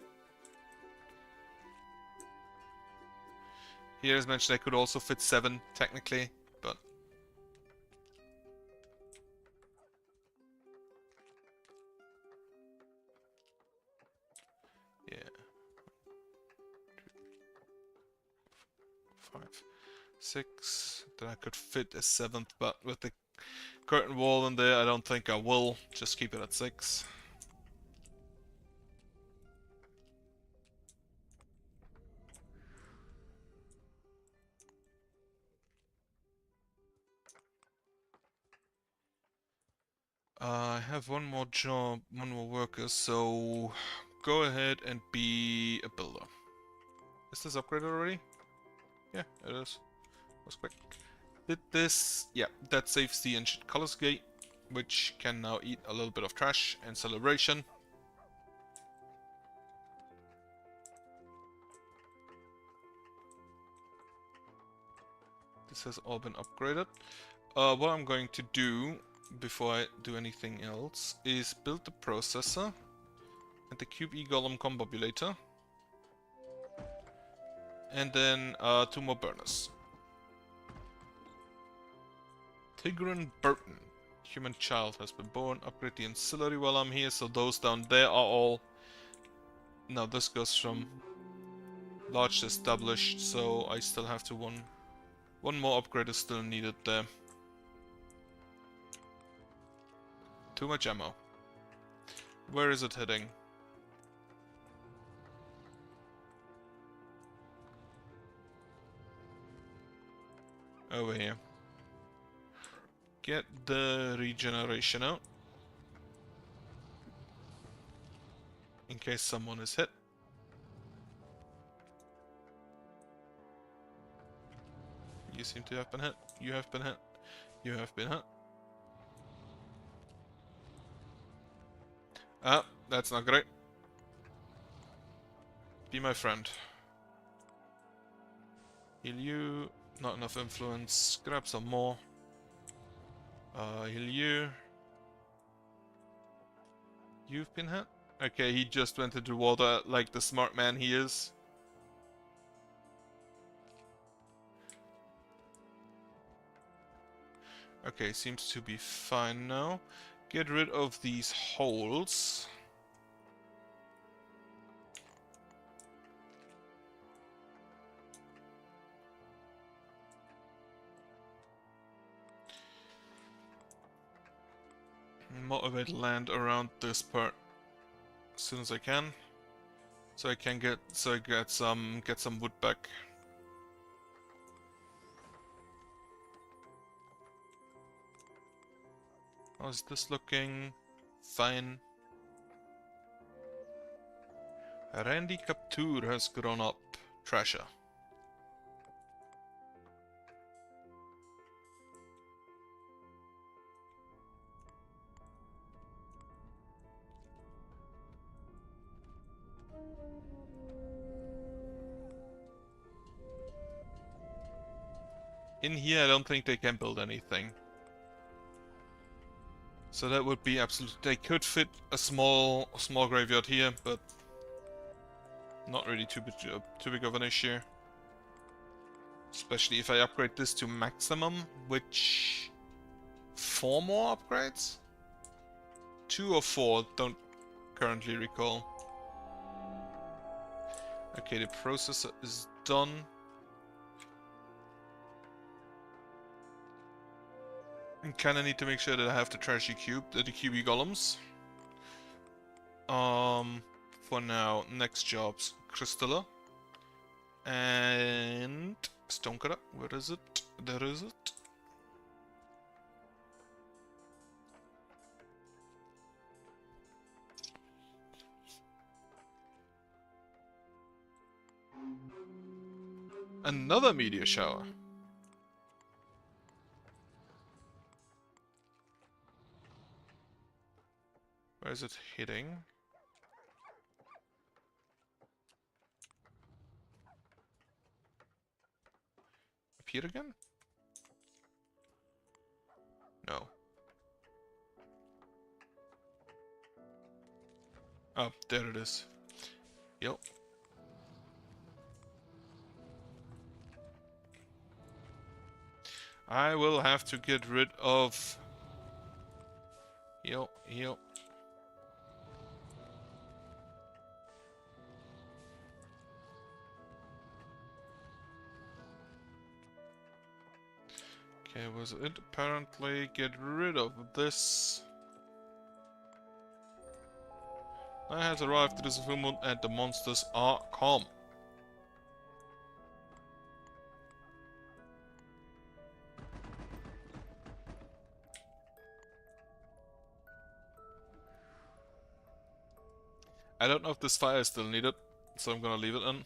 Here, as mentioned, I could also fit 7 technically, but yeah. 5, 6. Then I could fit a 7th, but with the curtain wall in there, I don't think I will. Just keep it at 6. I have one more job, one more worker, so go ahead and be a builder. Is this upgraded already? Yeah, it is. Was quick. Did this? Yeah, that saves the ancient colors gate, which can now eat a little bit of trash and celebration. This has all been upgraded. What I'm going to do before I do anything else is build the processor and the QB golem combobulator, and then 2 more burners. Tigran Burton, human child has been born. Upgrade the ancillary while I'm here, so those down there are all. Now this goes from large to established, so I still have to one more upgrade is still needed there. Too much ammo. Where is it heading? Over here. Get the regeneration out. In case someone is hit. You seem to have been hit. You have been hit. You have been hit. Ah, that's not great. Be my friend. Heal you. Not enough influence. Grab some more. Heal you. You've been hit? Okay, he just went into water like the smart man he is. Okay, seems to be fine now. Get rid of these holes. Motivate land around this part as soon as I can, so I can get some wood back. How's this looking? Fine. Randy Capture has grown up. Trasher. In here, I don't think they can build anything. So that would be absolute. They could fit a small graveyard here, but not really too big of an issue. Especially if I upgrade this to maximum, which 4 more upgrades? 2 or 4, don't currently recall. Okay, the processor is done. I kinda need to make sure that I have the trashy cube, the QB golems. For now, next jobs, Crystalla. And Stonecutter, where is it? There is it. Another meteor shower. Where is it hitting? Up here again? No. Oh, there it is. Yep. I will have to get rid of... Yep. Okay, was it apparently get rid of this? I has arrived to this full moon and the monsters are calm. I don't know if this fire is still needed, so I'm gonna leave it in.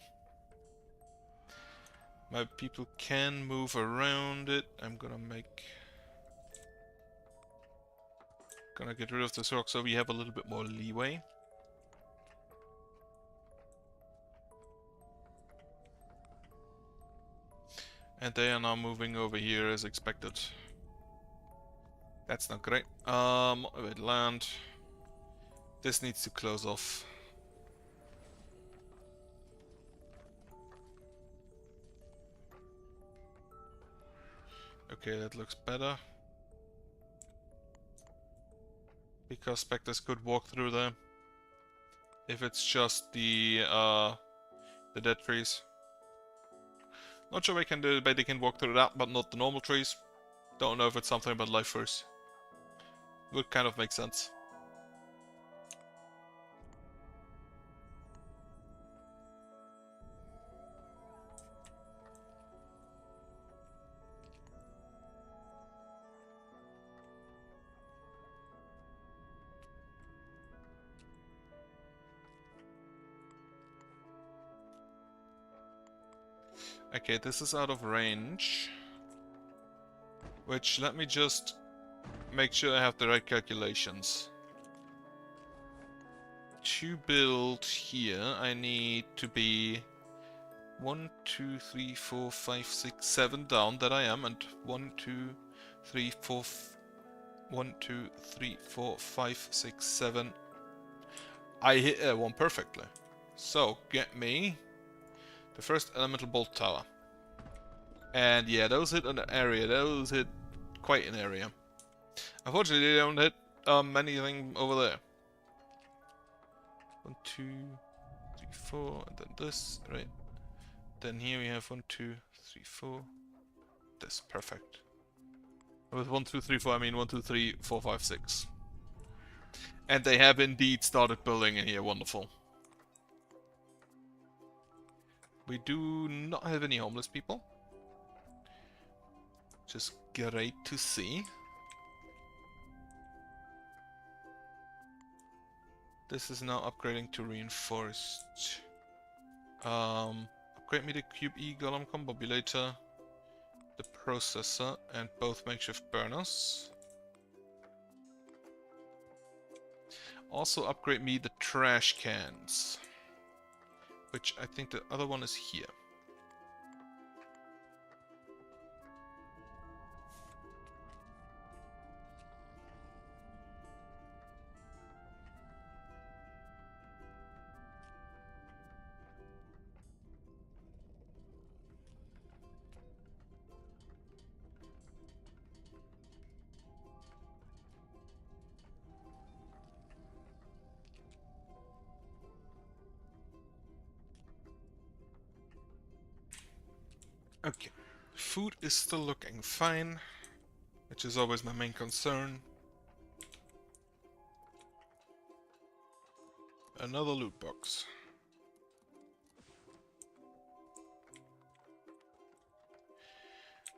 My people can move around it. I'm gonna get rid of this rock so we have a little bit more leeway. And they are now moving over here as expected. That's not great. Wait, land. This needs to close off. Okay, that looks better. Because specters could walk through there. If it's just the dead trees. Not sure they can walk through that, but not the normal trees. Don't know if it's something about life force. Would kind of make sense. Okay, this is out of range. Which, let me just make sure I have the right calculations. To build here, I need to be 1, 2, 3, 4, 5, 6, 7 down, that I am, and 1, 2, 3, 4, 1, 2, 3, 4, 5, 6, 7. I hit one perfectly. So, get me the first elemental bolt tower. And yeah, those hit an area. Those hit quite an area. Unfortunately, they don't hit anything over there. 1, 2, 3, 4, and then this, right? Then here we have 1, 2, 3, 4. This, perfect. With 1, 2, 3, 4, I mean 1, 2, 3, 4, 5, 6. And they have indeed started building in here. Wonderful. We do not have any homeless people. Just great to see. This is now upgrading to reinforced. Upgrade me the Cube E Golem Combobulator, the processor, and both makeshift burners. Also upgrade me the trash cans, which I think the other one is here. Okay, food is still looking fine, which is always my main concern. Another loot box.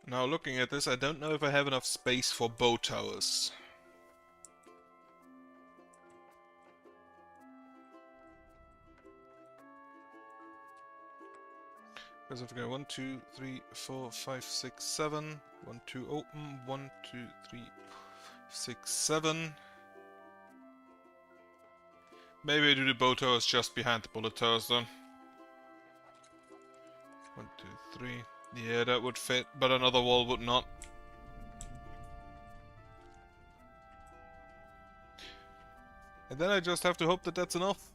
Now looking at this, I don't know if I have enough space for bow towers. Because if we go 1, 2, 3, 4, 5, 6, 7. 1, 2 open. 1, 2, 3, 6, 7. Maybe I do the bow towers just behind the bullet towers then. 1, 2, 3. Yeah, that would fit, but another wall would not. And then I just have to hope that that's enough.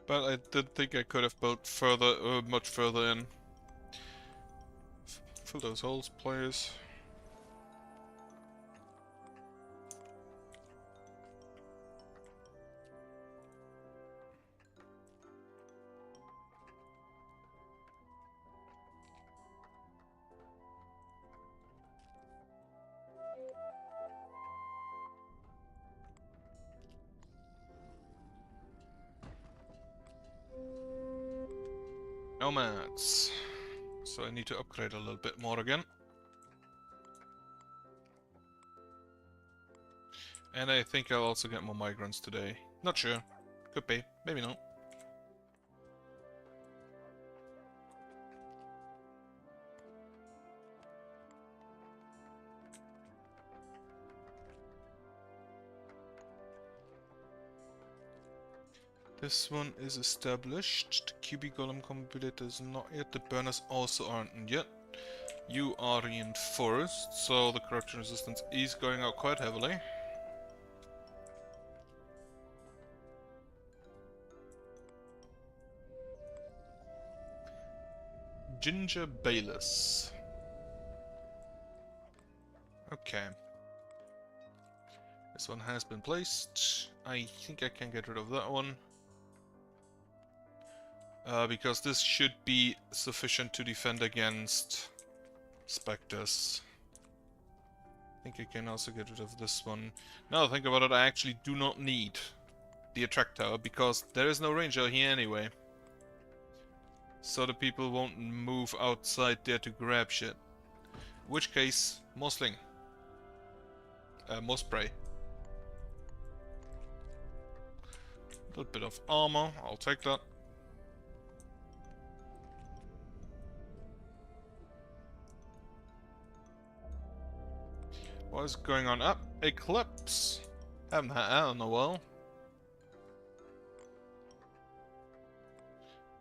But I did think I could have built further, much further in. Fill those holes, please. Nomads. So I need to upgrade a little bit more again. And I think I'll also get more migrants today. Not sure. Could be. Maybe not. This one is established. The QB Golem Combinator is not yet. The burners also aren't yet. You are reinforced, so the corruption resistance is going out quite heavily. Ginger Bayless. Okay. This one has been placed. I think I can get rid of that one. Because this should be sufficient to defend against Spectres. I think I can also get rid of this one. Now that I think about it, I actually do not need the attract tower because there is no ranger here anyway. So the people won't move outside there to grab shit. In which case, more sling. More spray. A little bit of armor, I'll take that. What is going on? Up? Eclipse! Haven't had that in a while.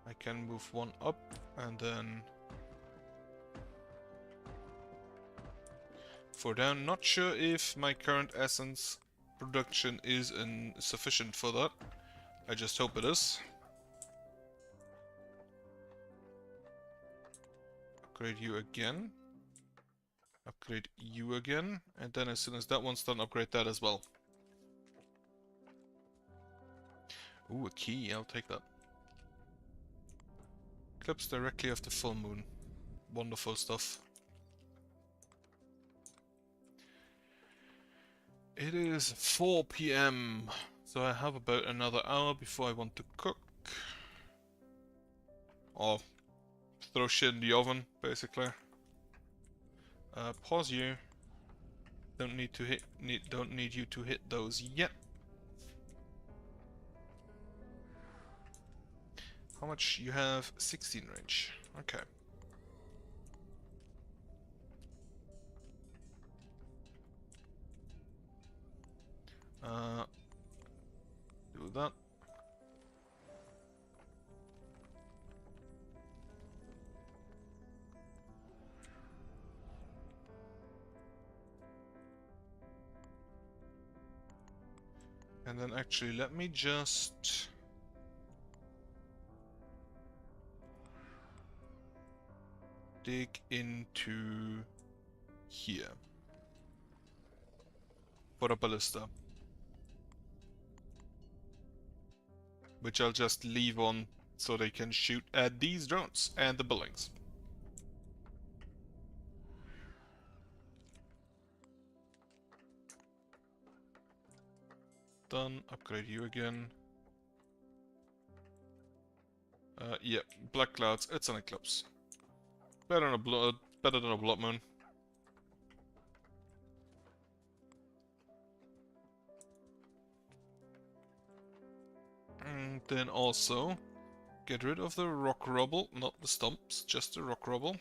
I can move one up and then 4 down. Not sure if my current essence production is sufficient for that. I just hope it is. Upgrade you again. Upgrade you again. And then as soon as that one's done, upgrade that as well. Ooh, a key. I'll take that. Eclipse directly after full moon. Wonderful stuff. It is 4 PM, so I have about another hour before I want to cook. Or throw shit in the oven, basically. Pause you. Don't need you to hit those yet. How much you have? 16 range. Okay. Do that. And then actually, let me just dig into here for a ballista, which I'll just leave on so they can shoot at these drones and the buildings. Done. Upgrade you again. Yeah, black clouds. It's an eclipse. Better than a blood moon. And then also get rid of the rock rubble, not the stumps, just the rock rubble.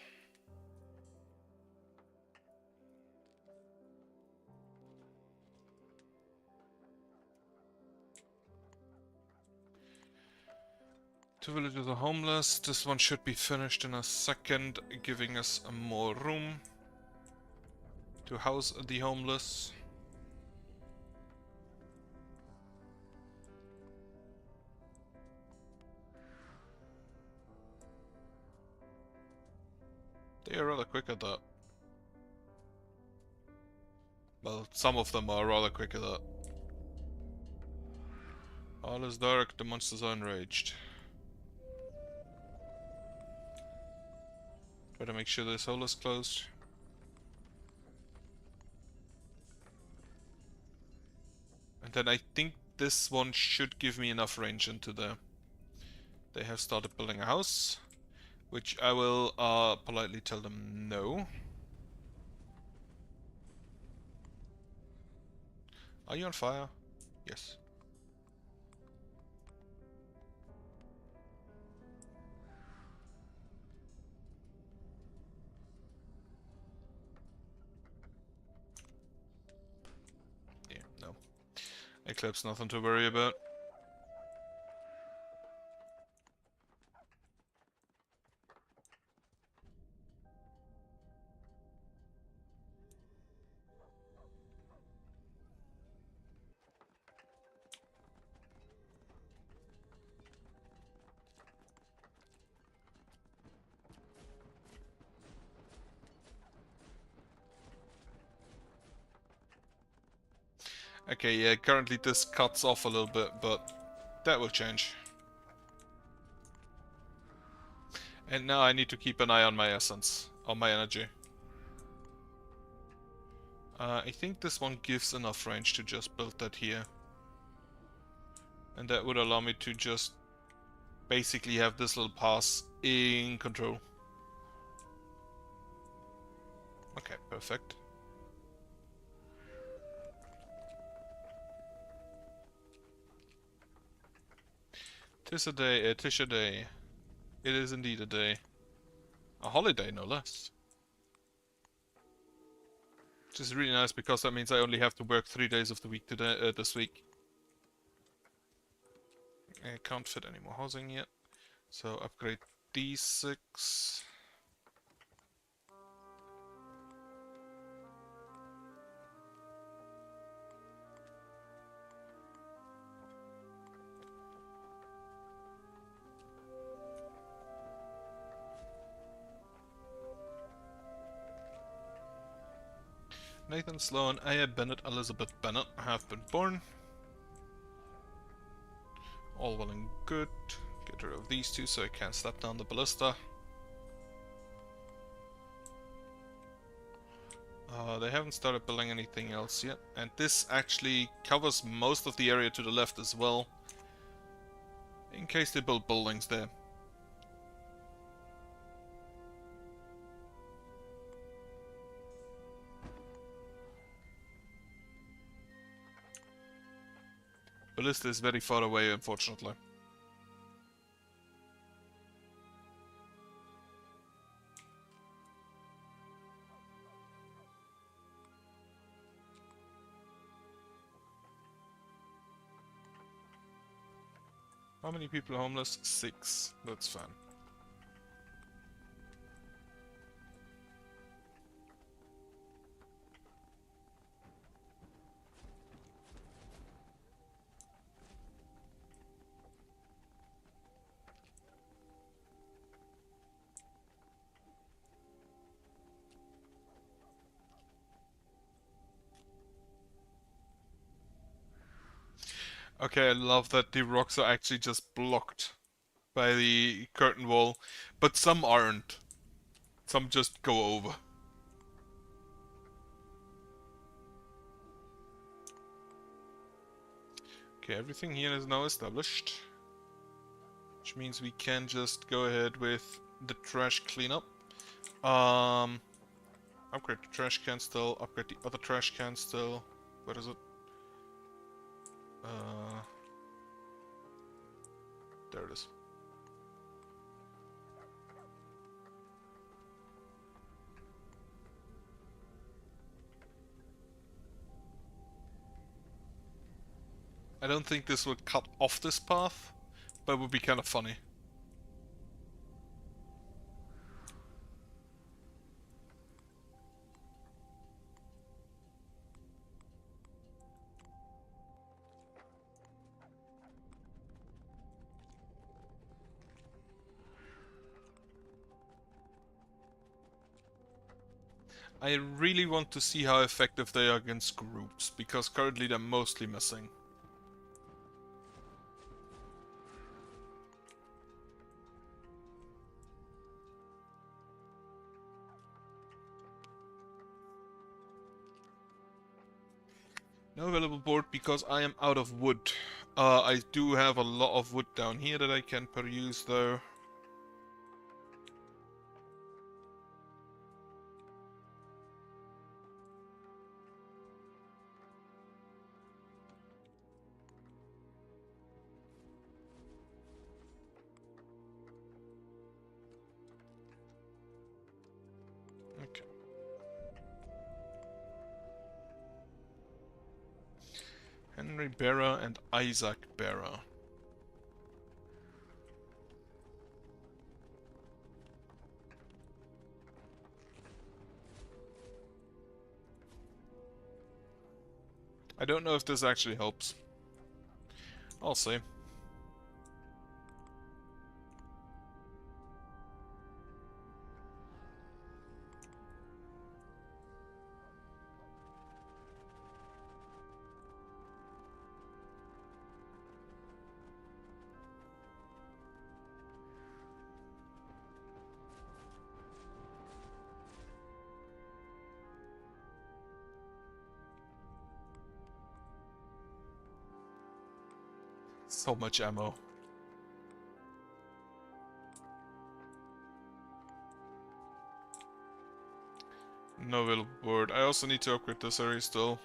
Two villages are homeless. This one should be finished in a second, giving us more room to house the homeless. They are rather quick at that. Well, some of them are rather quick at that. All is dark, the monsters are enraged. Better make sure this hole is closed. And then I think this one should give me enough range into there. They have started building a house, which I will politely tell them no. Are you on fire? Yes. Yeah, no. Eclipse, nothing to worry about. Okay, yeah, currently this cuts off a little bit, but that will change. And now I need to keep an eye on my essence, on my energy. I think this one gives enough range to just build that here. And that would allow me to just basically have this little pass in control. Okay, perfect. Tis a day, tis a day. It is indeed a day. A holiday, no less. Which is really nice because that means I only have to work 3 days of the week today, this week. I can't fit any more housing yet. So upgrade these 6. Nathan Sloan, Aya Bennett, Elizabeth Bennett have been born. All well and good. Get rid of these two so I can't slap down the ballista. They haven't started building anything else yet. And this actually covers most of the area to the left as well. In case they build buildings there. Ballista is very far away, unfortunately. How many people are homeless? 6. That's fine. Okay, I love that the rocks are actually just blocked by the curtain wall, but some aren't. Some just go over. Okay, everything here is now established. Which means we can just go ahead with the trash cleanup. Upgrade the trash can still, upgrade the other trash can still. Where is it? There it is. I don't think this would cut off this path, but it would be kind of funny. I really want to see how effective they are against groups, because currently they're mostly missing. No available board because I am out of wood. I do have a lot of wood down here that I can peruse though. Okay. Henry Bearer and Isaac Bearer. I don't know if this actually helps. I'll see. So much ammo. No available board. I also need to upgrade this area still.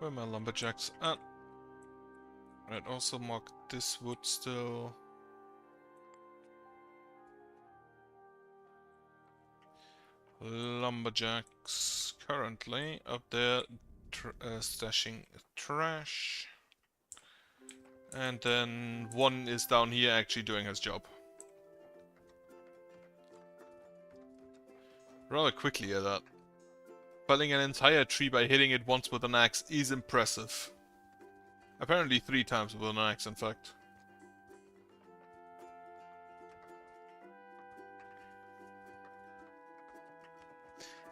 Where are my lumberjacks at? I'd also mark this wood still. Lumberjacks currently up there stashing trash. And then one is down here actually doing his job. Rather quickly at that. Felling an entire tree by hitting it once with an axe is impressive. Apparently 3 times with an axe, in fact.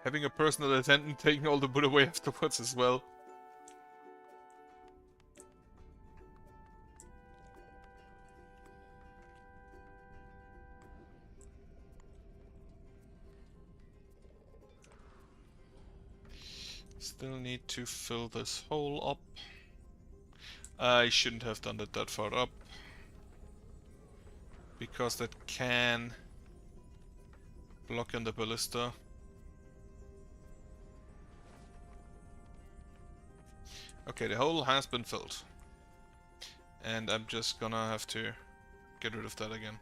Having a personal attendant taking all the wood away afterwards as well. Still need to fill this hole up. I shouldn't have done that far up. Because that can block in the ballista. Okay, the hole has been filled. And I'm just gonna have to get rid of that again.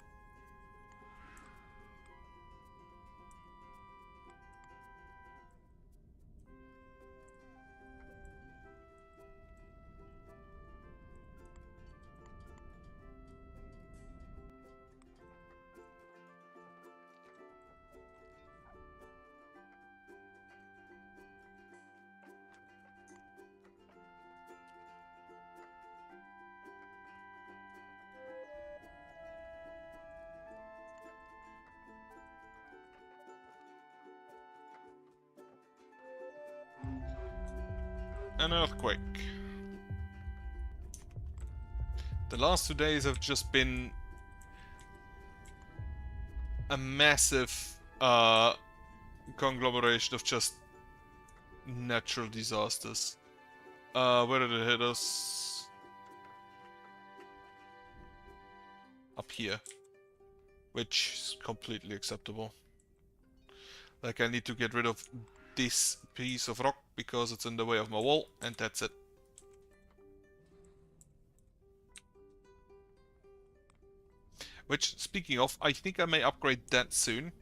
An earthquake. The last 2 days have just been a massive conglomeration of just natural disasters. Where did it hit us? Up here. Which is completely acceptable. Like, I need to get rid of this piece of rock because it's in the way of my wall, and that's it. Which, speaking of, I think I may upgrade that soon.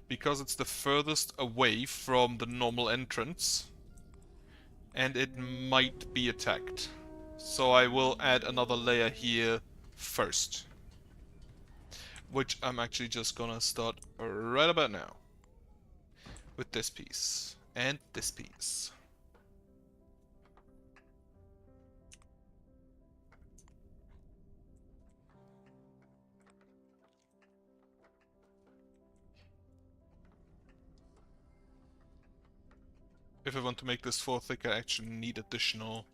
Because it's the furthest away from the normal entrance. And it might be attacked. So I will add another layer here first. Which I'm actually just gonna start right about now. With this piece. And this piece. If I want to make this 4 thick, I actually need additional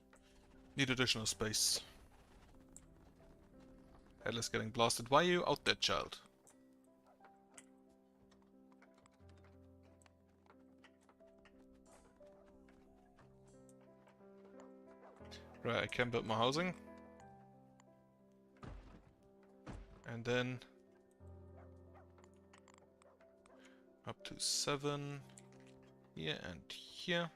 space. Headless getting blasted. Why are you out there, child? Right, I can build my housing. And then up to 7 here and here.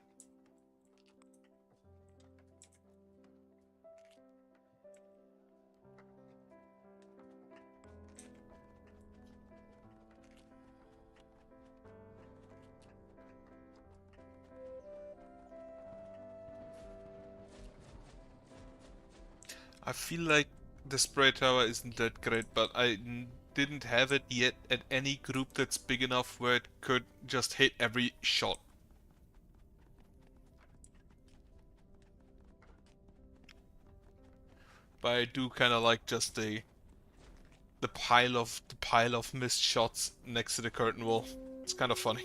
I feel like the spray tower isn't that great, but I didn't have it yet at any group that's big enough where it could just hit every shot. But I do kind of like just the pile of missed shots next to the curtain wall. It's kind of funny.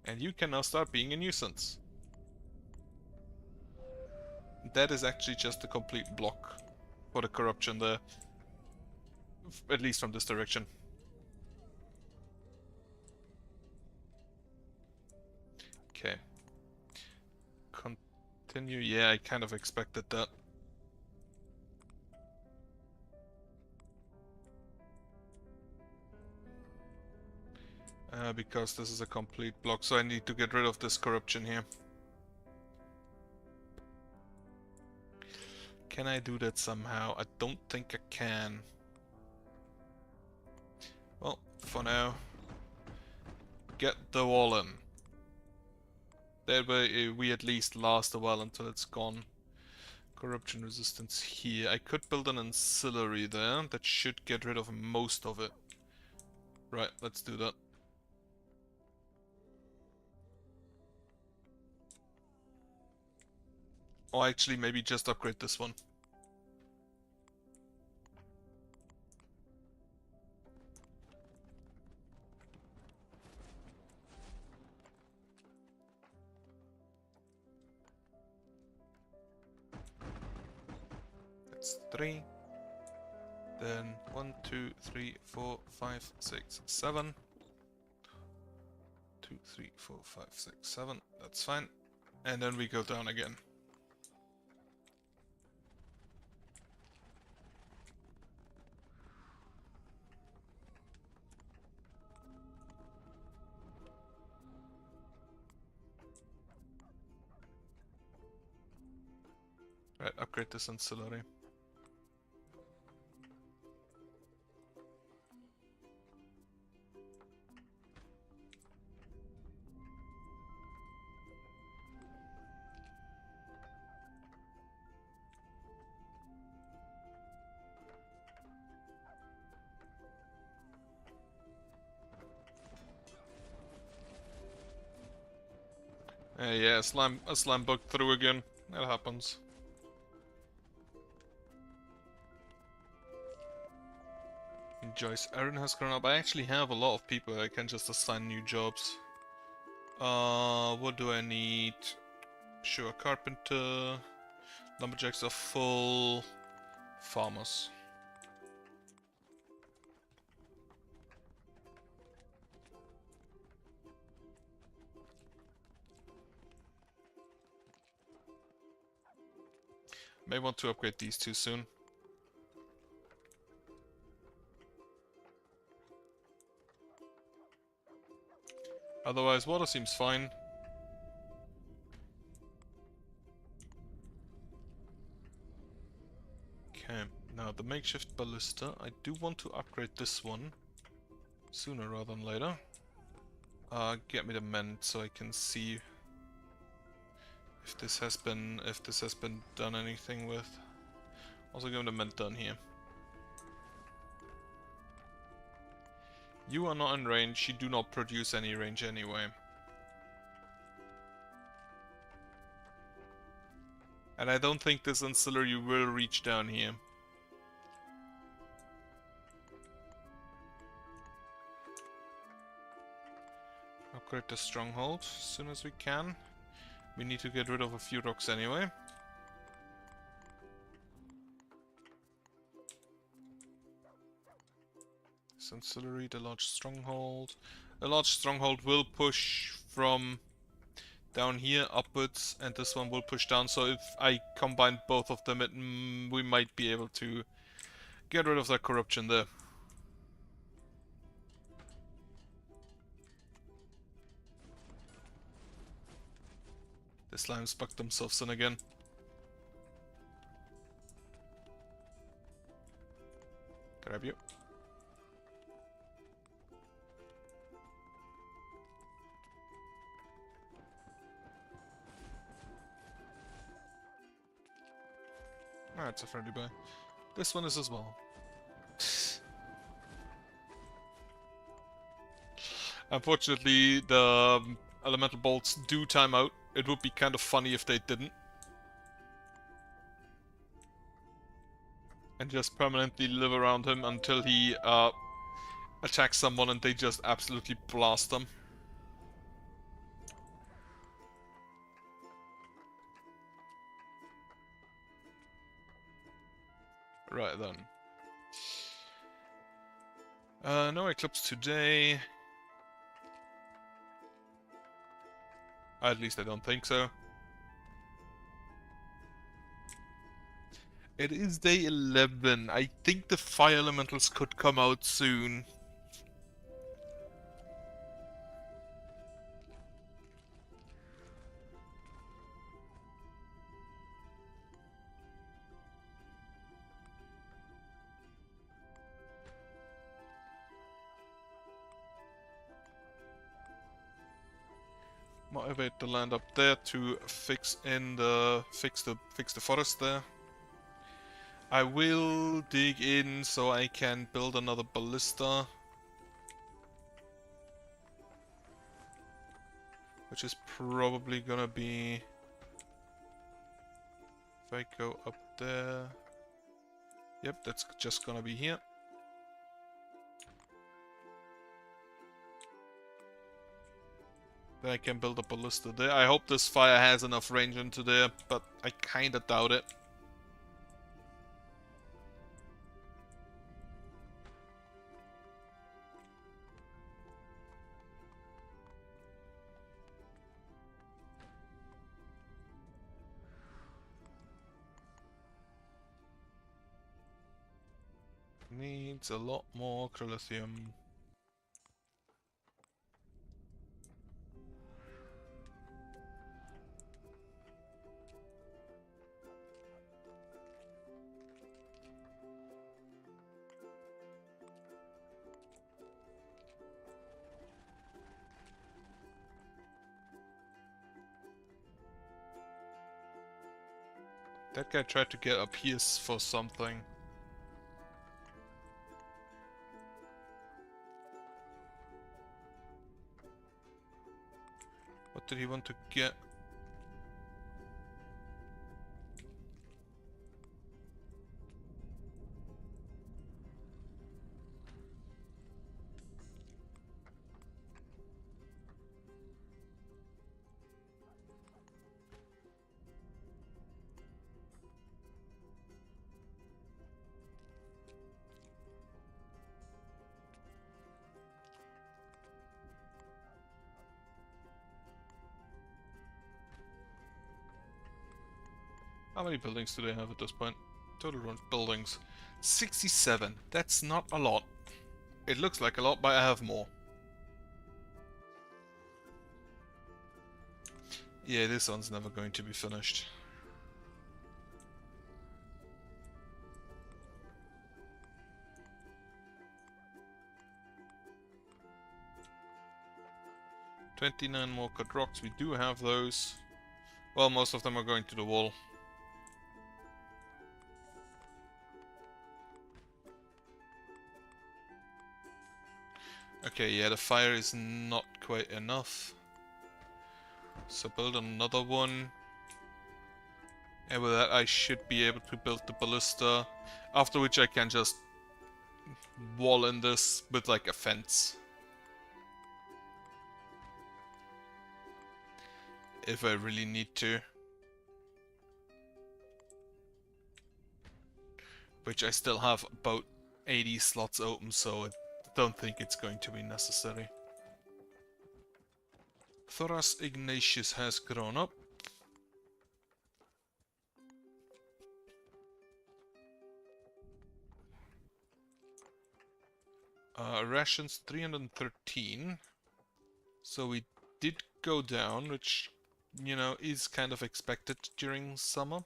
And you can now start being a nuisance. That is actually just a complete block for the corruption there. At least from this direction. Okay. Continue. Yeah, I kind of expected that. Because this is a complete block, so I need to get rid of this corruption here. Can I do that somehow? I don't think I can. Well, for now, get the wall in. That way we at least last a while until it's gone. Corruption resistance here. I could build an ancillary there. That should get rid of most of it. Right, let's do that. Or actually, maybe just upgrade this one. That's 3. Then 1, 2, 3, 4, 5, 6, 7. 2, 3, 4, 5, 6, 7. That's fine. And then we go down again. Right, upgrade this ancillary. Yeah, a slam bug through again. That happens. Joyce Aaron has grown up. I actually have a lot of people I can just assign new jobs. What do I need? Sure, carpenter. Lumberjacks are full. Farmers. May want to upgrade these two soon. Otherwise, water seems fine. Okay, now the makeshift ballista. I do want to upgrade this one sooner rather than later. Get me the mend so I can see if this has been done anything with. Also give me the mend done here. You are not in range, you do not produce any range anyway. And I don't think this ancillary will reach down here. Upgrade the stronghold as soon as we can. We need to get rid of a few rocks anyway. This ancillary, the large stronghold. The large stronghold will push from down here upwards, and this one will push down. So if I combine both of them, we might be able to get rid of that corruption there. The slimes bugged themselves in again. Grab you. Ah, it's a friendly buy. This one is as well. Unfortunately, the elemental bolts do time out. It would be kind of funny if they didn't. And just permanently live around him until he attacks someone and they just absolutely blast them. Right then. No eclipse today. At least I don't think so. It is day 11. I think the fire elementals could come out soon. Motivate the land up there to fix the forest there. I will dig in so I can build another ballista, which is probably gonna be if I go up there. Yep, that's just gonna be here. Then I can build a ballista there. I hope this fire has enough range into there, but I kinda doubt it. Needs a lot more chrolithium. That guy tried to get up here for something. What did he want to get? How many buildings do they have at this point? Total buildings. 67. That's not a lot. It looks like a lot, but I have more. Yeah, this one's never going to be finished. "29 more cut rocks." We do have those. Well, most of them are going to the wall. Okay, yeah, the fire is not quite enough. So build another one. And with that I should be able to build the ballista, after which I can just wall in this with like a fence. If I really need to. Which I still have about 80 slots open, so I don't think it's going to be necessary. Thoras Ignatius has grown up. Rations 313. So we did go down, which, you know, is kind of expected during summer.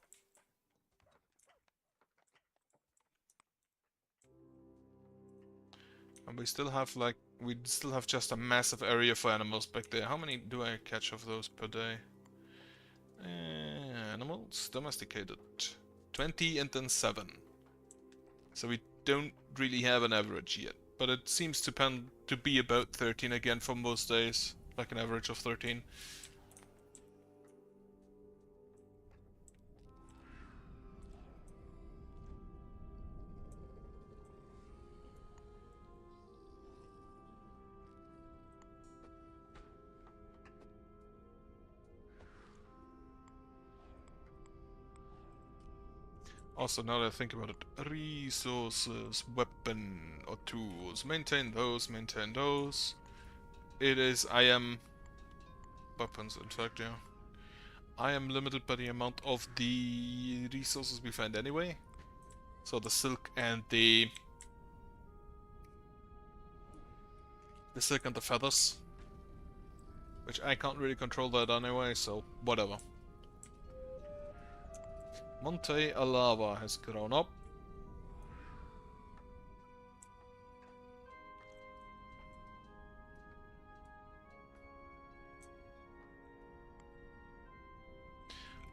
And we still have just a massive area for animals back there. How many do I catch of those per day? Animals domesticated. 20 and then 7. So we don't really have an average yet. But it seems to be about 13 again for most days. Like an average of 13. Also, now that I think about it, resources, weapon or tools, maintain those, maintain those. I am... weapons, in fact, yeah. I am limited by the amount of the resources we find anyway. So the silk and the silk and the feathers. Which I can't really control that anyway, so whatever. Monte Alava has grown up.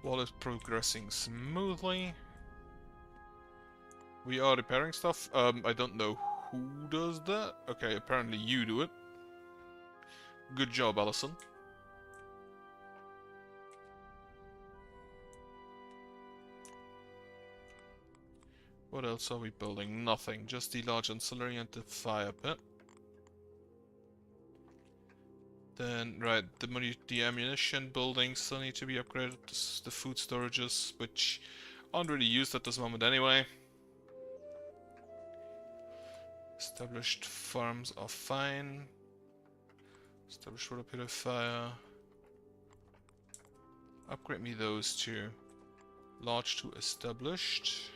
Wall is progressing smoothly. We are repairing stuff. I don't know who does that. Okay, apparently you do it. Good job, Allison. What else are we building? Nothing. Just the large ancillary and the fire pit. Then, right, the ammunition buildings still need to be upgraded. The food storages, which aren't really used at this moment anyway. Established farms are fine. Established water purifier. Upgrade me those two. Large to established.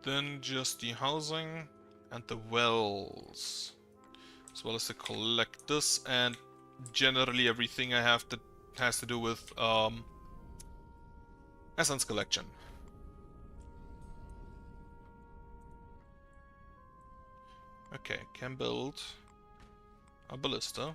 Then just the housing and the wells. As well as the collectors and generally everything I have that has to do with essence collection. Okay, can build a ballista.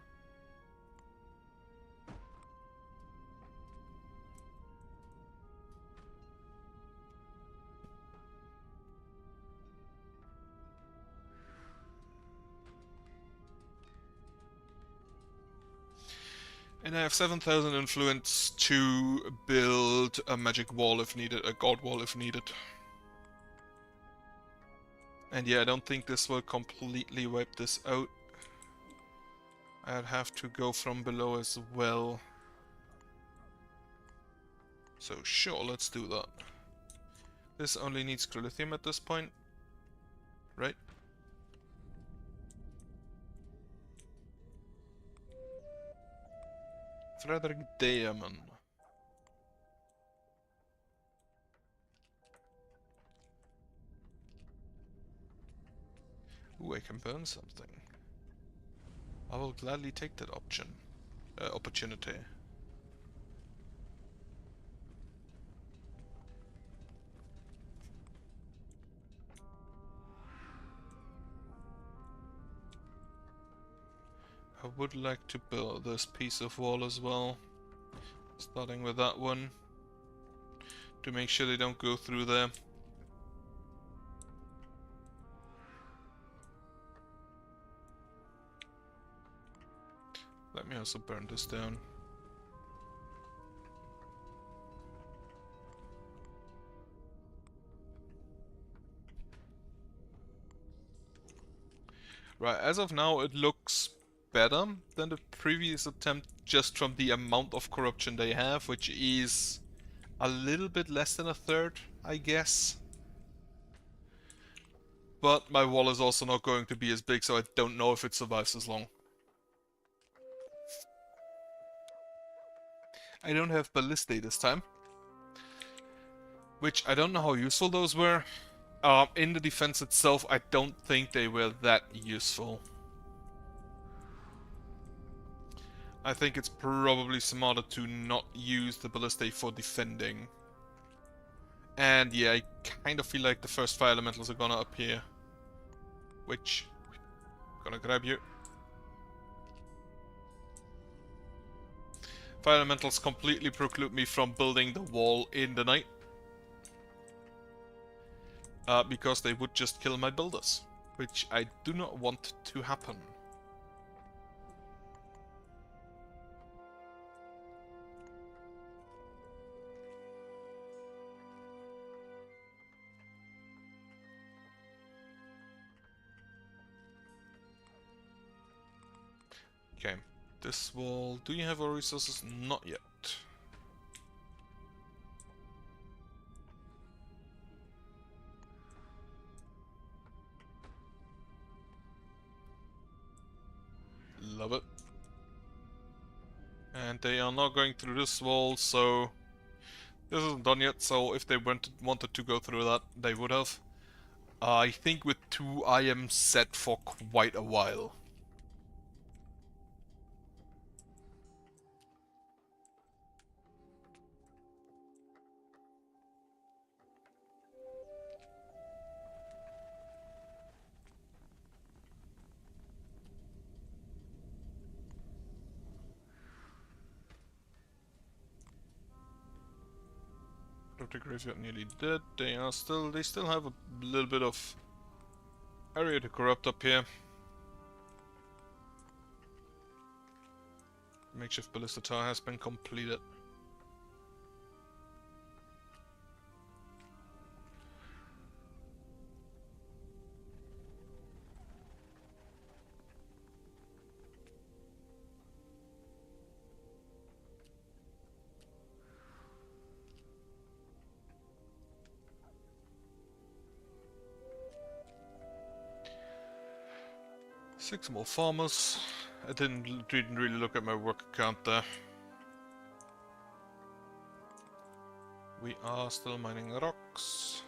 And I have 7,000 influence to build a magic wall if needed, a god wall if needed. And yeah, I don't think this will completely wipe this out. I'd have to go from below as well. So sure, let's do that. This only needs Crilithium at this point, right? Frederick Diamond. Ooh, I can burn something. I will gladly take that opportunity. I would like to build this piece of wall as well. Starting with that one. To make sure they don't go through there. Let me also burn this down. Right, as of now it looks better than the previous attempt just from the amount of corruption they have, which is a little bit less than a third, I guess. But my wall is also not going to be as big, so I don't know if it survives as long. I don't have ballistae this time, which I don't know how useful those were. In the defense itself, I don't think they were that useful. I think it's probably smarter to not use the ballistae for defending. And yeah, I kind of feel like the first fire elementals are gonna appear. Which, gonna grab you. Fire elementals completely preclude me from building the wall in the night. Because they would just kill my builders. Which I do not want to happen. Okay, this wall... Do you have all resources? Not yet. Love it. And they are not going through this wall, so... This isn't done yet, so if they wanted to go through that, they would have. I think with 2 I am set for quite a while. The graveyard nearly dead. They still have a little bit of area to corrupt up here. Makeshift ballista tower has been completed. Six more farmers. I didn't really look at my work account there. We are still mining rocks.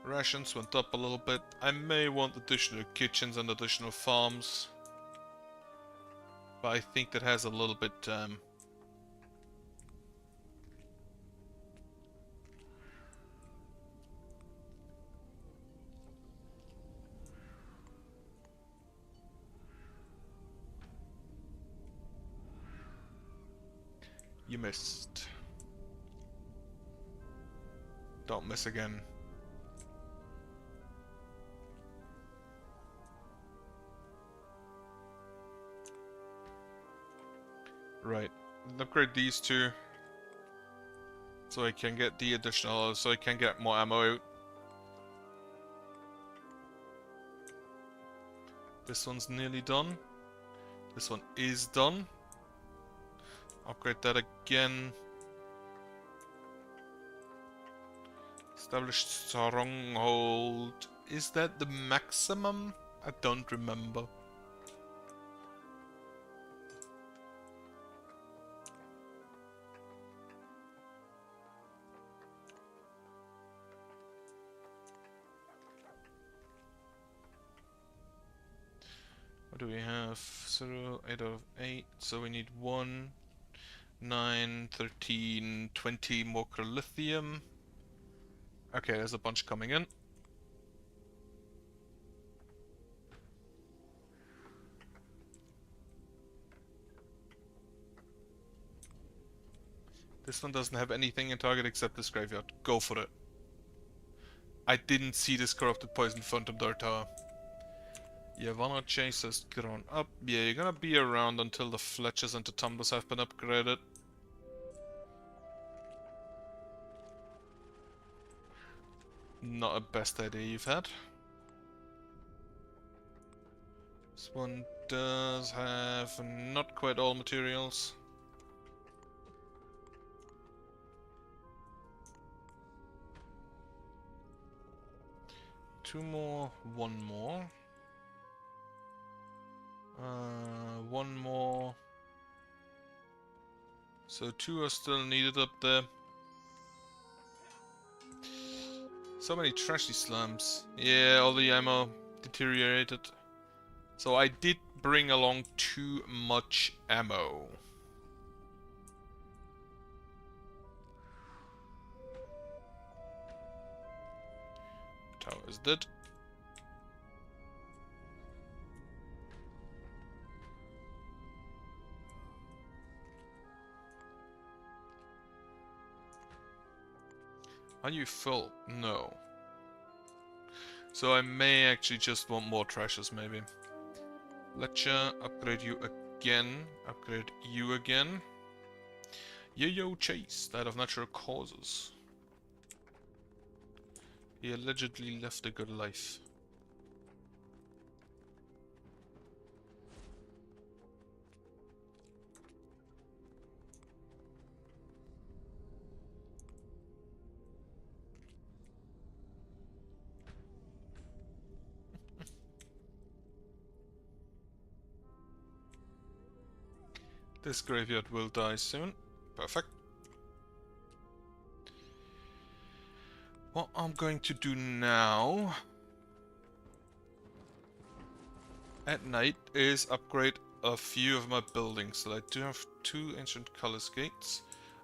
Rations went up a little bit. I may want additional kitchens and additional farms. But I think that has a little bit... You missed. Don't miss again. Right. Upgrade these two. So I can get the additional, so I can get more ammo out. This one's nearly done. This one is done. Upgrade that again. Established stronghold. Is that the maximum? I don't remember. What do we have? 0, 8 out of 8. So we need 1, 9, 13, 20 more lithium. Okay, there's a bunch coming in. This one doesn't have anything in target except this graveyard. Go for it. I didn't see this corrupted poison phantom dart tower. Yavanna Chase has grown up. Yeah, you're gonna be around until the Fletchers and the Tumblers have been upgraded. Not a best idea you've had. This one does have not quite all materials. Two more, one more. One more. So two are still needed up there. So many trashy slams. Yeah, all the ammo deteriorated. So I did bring along too much ammo. Tower is dead. Are you full? No. So I may actually just want more trashes, maybe. Letcha, upgrade you again. Upgrade you again. Yo-yo Chase, died of natural causes. He allegedly left a good life. This graveyard will die soon. Perfect. What I'm going to do now at night is upgrade a few of my buildings. So I do have 2 ancient colors gates.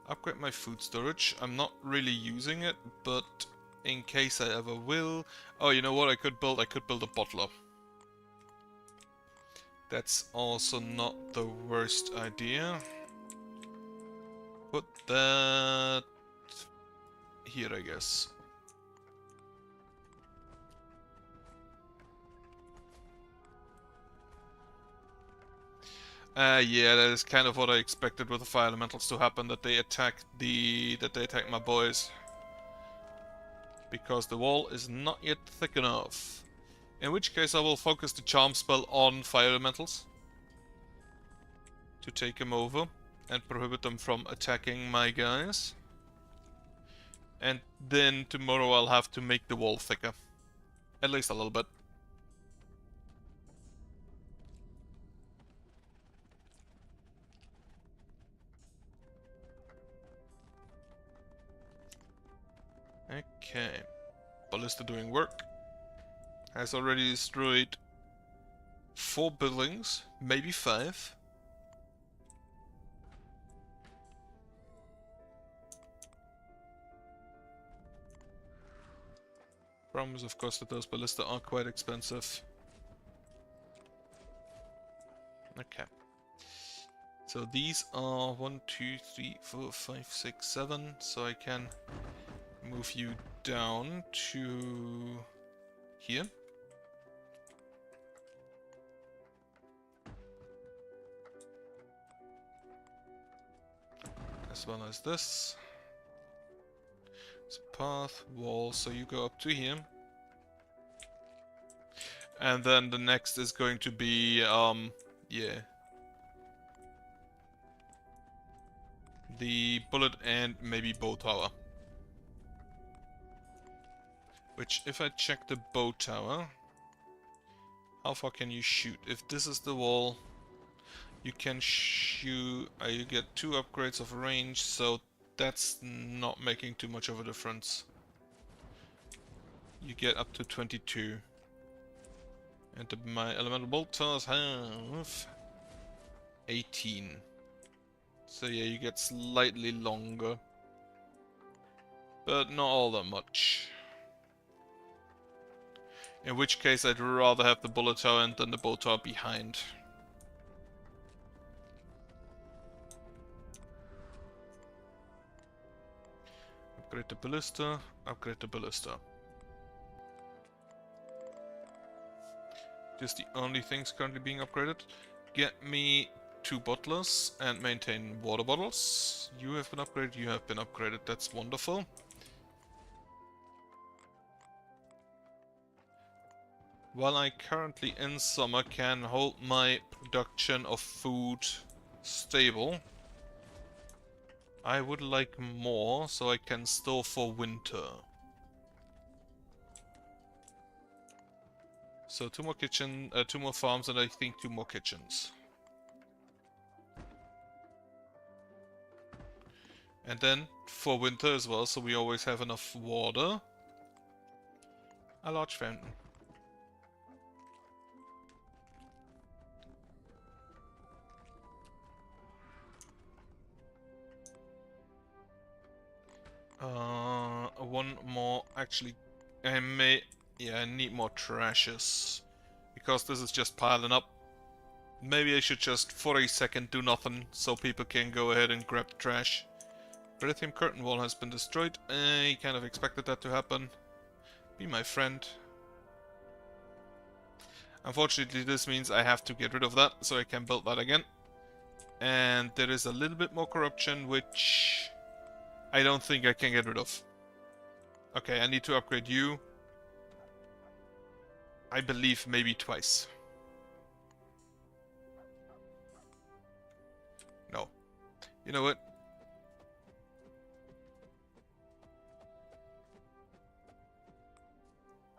Upgrade my food storage. I'm not really using it, but in case I ever will. Oh, you know what I could build? I could build a bottler. That's also not the worst idea. Put that here, I guess. Yeah, that is kind of what I expected with the fire elementals to happen, that they attack my boys. Because the wall is not yet thick enough. In which case I will focus the charm spell on fire elementals. To take them over and prohibit them from attacking my guys. And then tomorrow I'll have to make the wall thicker. At least a little bit. Okay. Ballista doing work. Has already destroyed 4 buildings, maybe 5. Problem is, of course, that those ballista are quite expensive. Okay. So these are 1, 2, 3, 4, 5, 6, 7. So I can move you down to here. As well as this. It's a path, wall, so you go up to here. And then the next is going to be, yeah. The bullet and maybe bow tower. Which, if I check the bow tower, how far can you shoot? If this is the wall, you can shoot, you get 2 upgrades of range, so that's not making too much of a difference. You get up to 22. And my elemental bolt towers have 18. So yeah, you get slightly longer. But not all that much. In which case I'd rather have the bullet tower and then the bow tower behind. Upgrade the ballista, upgrade the ballista. Just the only things currently being upgraded. Get me 2 bottlers and maintain water bottles. You have been upgraded, you have been upgraded, that's wonderful. while I currently in summer can hold my production of food stable, I would like more so I can store for winter. So 2 more two more farms, and I think 2 more kitchens. And then for winter as well, so we always have enough water. A large fountain. One more, actually, I need more trashes. Because this is just piling up. Maybe I should just, for a second, do nothing, so people can go ahead and grab the trash. Lithium curtain wall has been destroyed. I kind of expected that to happen. Be my friend. Unfortunately, this means I have to get rid of that, so I can build that again. And there is a little bit more corruption, which I don't think I can get rid of. Okay, I need to upgrade you. I believe maybe twice. No. You know what?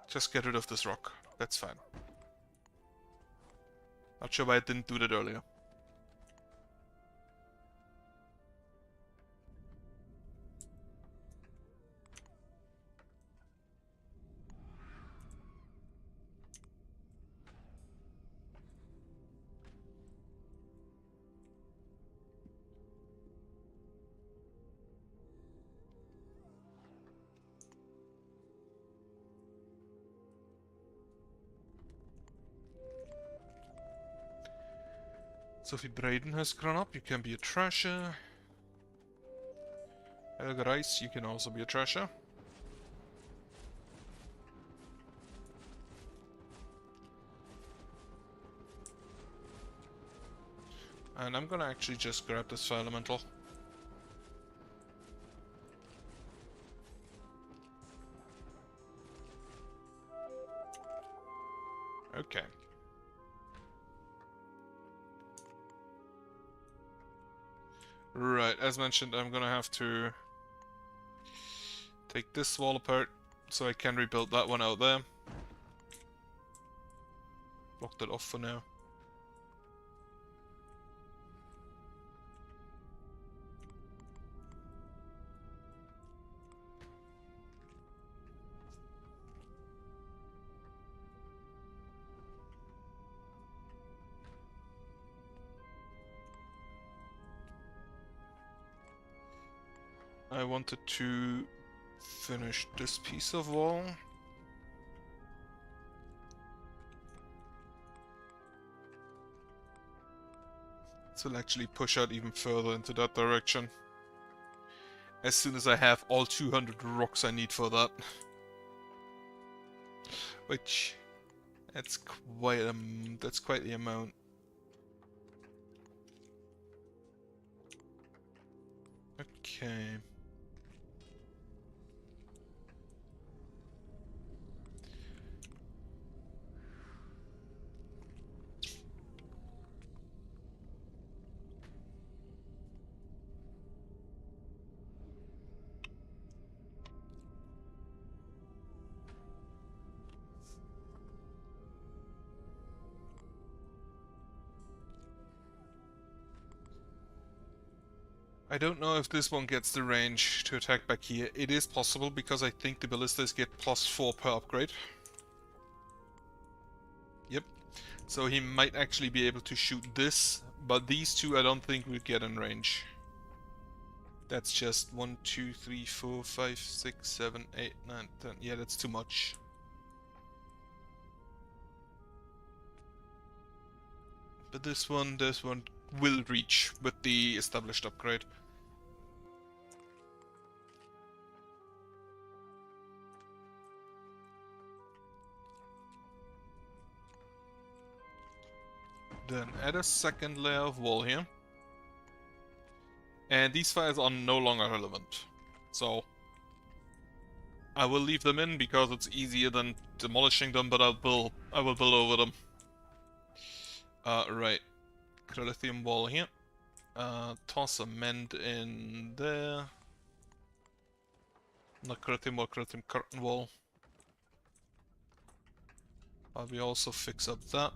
Just get rid of this rock. That's fine. Not sure why I didn't do that earlier. Sophie Braden has grown up, you can be a trasher. Helga Rice, you can also be a trasher. And I'm gonna actually just grab this fire elemental. Okay. Right, as mentioned, I'm gonna have to take this wall apart so I can rebuild that one out there. Block that off for now. I wanted to finish this piece of wall. This will actually push out even further into that direction. As soon as I have all 200 rocks I need for that. Which, that's quite the amount. Okay. I don't know if this one gets the range to attack back here. It is possible because I think the ballistas get +4 per upgrade. Yep. So he might actually be able to shoot this, but these two I don't think will get in range. That's just 1, 2, 3, 4, 5, 6, 7, 8, 9, 10. Yeah, that's too much. But this one will reach with the established upgrade. Then add a second layer of wall here. And these fires are no longer relevant. So I will leave them in because it's easier than demolishing them, but I will build over them. Right. Credithium wall here. Toss a mend in there. Not credithium wall, credithium curtain wall. We also fix up that.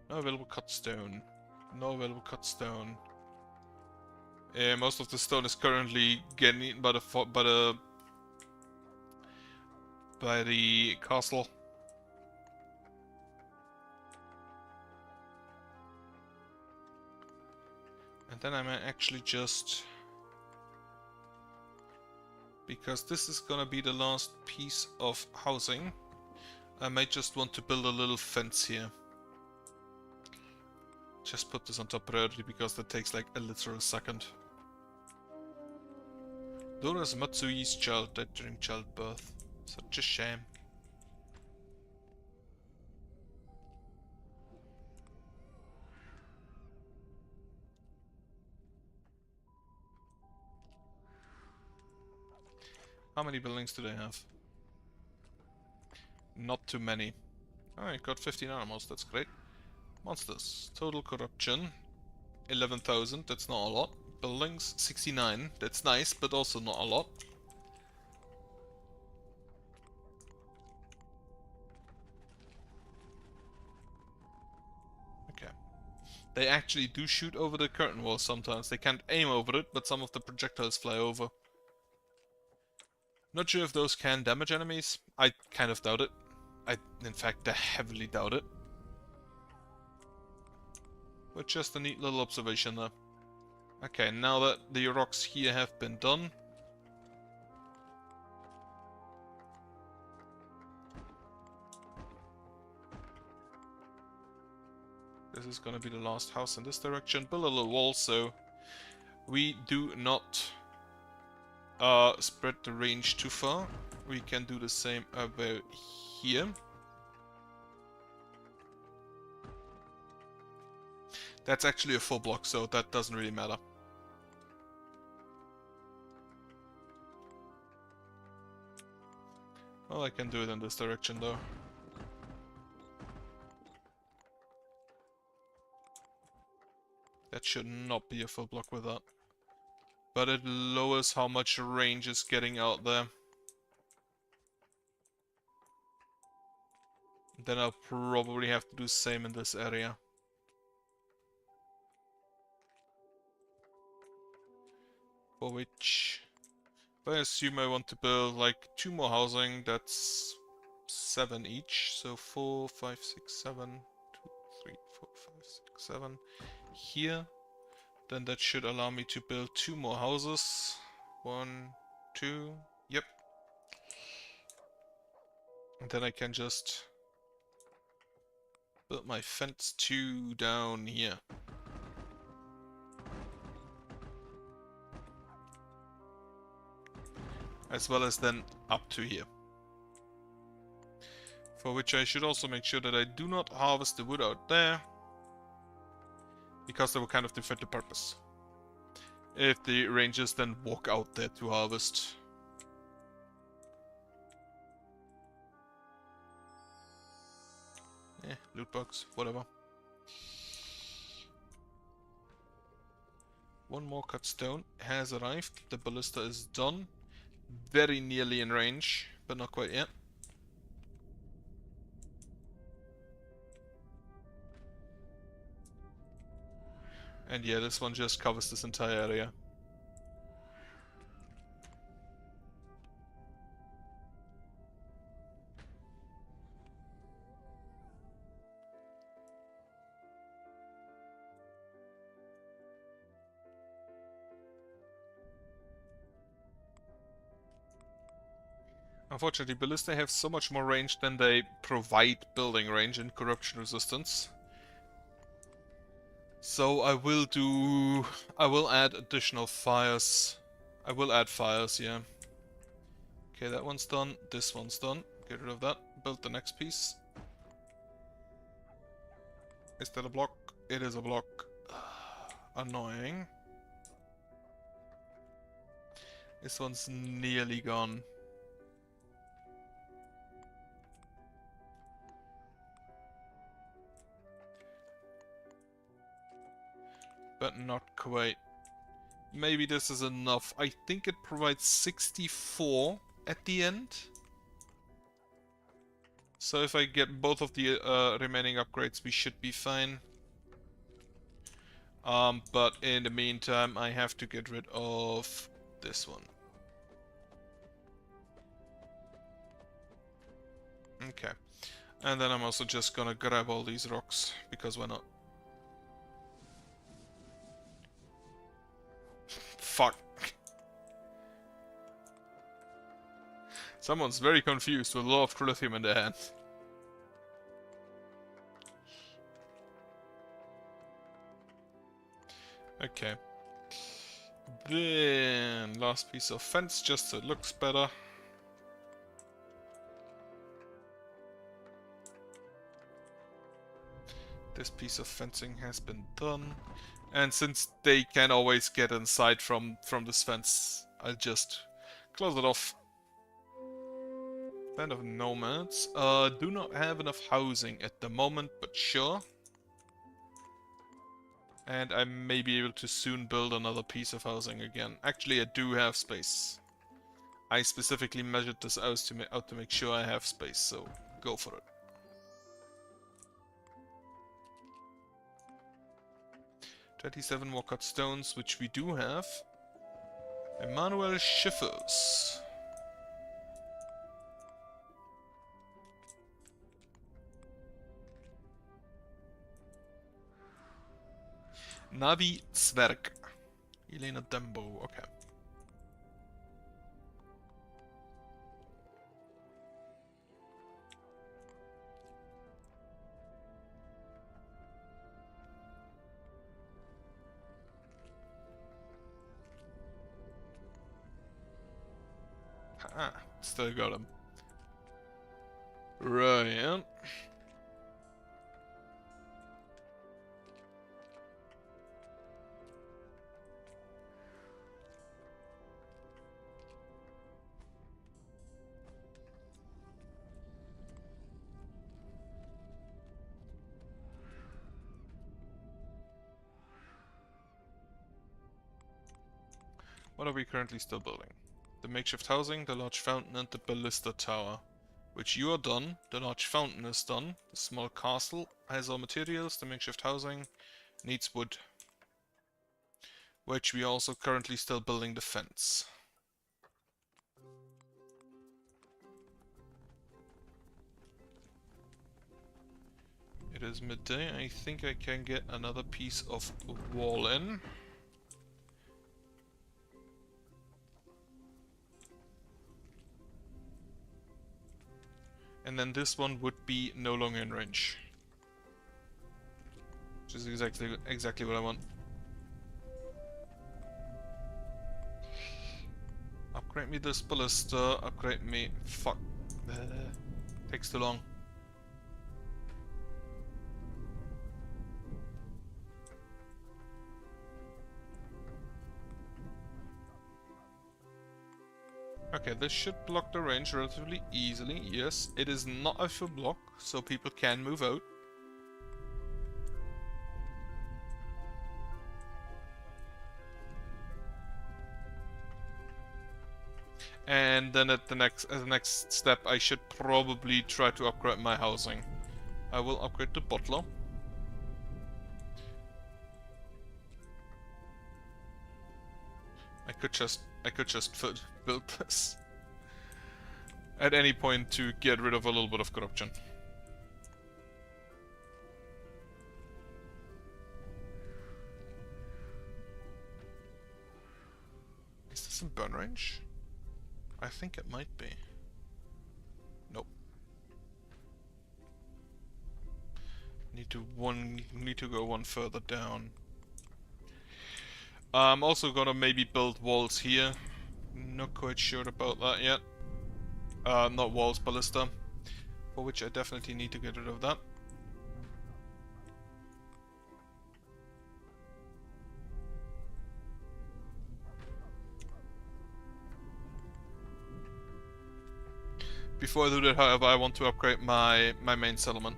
No available cut stone. No available cut stone. Most of the stone is currently getting eaten by the castle. And then I might actually just, because this is gonna be the last piece of housing, I might just want to build a little fence here. Just put this on top priority because that takes like a literal second. Dora's Matsui's child died during childbirth. Such a shame. How many buildings do they have? Not too many. I got 15 animals, that's great. Monsters. Total corruption. 11,000, that's not a lot. Buildings, 69. That's nice, but also not a lot. Okay. They actually do shoot over the curtain wall sometimes. They can't aim over it, but some of the projectiles fly over. Not sure if those can damage enemies. I kind of doubt it. In fact, I heavily doubt it. But just a neat little observation there. Okay, now that the rocks here have been done, this is gonna be the last house in this direction. Build a little wall so we do not spread the range too far. We can do the same about here. That's actually a full block, so that doesn't really matter. Well, I can do it in this direction though. That should not be a full block with that. But it lowers how much range is getting out there. Then I'll probably have to do the same in this area. For which, if I assume I want to build like 2 more housing, that's 7 each. So 4, 5, 6, 7, 2, 3, 4, 5, 6, 7. Here, then that should allow me to build 2 more houses. 1, 2, yep. And then I can just build my fence 2 down here. As well as then up to here. For which I should also make sure that I do not harvest the wood out there, because that will kind of defeat the purpose. If the rangers then walk out there to harvest. Loot box, whatever. 1 more cut stone has arrived. The ballista is done. Very nearly in range, but not quite yet. And yeah, this one just covers this entire area. Unfortunately, ballista have so much more range than they provide building range and corruption resistance. So I will add additional fires. I will add fires, yeah. Okay, that one's done, this one's done. Get rid of that. Build the next piece. Is that a block? It is a block. Annoying. This one's nearly gone. But not quite. Maybe this is enough. I think it provides 64 at the end. So if I get both of the remaining upgrades, we should be fine. But in the meantime, I have to get rid of this one. Okay. And then I'm also just gonna grab all these rocks, because why not? Fuck. Someone's very confused with a lot of lithium in their hand. Okay. Then, last piece of fence, just so it looks better. This piece of fencing has been done. And since they can always get inside from this fence, I'll just close it off. Band of nomads. Do not have enough housing at the moment, but sure. And I may be able to soon build another piece of housing again. Actually, I do have space. I specifically measured this out to make sure I have space, so go for it. "27 more cut stones, which we do have. Emmanuel Schiffers. Navi Zwerg. Elena Dembo, okay. Ah, still got him. Right. What are we currently still building? The makeshift housing, the large fountain, and the ballista tower. Which you are done. The large fountain is done. The small castle has all materials. The makeshift housing needs wood. Which we are also currently still building the fence. It is midday. I think I can get another piece of wall in. And then this one would be no longer in range. Which is exactly what I want. Upgrade me this ballista, upgrade me... Fuck. Takes too long. Okay, this should block the range relatively easily. Yes, it is not a full block, so people can move out. And then at the next step, I should probably try to upgrade my housing. I will upgrade the butler. I could just build this at any point to get rid of a little bit of corruption. Is this in burn range? I think it might be. Nope. Need to go one further down. I'm also gonna maybe build walls here. Not quite sure about that yet. Not walls, ballista. For which I definitely need to get rid of that. Before I do that, however, I want to upgrade my main settlement.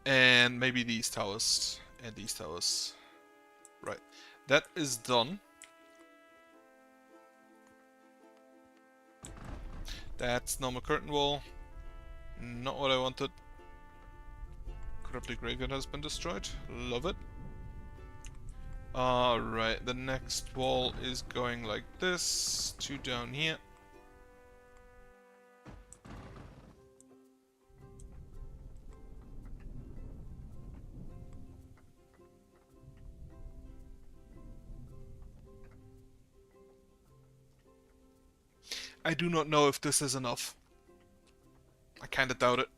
And maybe these towers. And these towers. Right. That is done. That's normal curtain wall. Not what I wanted. Corrupted graveyard has been destroyed. Love it. Alright, the next wall is going like this. 2 down here. I do not know if this is enough. I kinda doubt it.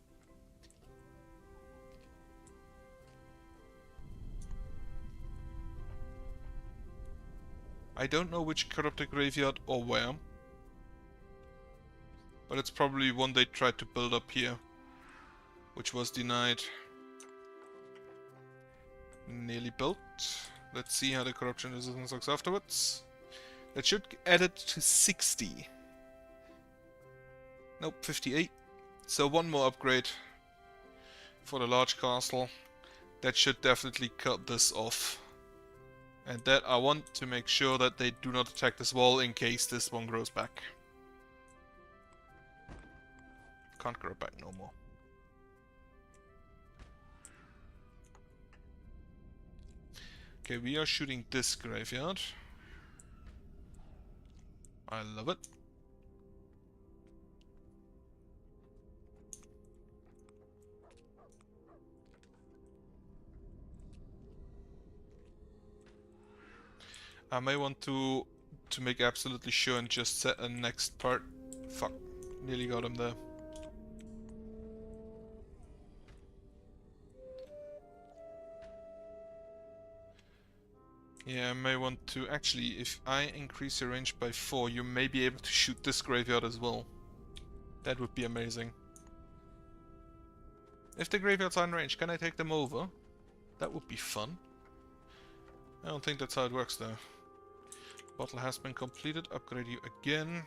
I don't know which corrupted graveyard or where. But it's probably one they tried to build up here. Which was denied. Nearly built. Let's see how the corruption resistance looks afterwards. That should add it to 60. Nope, 58. So one more upgrade for the large castle. That should definitely cut this off. And that I want to make sure that they do not attack this wall in case this one grows back. Can't grow back no more. Okay, we are shooting this graveyard. I love it. I may want to make absolutely sure and just set a next part. Fuck, nearly got him there. Yeah, I may want to... Actually, if I increase your range by 4, you may be able to shoot this graveyard as well. That would be amazing. If the graveyards are in range, can I take them over? That would be fun. I don't think that's how it works though. Bottle has been completed. Upgrade you again.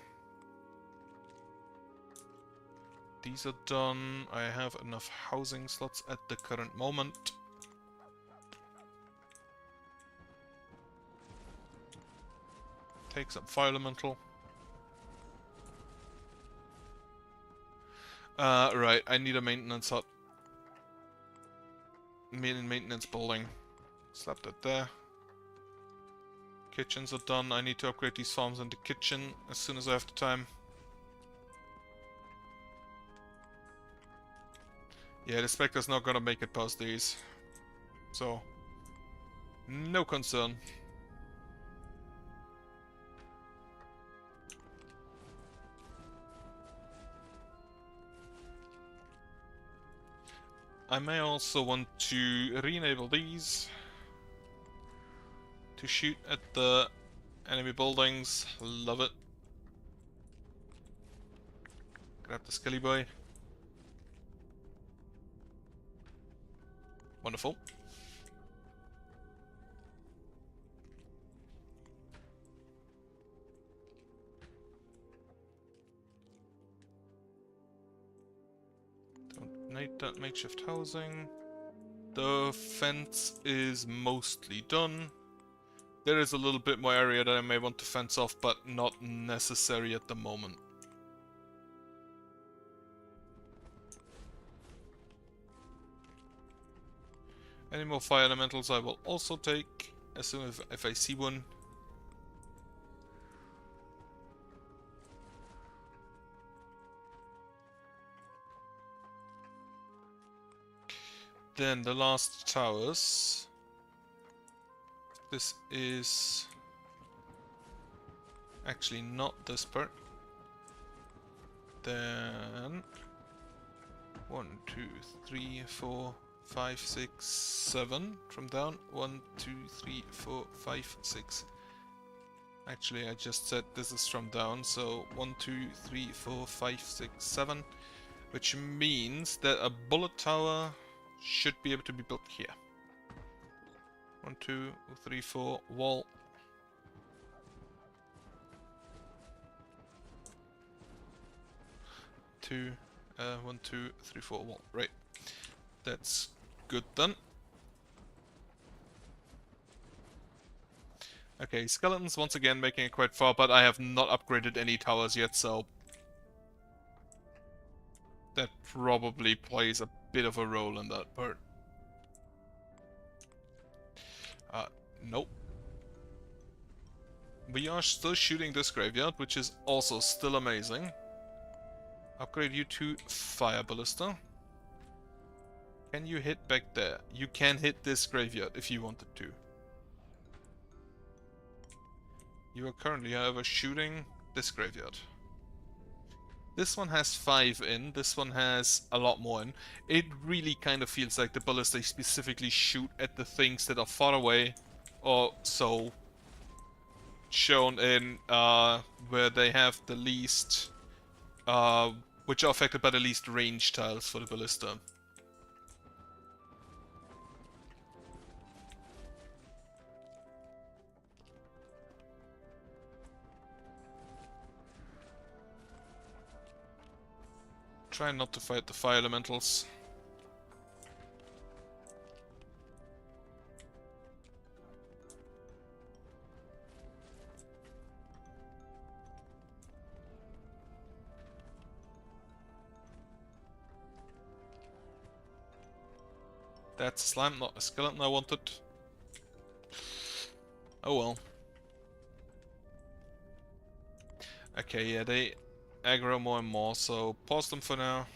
These are done. I have enough housing slots at the current moment. Take some fire elemental. Right, I need a maintenance hut. Maintenance building. Slap that there. Kitchens are done. I need to upgrade these farms into kitchen as soon as I have the time. Yeah, the Spectre's not gonna make it past these. So, no concern. I may also want to re-enable these to shoot at the enemy buildings. Love it. Grab the Skelly Boy. Wonderful. Don't need that makeshift housing. The fence is mostly done. There is a little bit more area that I may want to fence off, but not necessary at the moment. Any more fire elementals I will also take as soon as if I see one. Then the last towers. This is actually not this part. Then 1, 2, 3, 4, 5, 6, 7 from down. 1, 2, 3, 4, 5, 6. Actually, I just said this is from down, so 1, 2, 3, 4, 5, 6, 7. Which means that a bullet tower should be able to be built here. 1, 2, 3, 4, wall. 2, 1, 2, 3, 4, wall. Right. That's good then. Okay, skeletons once again making it quite far, but I have not upgraded any towers yet, so that probably plays a bit of a role in that part. Nope. We are still shooting this graveyard, which is also still amazing. Upgrade you to Fire Ballista. Can you hit back there? You can hit this graveyard if you wanted to. You are currently, however, shooting this graveyard. This one has 5 in, this one has a lot more in. It really kind of feels like the ballista specifically shoot at the things that are far away, or so shown in where they have the least, which are affected by the least range tiles for the ballista. Try not to fight the fire elementals. That's a slime, not a skeleton I wanted. Oh well. Okay, yeah, they aggro more and more, so pause them for now.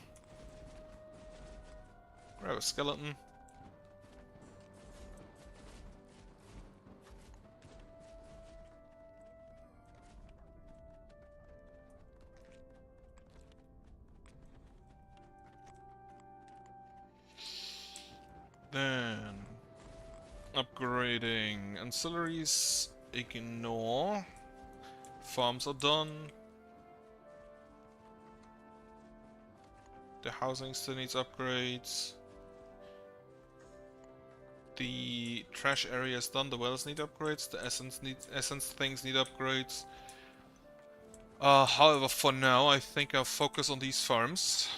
Grab a skeleton. Then upgrading ancillaries, ignore. Farms are done. The housing still needs upgrades. The trash area is done, the wells need upgrades, the essence things need upgrades. However, for now, I think I'll focus on these farms.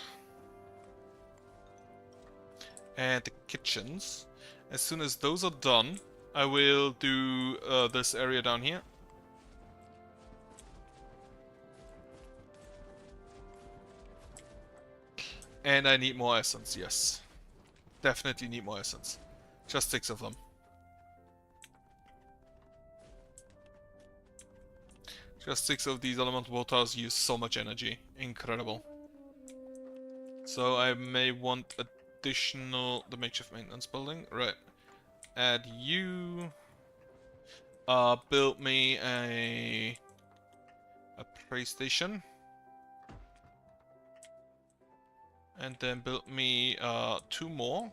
And the kitchens. As soon as those are done, I will do this area down here. And I need more essence, yes. Definitely need more essence. Just 6 of them. Just 6 of these elemental waters use so much energy. Incredible. So I may want additional... the makeshift maintenance building. Right. Add you. Build me a prey station. And then build me 2 more.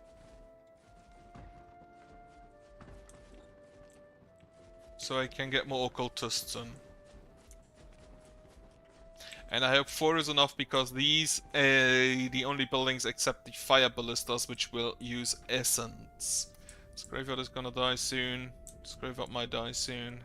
So I can get more occultists in. And I hope 4 is enough because these are the only buildings except the fire ballistas which will use essence. This graveyard is gonna die soon. This graveyard might die soon.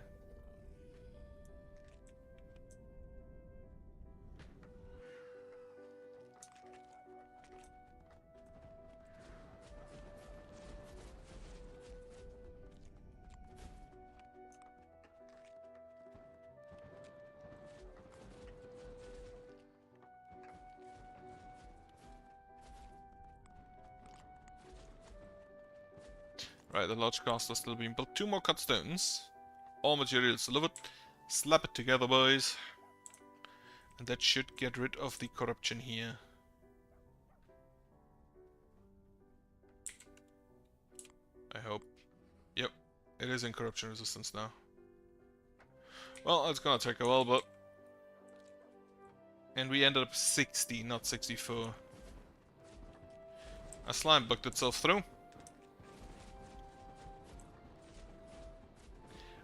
Right, the large caster still being built. 2 more cut stones. All materials delivered. Slap it together, boys. And that should get rid of the corruption here. I hope. Yep, it is in corruption resistance now. Well, it's gonna take a while, but... And we ended up 60, not 64. A slime booked itself through.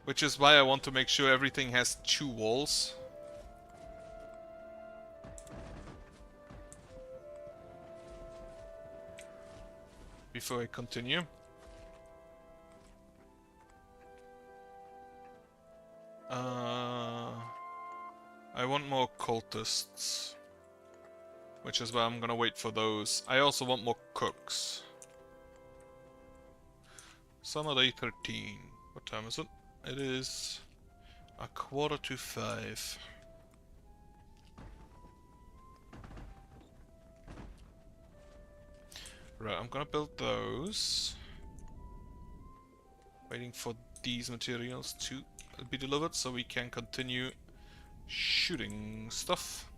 Which is why I want to make sure everything has 2 walls. Before I continue. I want more cultists. Which is why I'm gonna wait for those. I also want more cooks. Summer day 13. What time is it? It is 4:45. Right, I'm gonna build those. Waiting for these materials to be delivered so we can continue shooting stuff.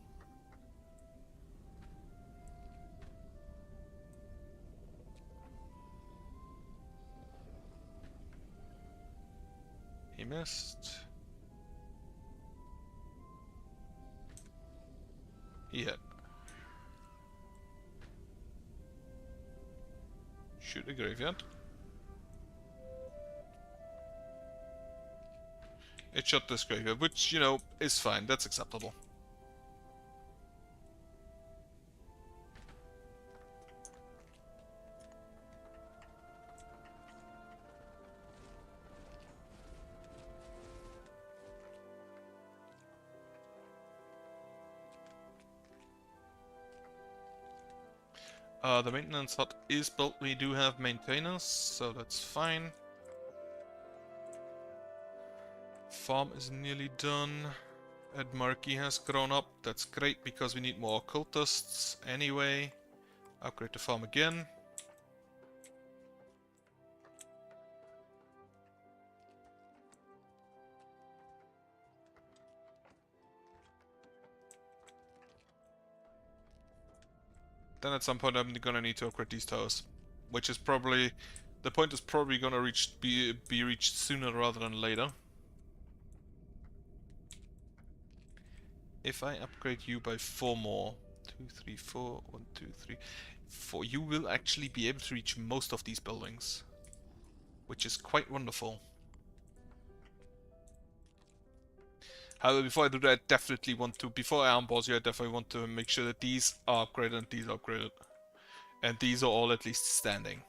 He missed. He hit. Shoot the graveyard. It shot this graveyard, which, you know, is fine. That's acceptable. The maintenance hut is built. We do have maintainers, so that's fine. Farm is nearly done. Edmarchy has grown up. That's great because we need more occultists anyway. Upgrade the farm again. Then at some point I'm gonna need to upgrade these towers, which is probably the point is probably gonna be reached sooner rather than later. If I upgrade you by 4 more, 2, 3, 4, 1, 2, 3, 4, you will actually be able to reach most of these buildings, which is quite wonderful. However, before I do that, I definitely want to, before I unboss you, I definitely want to make sure that these are upgraded and these are upgraded. And these are all at least standing.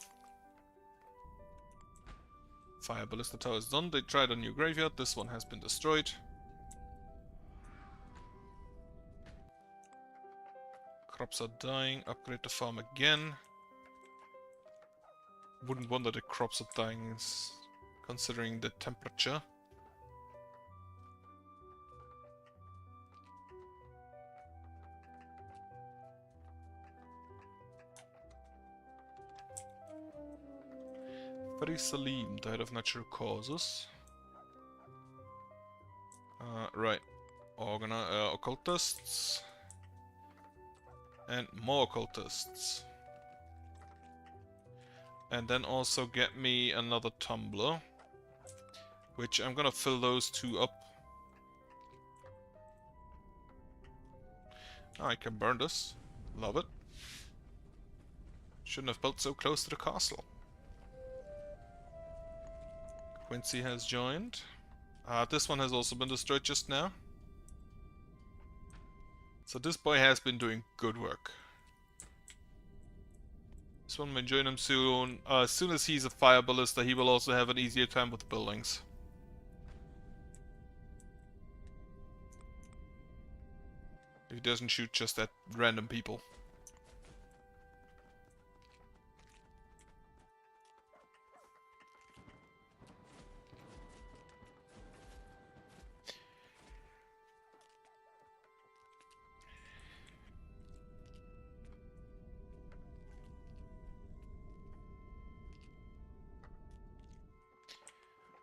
Fire Ballista Tower is done. They tried a new graveyard. This one has been destroyed. Crops are dying. Upgrade the farm again. Wouldn't wonder the crops are dying, considering the temperature. Fari Salim died of natural causes. Right. Occultists. And more occultists. And then also get me another tumbler. Which I'm gonna fill those 2 up. I can burn this. Love it. Shouldn't have built so close to the castle. Quincy has joined. This one has also been destroyed just now. So this boy has been doing good work. This one may join him soon. As soon as he's a fire ballista, he will also have an easier time with buildings. If he doesn't shoot just at random people.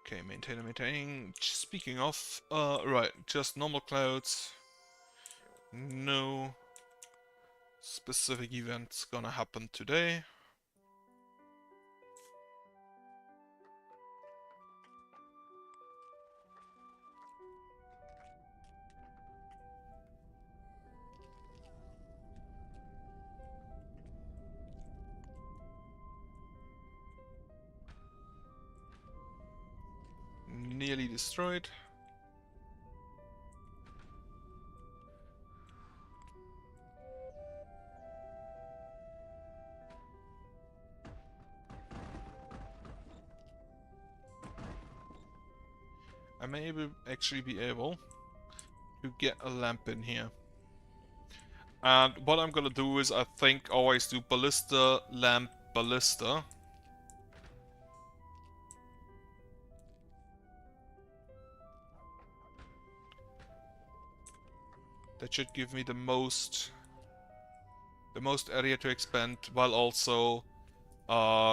Okay, maintaining. Speaking of, right, just normal clouds. No specific events gonna happen today. nearly destroyed. I may actually be able to get a lamp in here. And what I'm gonna do is, I think, always do ballista, lamp, ballista. That should give me the most area to expand, while also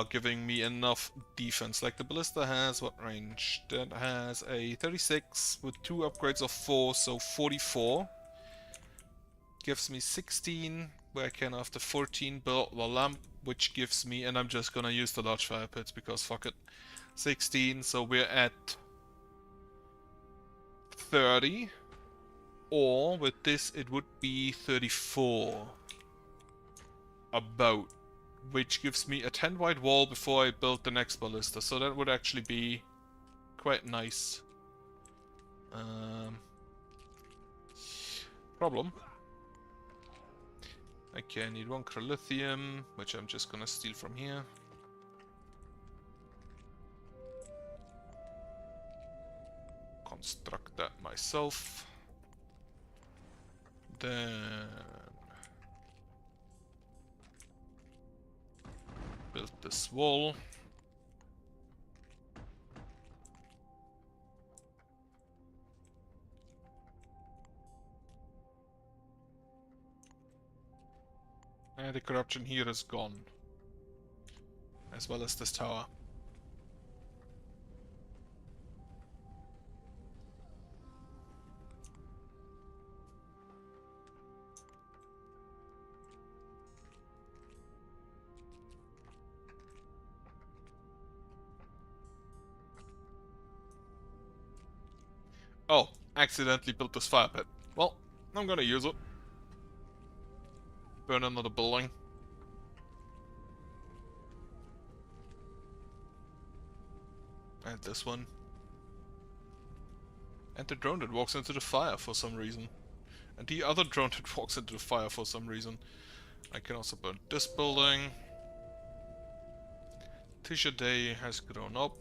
giving me enough defense. Like the ballista has what range? That has a 36 with 2 upgrades of 4, so 44. Gives me 16, where I can after 14 build the lamp, which gives me, and I'm just gonna use the large fire pits because fuck it. 16, so we're at 30. Or with this it would be 34. About. Which gives me a 10 wide wall before I build the next ballista, so that would actually be quite nice. Problem. Okay, I need 1 chrolithium, which I'm just gonna steal from here. Construct that myself. Then build this wall. And the corruption here is gone. As well as this tower. Oh, accidentally built this fire pit. Well, I'm gonna use it. Burn another building. And this one. And the drone that walks into the fire for some reason. And the other drone that walks into the fire for some reason. I can also burn this building. Tisha Day has grown up.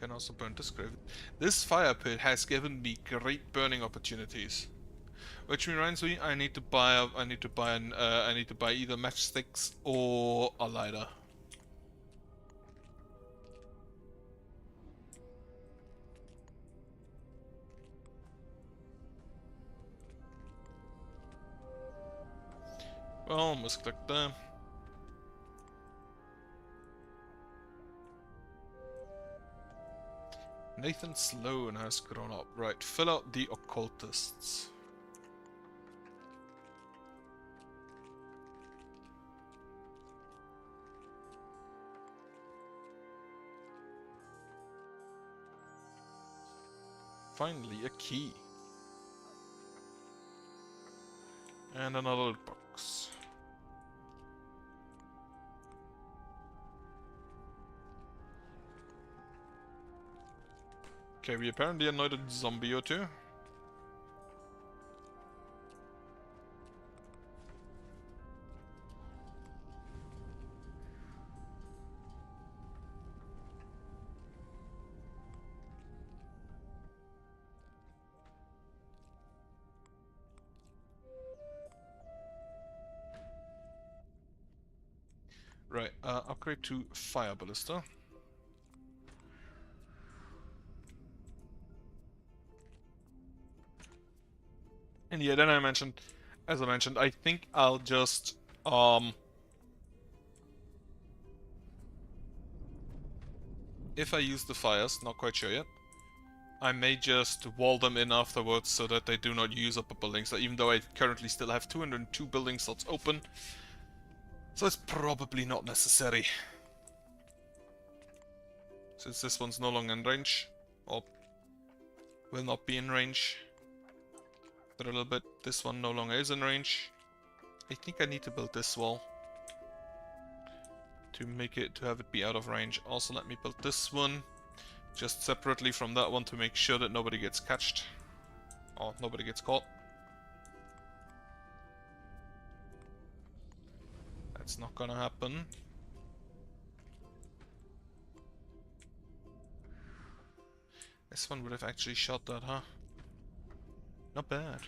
Can also burn this grave. This fire pit has given me great burning opportunities. Which reminds me, I need to buy either matchsticks or a lighter. Well, misclick there. Nathan Sloan has grown up. Right, fill out the occultists. Finally, a key. And another box. Okay, we apparently annoyed a zombie or two. Right, upgrade to Fire Ballista. And yeah, then as I mentioned, I think I'll just, if I use the fires, not quite sure yet, I may just wall them in afterwards so that they do not use up the buildings, even though I currently still have 202 building slots open. So it's probably not necessary. Since this one's no longer in range, or will not be in range for a little bit. This one no longer is in range. I think I need to build this wall to have it be out of range. Also, let me build this one. Just separately from that one to make sure that nobody gets catched. Or nobody gets caught. That's not gonna happen. This one would have actually shot that, huh? Not bad.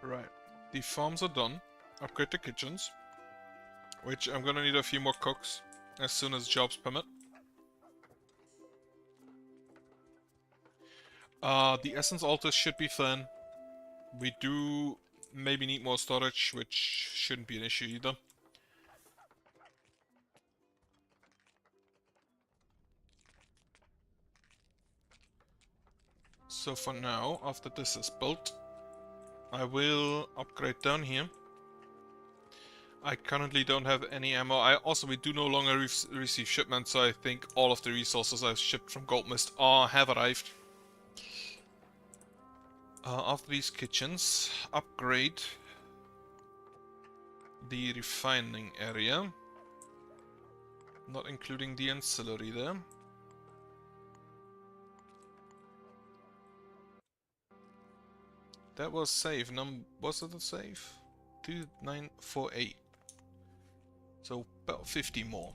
Right. The farms are done. Upgrade the kitchens. Which I'm gonna need a few more cooks as soon as jobs permit. The essence altars should be fine. We do maybe need more storage, which shouldn't be an issue either. So for now, after this is built, I will upgrade down here. I currently don't have any ammo. We do no longer receive shipments, so I think all of the resources I've shipped from Goldmist have arrived. After these kitchens, upgrade the refining area, not including the ancillary there. That was save. Was it a save? 2948. So about 50 more.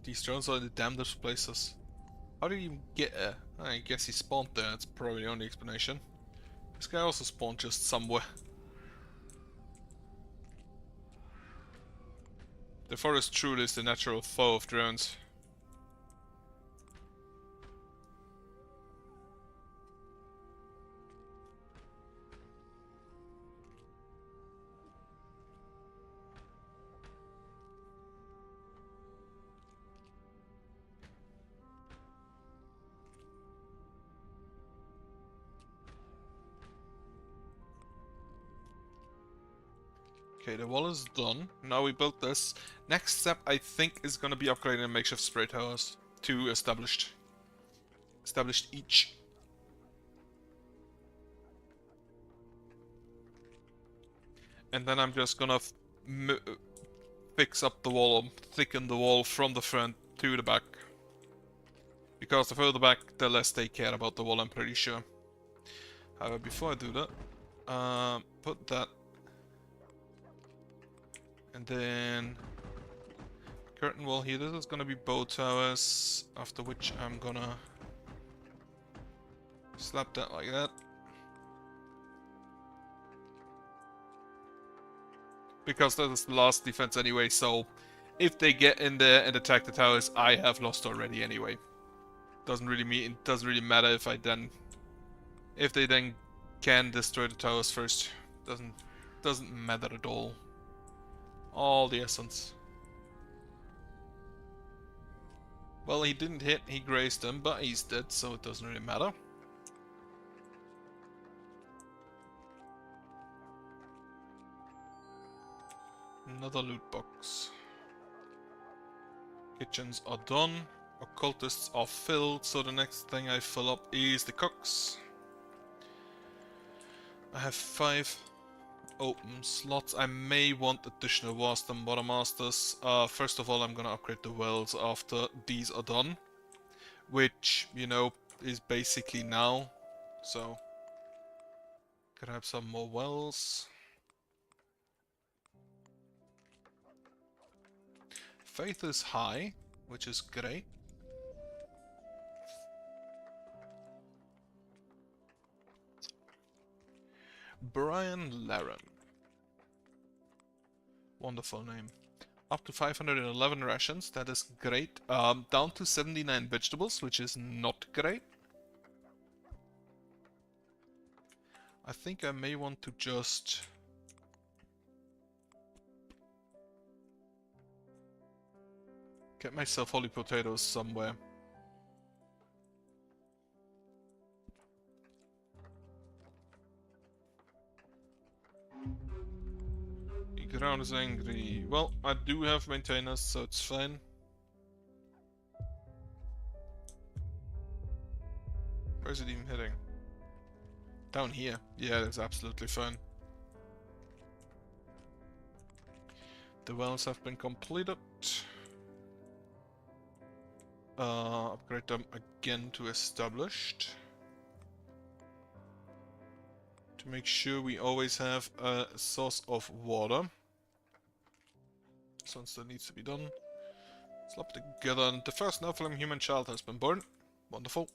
These drones are in the damnedest places. How did he get there? I guess he spawned there, that's probably the only explanation. This guy also spawned just somewhere. The forest truly is the natural foe of drones. Okay, the wall is done. Now we built this. Next step, I think, is gonna be upgrading the makeshift spray towers to established. Established each. And then I'm just gonna fix up the wall, thicken the wall from the front to the back. Because the further back, the less they care about the wall, I'm pretty sure. However, before I do that, put that. And then curtain wall here. This is gonna be bow towers, after which I'm gonna slap that like that. Because that is the last defense anyway, so if they get in there and attack the towers, I have lost already anyway. Doesn't really matter if they then can destroy the towers first. Doesn't matter at all. All the essence. Well, he didn't hit, he grazed them, but he's dead, so it doesn't really matter. Another loot box. Kitchens are done. Occultists are filled, so the next thing I fill up is the cooks. I have 5 open slots. I may want additional Master and Water Masters. First of all, I'm gonna upgrade the wells after these are done. Which, you know, is basically now. So, can I have some more wells? Faith is high, which is great. Brian Laren. Wonderful name. Up to 511 rations, that is great. Down to 79 vegetables, which is not great. I think I may want to just... get myself holy potatoes somewhere. The ground is angry. Well, I do have maintainers, so it's fine. Where's it even heading? Down here. Yeah, that's absolutely fine. The wells have been completed. Upgrade them again to established. To make sure we always have a source of water. So that needs to be done. Slap together, and the first Nephilim human child has been born. Wonderful.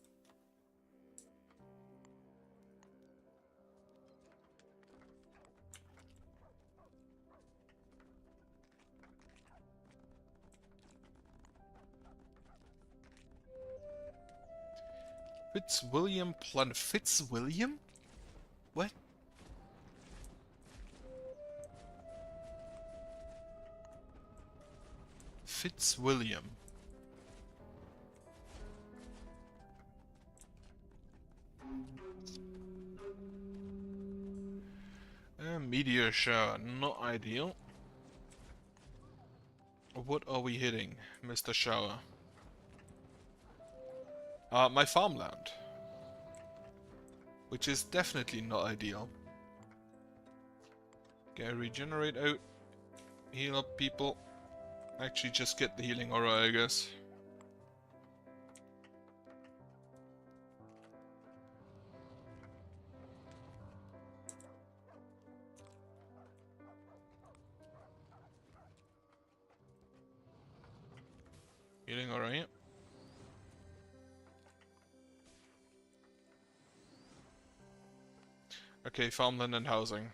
Fitzwilliam Planet. Fitzwilliam? What? Fitzwilliam. A meteor shower, not ideal. What are we hitting, Mr. Shower? My farmland. Which is definitely not ideal. Okay, regenerate out. Heal up people. Actually, just get the healing aura, I guess. Healing aura. Okay, farmland and housing.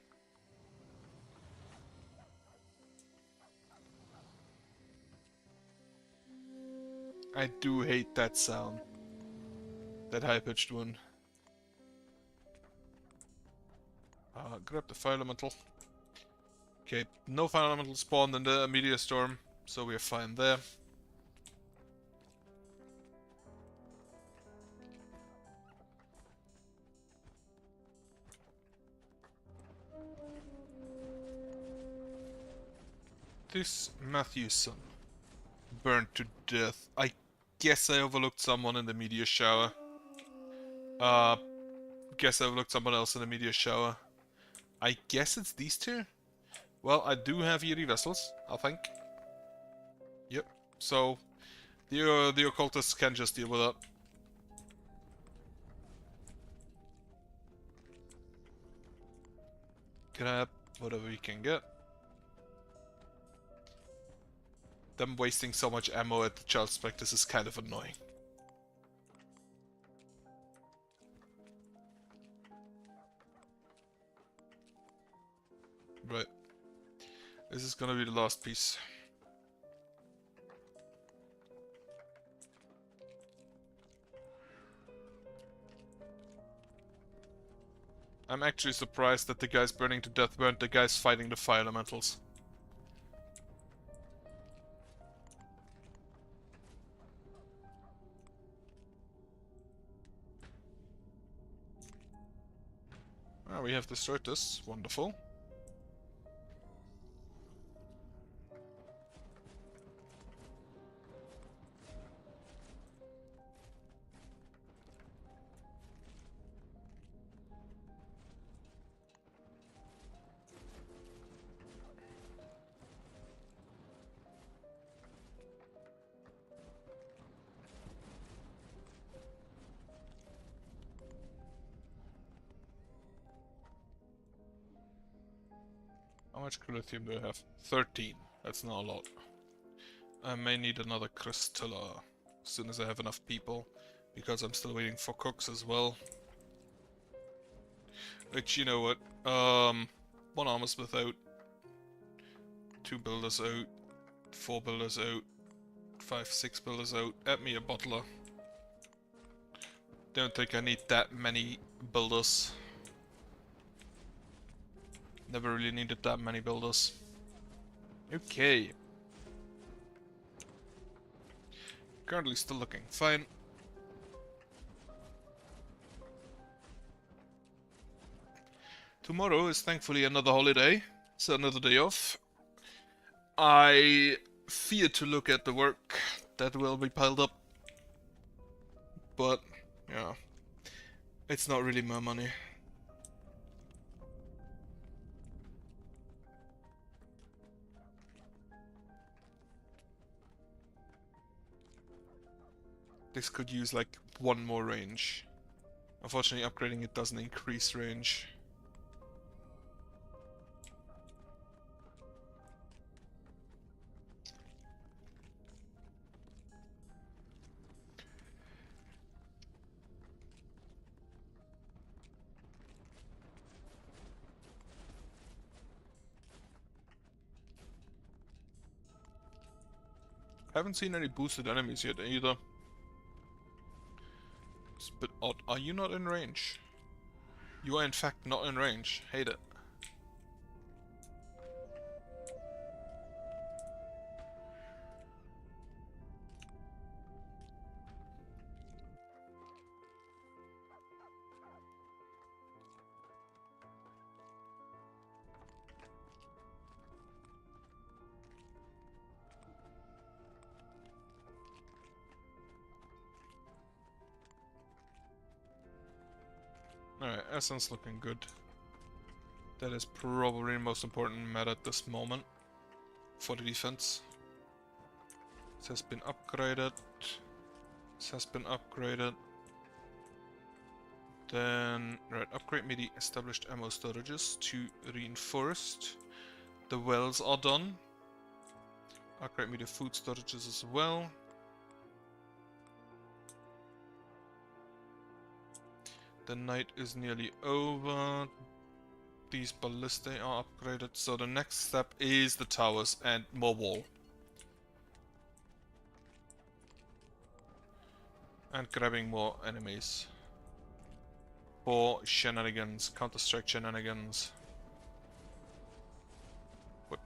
I do hate that sound. That high-pitched one. Grab the fire elemental. Okay, no fire elemental spawned in the meteor storm, so we're fine there. This Matthewson burned to death. I guess I overlooked someone in the meteor shower. Guess I overlooked someone else in the meteor shower. I guess it's these two? Well, I do have Eerie vessels, I think. Yep. So, the occultists can just deal with that. Grab whatever we can get. Them wasting so much ammo at the Child Spectres is kind of annoying. Right. This is gonna be the last piece. I'm actually surprised that the guys burning to death weren't the guys fighting the fire elementals. Ah, we have destroyed this. Wonderful. How much lithium do I have? 13. That's not a lot. I may need another crystalla as soon as I have enough people, because I'm still waiting for cooks as well. Which, you know what? One armorsmith out, 2 builders out, 4 builders out, 5, 6 builders out. Add me a bottler. Don't think I need that many builders. Never really needed that many builders. Okay. Currently still looking fine. Tomorrow is thankfully another holiday, so another day off. I fear to look at the work that will be piled up, but yeah, it's not really my money. This could use like 1 more range. Unfortunately, upgrading it doesn't increase range. Haven't seen any boosted enemies yet either. It's a bit odd. Are you not in range? You are in fact not in range. Hate it. Alright, Essence looking good. That is probably the most important meta at this moment for the defense. This has been upgraded. This has been upgraded. Then, right, upgrade me the established ammo storages to reinforced. The wells are done. Upgrade me the food storages as well. The night is nearly over. These ballistae are upgraded, so the next step is the towers and more wall. And grabbing more enemies. For shenanigans, Counter-Strike shenanigans. What?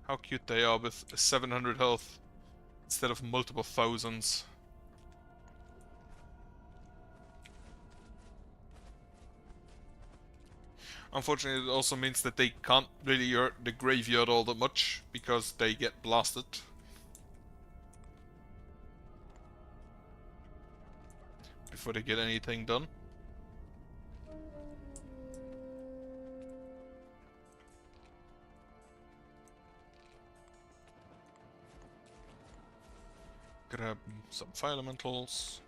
How cute they are with 700 health instead of multiple thousands. Unfortunately, it also means that they can't really hurt the graveyard all that much because they get blasted. Before they get anything done. Grab some fire elementals.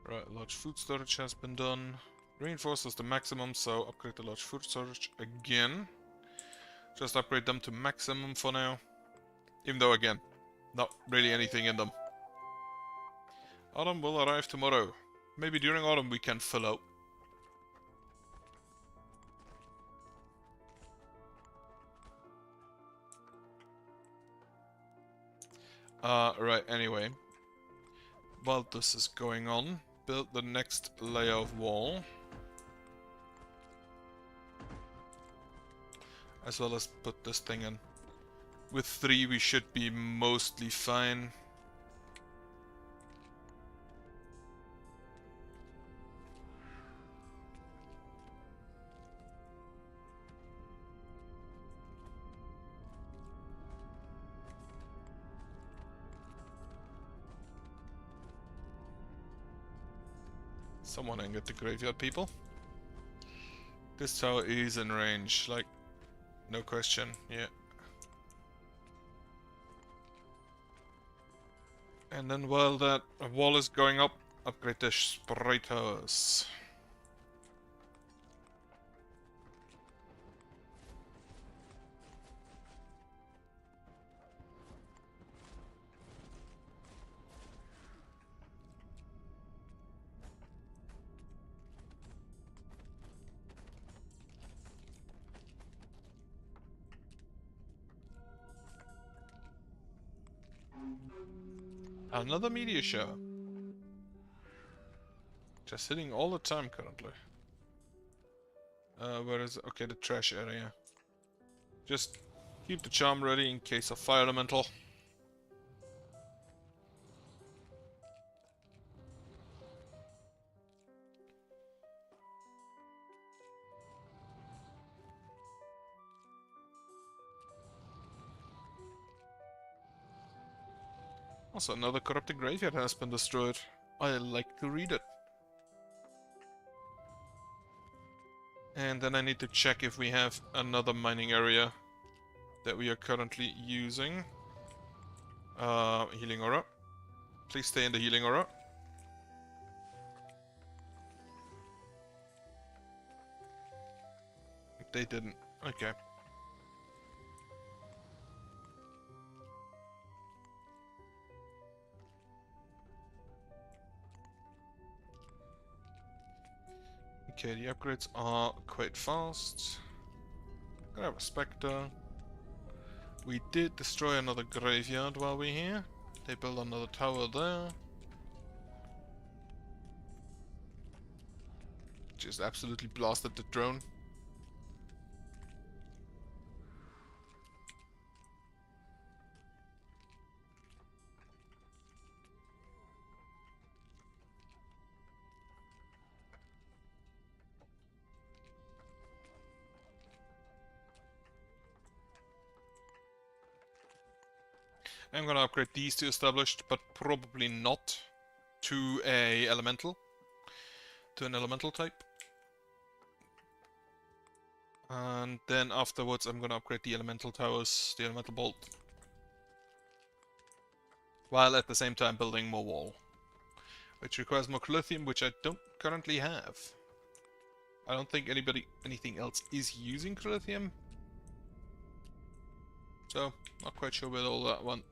Right, large food storage has been done. Reinforce is the maximum, so upgrade the large food storage again. Just upgrade them to maximum for now. Even though, again, not really anything in them. Autumn will arrive tomorrow. Maybe during autumn we can fill out. Right, anyway. While this is going on, build the next layer of wall. As well as put this thing in. With 3 we should be mostly fine. Someone can get the graveyard, people. This tower is in range, like, no question, yeah. And then while that wall is going up, upgrade the spray towers. Another meteor shower. Just hitting all the time currently. Where is it? Okay, the trash area. Just keep the charm ready in case of fire elemental. Also, another corrupted graveyard has been destroyed. I like to read it. And then I need to check if we have another mining area that we are currently using. Healing aura. Please stay in the healing aura. They didn't. Okay. Okay, the upgrades are quite fast. Gonna have a Spectre. We did destroy another graveyard while we're here. They built another tower there. Just absolutely blasted the drone. I'm gonna upgrade these to established, but probably not to a elemental. To an elemental type. And then afterwards I'm gonna upgrade the elemental towers, the elemental bolt. While at the same time building more wall. Which requires more lithium, which I don't currently have. I don't think anything else is using lithium. So, not quite sure where all that went.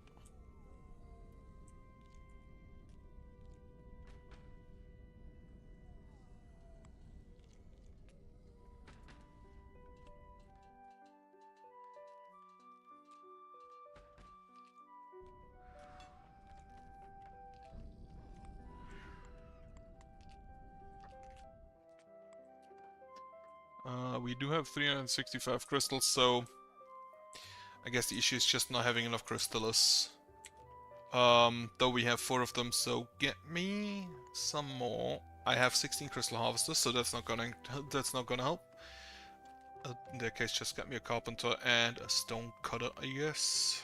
We do have 365 crystals, so I guess the issue is just not having enough crystals. Though we have 4 of them, so get me some more. I have 16 crystal harvesters, so that's not gonna help. In that case, just get me a carpenter and a stone cutter, I guess.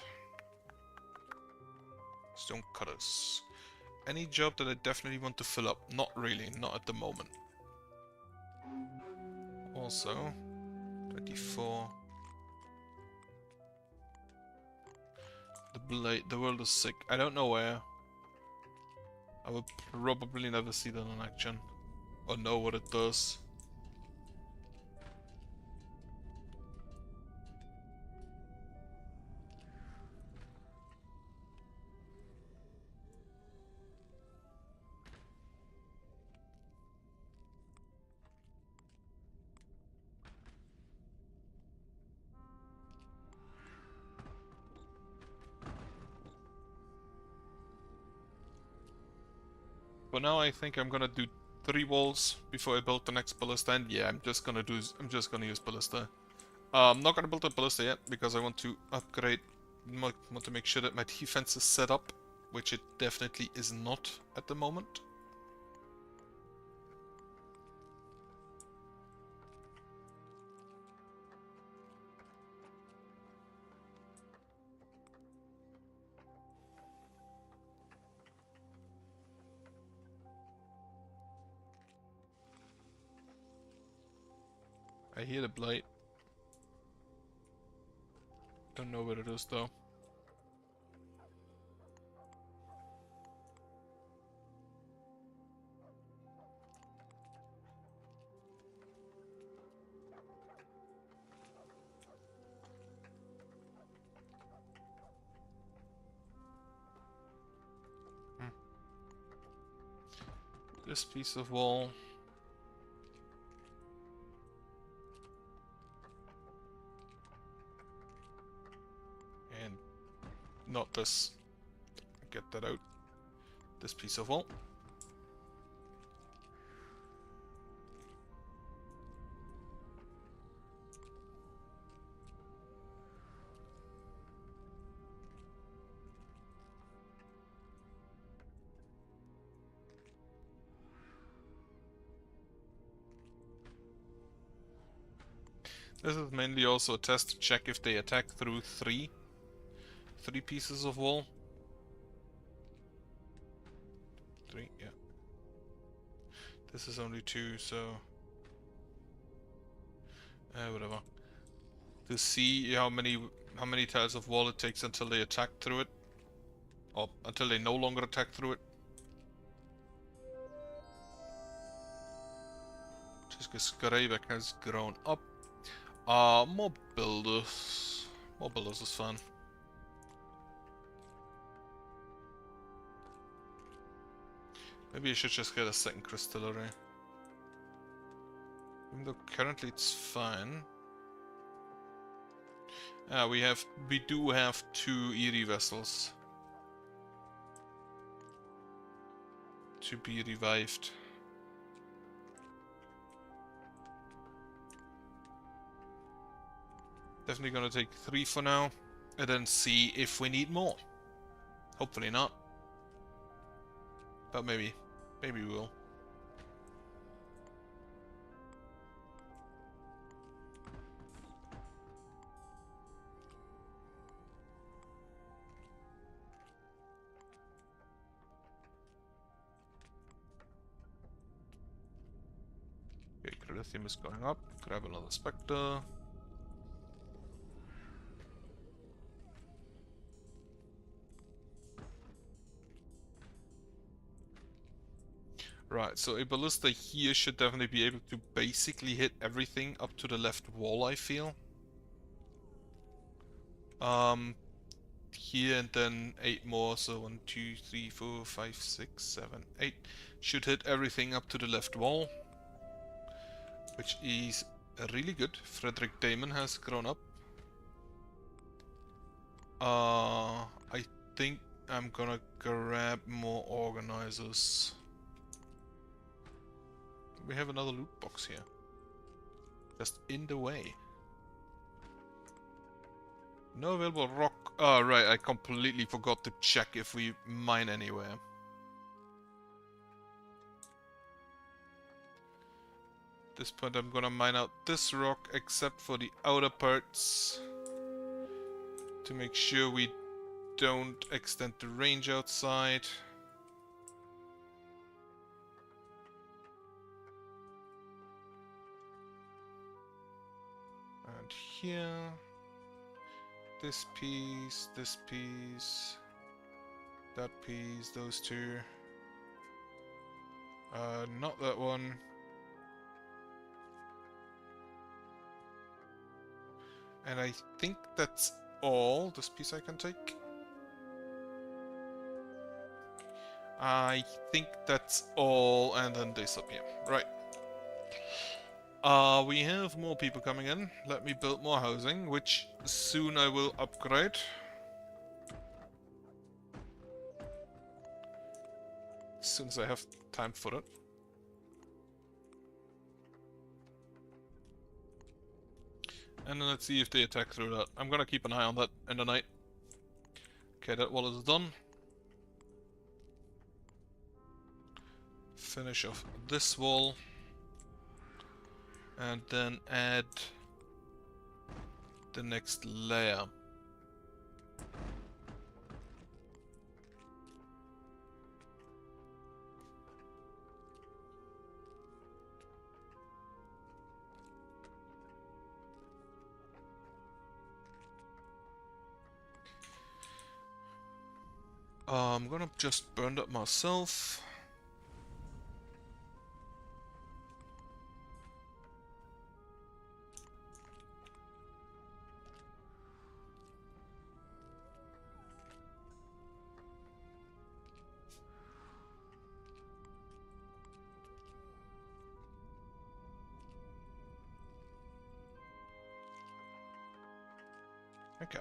Stone cutters. Any job that I definitely want to fill up? Not really, not at the moment. Also, 24. The blade, the world is sick. I don't know where. I will probably never see that in action. Or know what it does. But now I think I'm gonna do 3 walls before I build the next ballista, and yeah, I'm just gonna use ballista. I'm not gonna build a ballista yet because I want to upgrade, want to make sure that my defense is set up, which it definitely is not at the moment. I hear the blight. Don't know what it is though. This piece of wall. And not this. Get that out. This piece of wall. This is mainly also a test to check if they attack through three pieces of wall. 3, yeah. This is only 2, so whatever. To see how many tiles of wall it takes until they attack through it, or until they no longer attack through it. Just because Skarabek has grown up. More builders. More builders is fun. Maybe I should just get a second crystallary. Even though currently it's fine. We do have 2 Eerie vessels to be revived. Definitely gonna take 3 for now, and then see if we need more. Hopefully not. But maybe we will. Okay, Credithium is going up. Grab another Spectre. Right, so a ballista here should definitely be able to basically hit everything up to the left wall, I feel. Here and then 8 more, so 1, 2, 3, 4, 5, 6, 7, 8. Should hit everything up to the left wall. Which is really good. Frederick Damon has grown up. I think I'm gonna grab more organizers. We have another loot box here. Just in the way. No available rock. Oh, right, I completely forgot to check if we mine anywhere. At this point I'm gonna mine out this rock except for the outer parts. To make sure we don't extend the range outside. And here, this piece, that piece, those 2. Not that one. And I think that's all. This piece I can take. I think that's all, and then this up here. Right. We have more people coming in. Let me build more housing, which soon I will upgrade. As soon as I have time for it. And then let's see if they attack through that. I'm gonna keep an eye on that in the night. Okay, that wall is done. Finish off this wall. And then add the next layer. I'm gonna just burn that myself. Okay.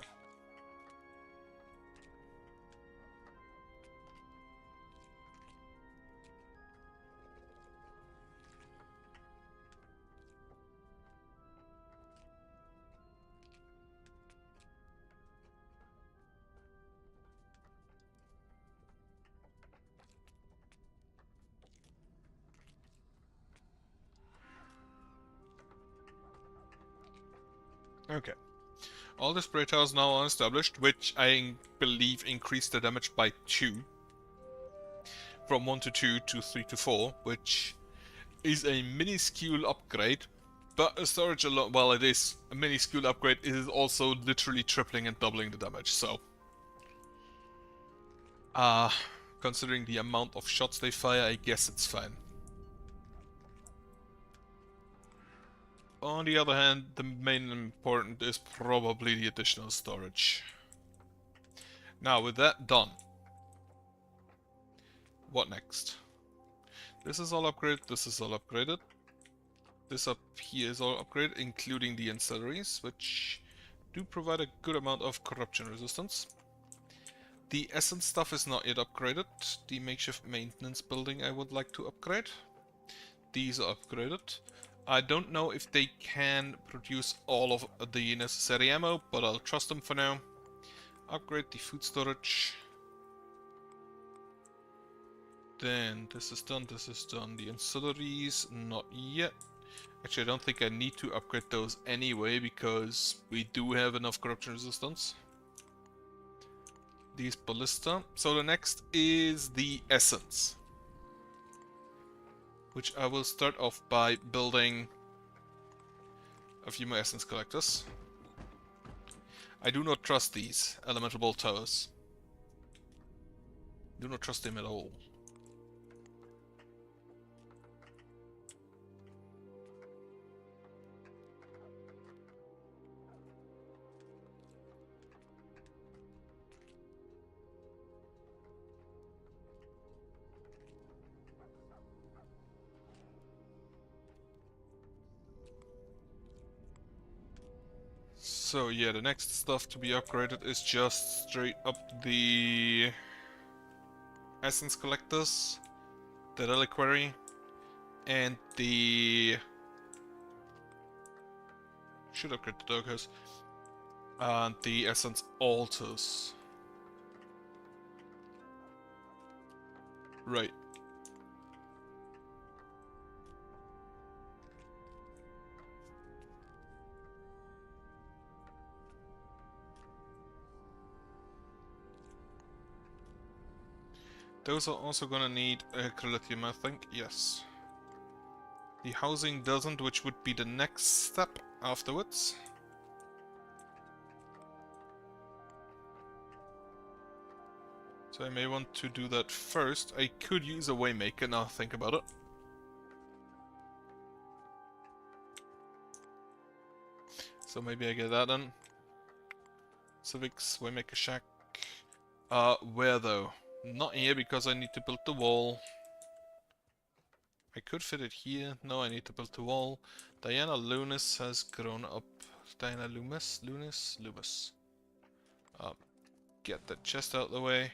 Okay. All the spray towers now are established, which I believe increased the damage by 2. From 1 to 2 to 3 to 4, which is a minuscule upgrade. But a storage alone, well, it is a minuscule upgrade, it is also literally tripling and doubling the damage, so... considering the amount of shots they fire, I guess it's fine. On the other hand, the main important is probably the additional storage. Now, with that done, what next? This is all upgraded, this is all upgraded. This up here is all upgraded, including the ancillaries, which do provide a good amount of corruption resistance. The essence stuff is not yet upgraded. The makeshift maintenance building I would like to upgrade. These are upgraded. I don't know if they can produce all of the necessary ammo, but I'll trust them for now. Upgrade the food storage. Then this is done, this is done. The ancillaries, not yet. Actually, I don't think I need to upgrade those anyway, because we do have enough corruption resistance. These ballista. So the next is the essence, which I will start off by building a few more essence collectors. I do not trust these elemental bolt towers. Do not trust them at all. So yeah, the next stuff to be upgraded is just straight up the essence collectors, the reliquary, and the... should upgrade the doghouse, and the essence altars. Right. Those are also gonna need a lithium, I think. Yes. The housing doesn't, which would be the next step afterwards. So I may want to do that first. I could use a waymaker now, think about it. So maybe I get that done. Civics, waymaker shack. Where though? Not here, because I need to build the wall. I could fit it here. No, I need to build the wall. Diana Lunis has grown up. Diana Loomis? Loomis. Get that chest out of the way.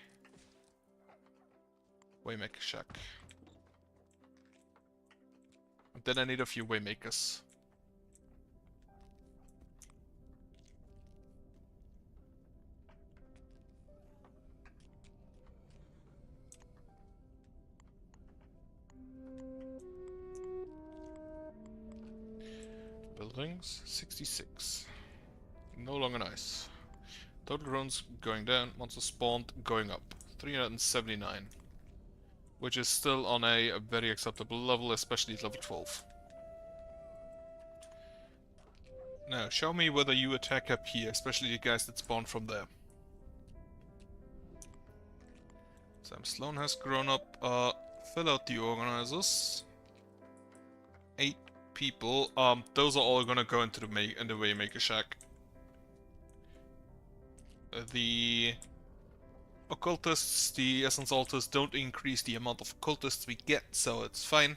Waymaker shack. And then I need a few waymakers. Buildings, 66. No longer nice. Total groans going down, monsters spawned going up. 379. Which is still on a very acceptable level, especially at level 12. Now, show me whether you attack up here, especially the guys that spawn from there. Sam Sloan has grown up. Fill out the organizers. 8 people. Those are all gonna go into the Waymaker Shack. The occultists, the essence altars don't increase the amount of occultists we get, so it's fine.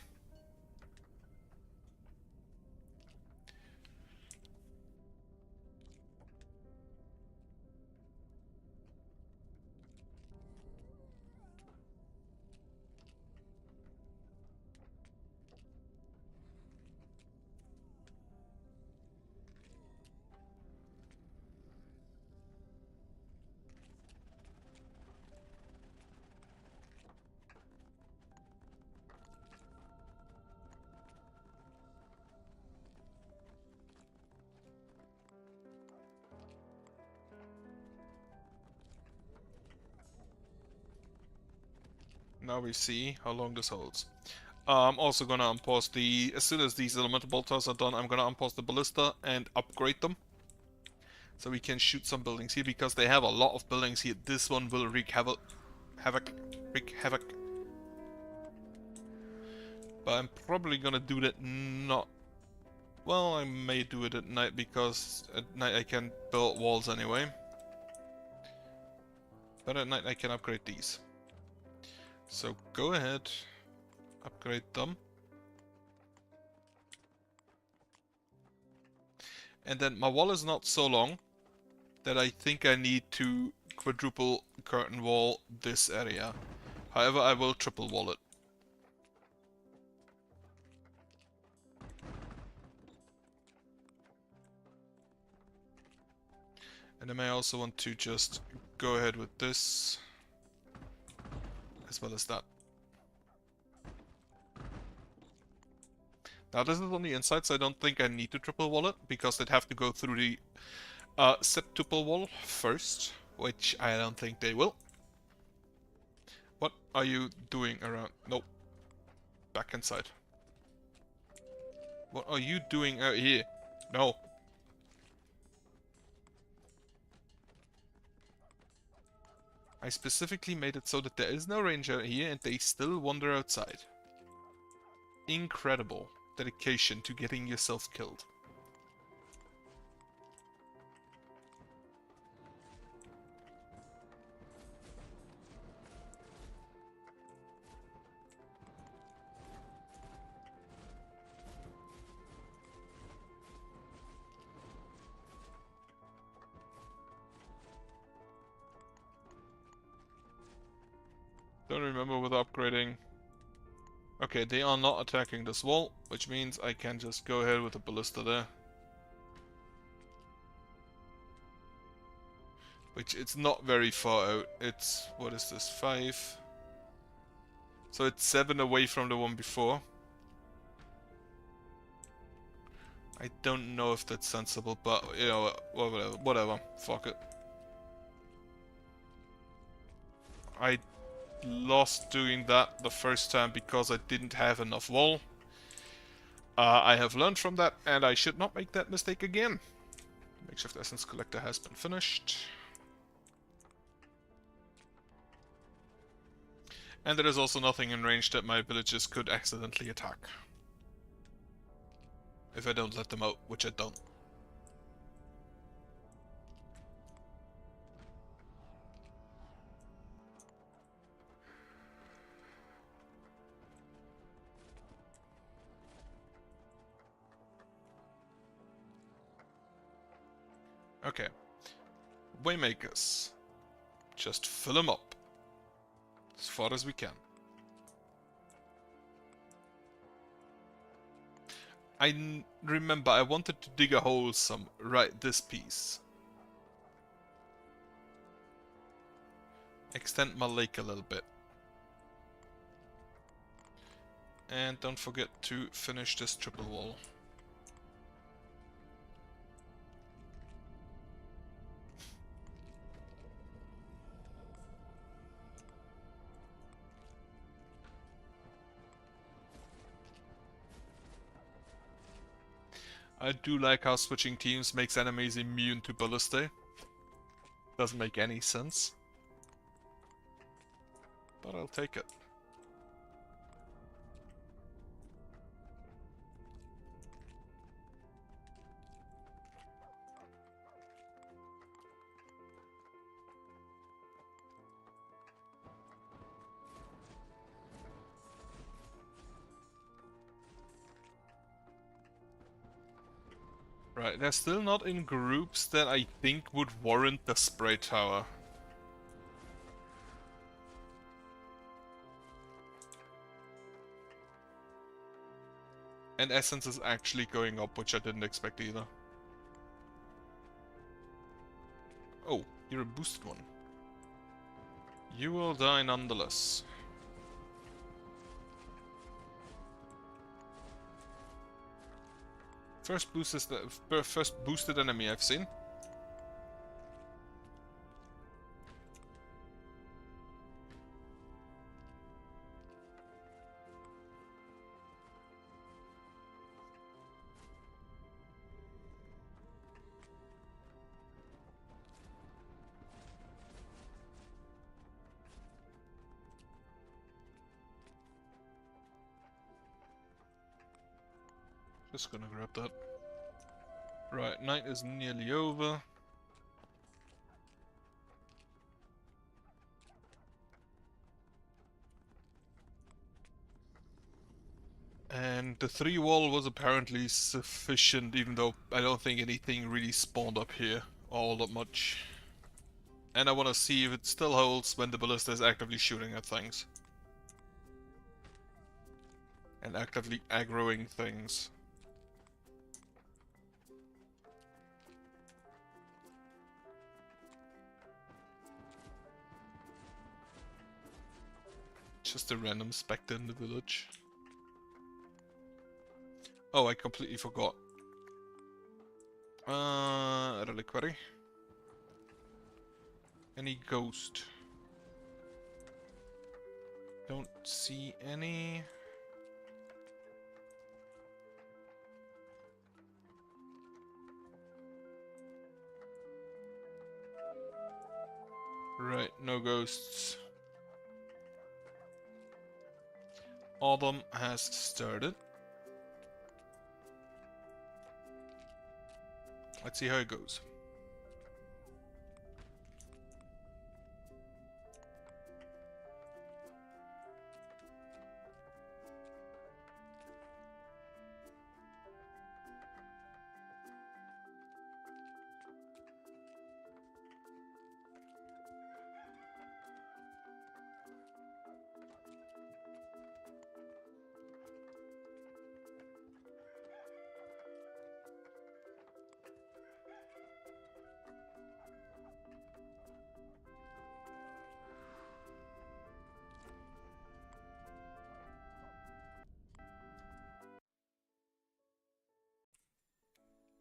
Now we see how long this holds. I'm also gonna unpause the... As soon as these elemental bolters are done, I'm gonna unpause the ballista and upgrade them. So we can shoot some buildings here, because they have a lot of buildings here. This one will wreak havoc. Wreak havoc. But I'm probably gonna do that not... Well, I may do it at night, because at night I can build walls anyway. But at night I can upgrade these. So go ahead, upgrade them. And then my wall is not so long that I think I need to quadruple curtain wall this area. However, I will triple wall it. And I may also want to just go ahead with this, as well as that. Now this is on the inside, so I don't think I need to triple wall it, because they'd have to go through the septuple wall first, which I don't think they will. What are you doing around? Nope. Back inside. What are you doing out here? No. I specifically made it so that there is no range out here and they still wander outside. Incredible dedication to getting yourself killed. Don't remember with upgrading. Okay, they are not attacking this wall, which means I can just go ahead with the ballista there. Which it's not very far out. It's, what is this, 5? So it's 7 away from the one before. I don't know if that's sensible, but you know, whatever. Fuck it. I lost doing that the first time because I didn't have enough wall. I have learned from that, and I should not make that mistake again. Makeshift Essence Collector has been finished. And there is also nothing in range that my villagers could accidentally attack. If I don't let them out, which I don't. Okay. Waymakers. Just fill them up. As far as we can. I remember I wanted to dig a hole right this piece. Extend my lake a little bit. And don't forget to finish this triple wall. I do like how switching teams makes enemies immune to ballistae. Doesn't make any sense. But I'll take it. Right, they're still not in groups that I think would warrant the spray tower. And essence is actually going up, which I didn't expect either. Oh, you're a boosted one. You will die nonetheless. First boosted enemy I've seen. Just gonna grab that. Right, night is nearly over. And the 3 wall was apparently sufficient, even though I don't think anything really spawned up here all that much. And I want to see if it still holds when the ballista is actively shooting at things. And actively aggroing things. Just a random spectre in the village. Oh, I completely forgot. Reliquary. Any ghost? Don't see any. Right, no ghosts. Autumn has started. Let's see how it goes.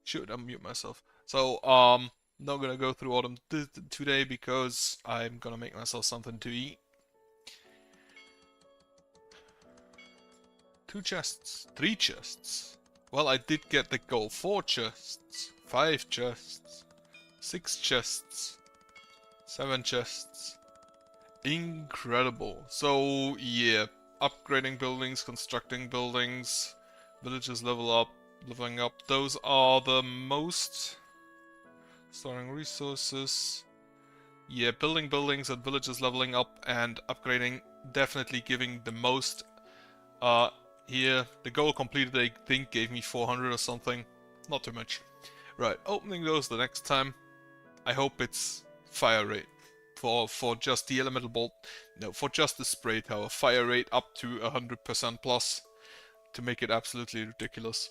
Should unmute myself. So, not gonna go through autumn today because I'm gonna make myself something to eat. 2 chests, 3 chests. Well, I did get the goal. 4 chests, 5 chests, 6 chests, 7 chests. Incredible. So, yeah, upgrading buildings, constructing buildings, villages leveling up. Those are the most. Storing resources. Yeah, building buildings and villages leveling up and upgrading definitely giving the most. Here, the goal completed I think gave me 400 or something. Not too much. Right, opening those the next time. I hope it's fire rate. For just the elemental bolt. No, for just the spray tower. Fire rate up to 100% plus. To make it absolutely ridiculous.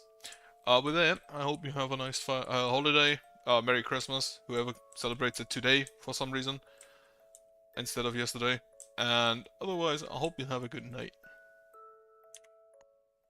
With that, I hope you have a nice holiday. Merry Christmas, whoever celebrates it today for some reason. Instead of yesterday. And otherwise, I hope you have a good night.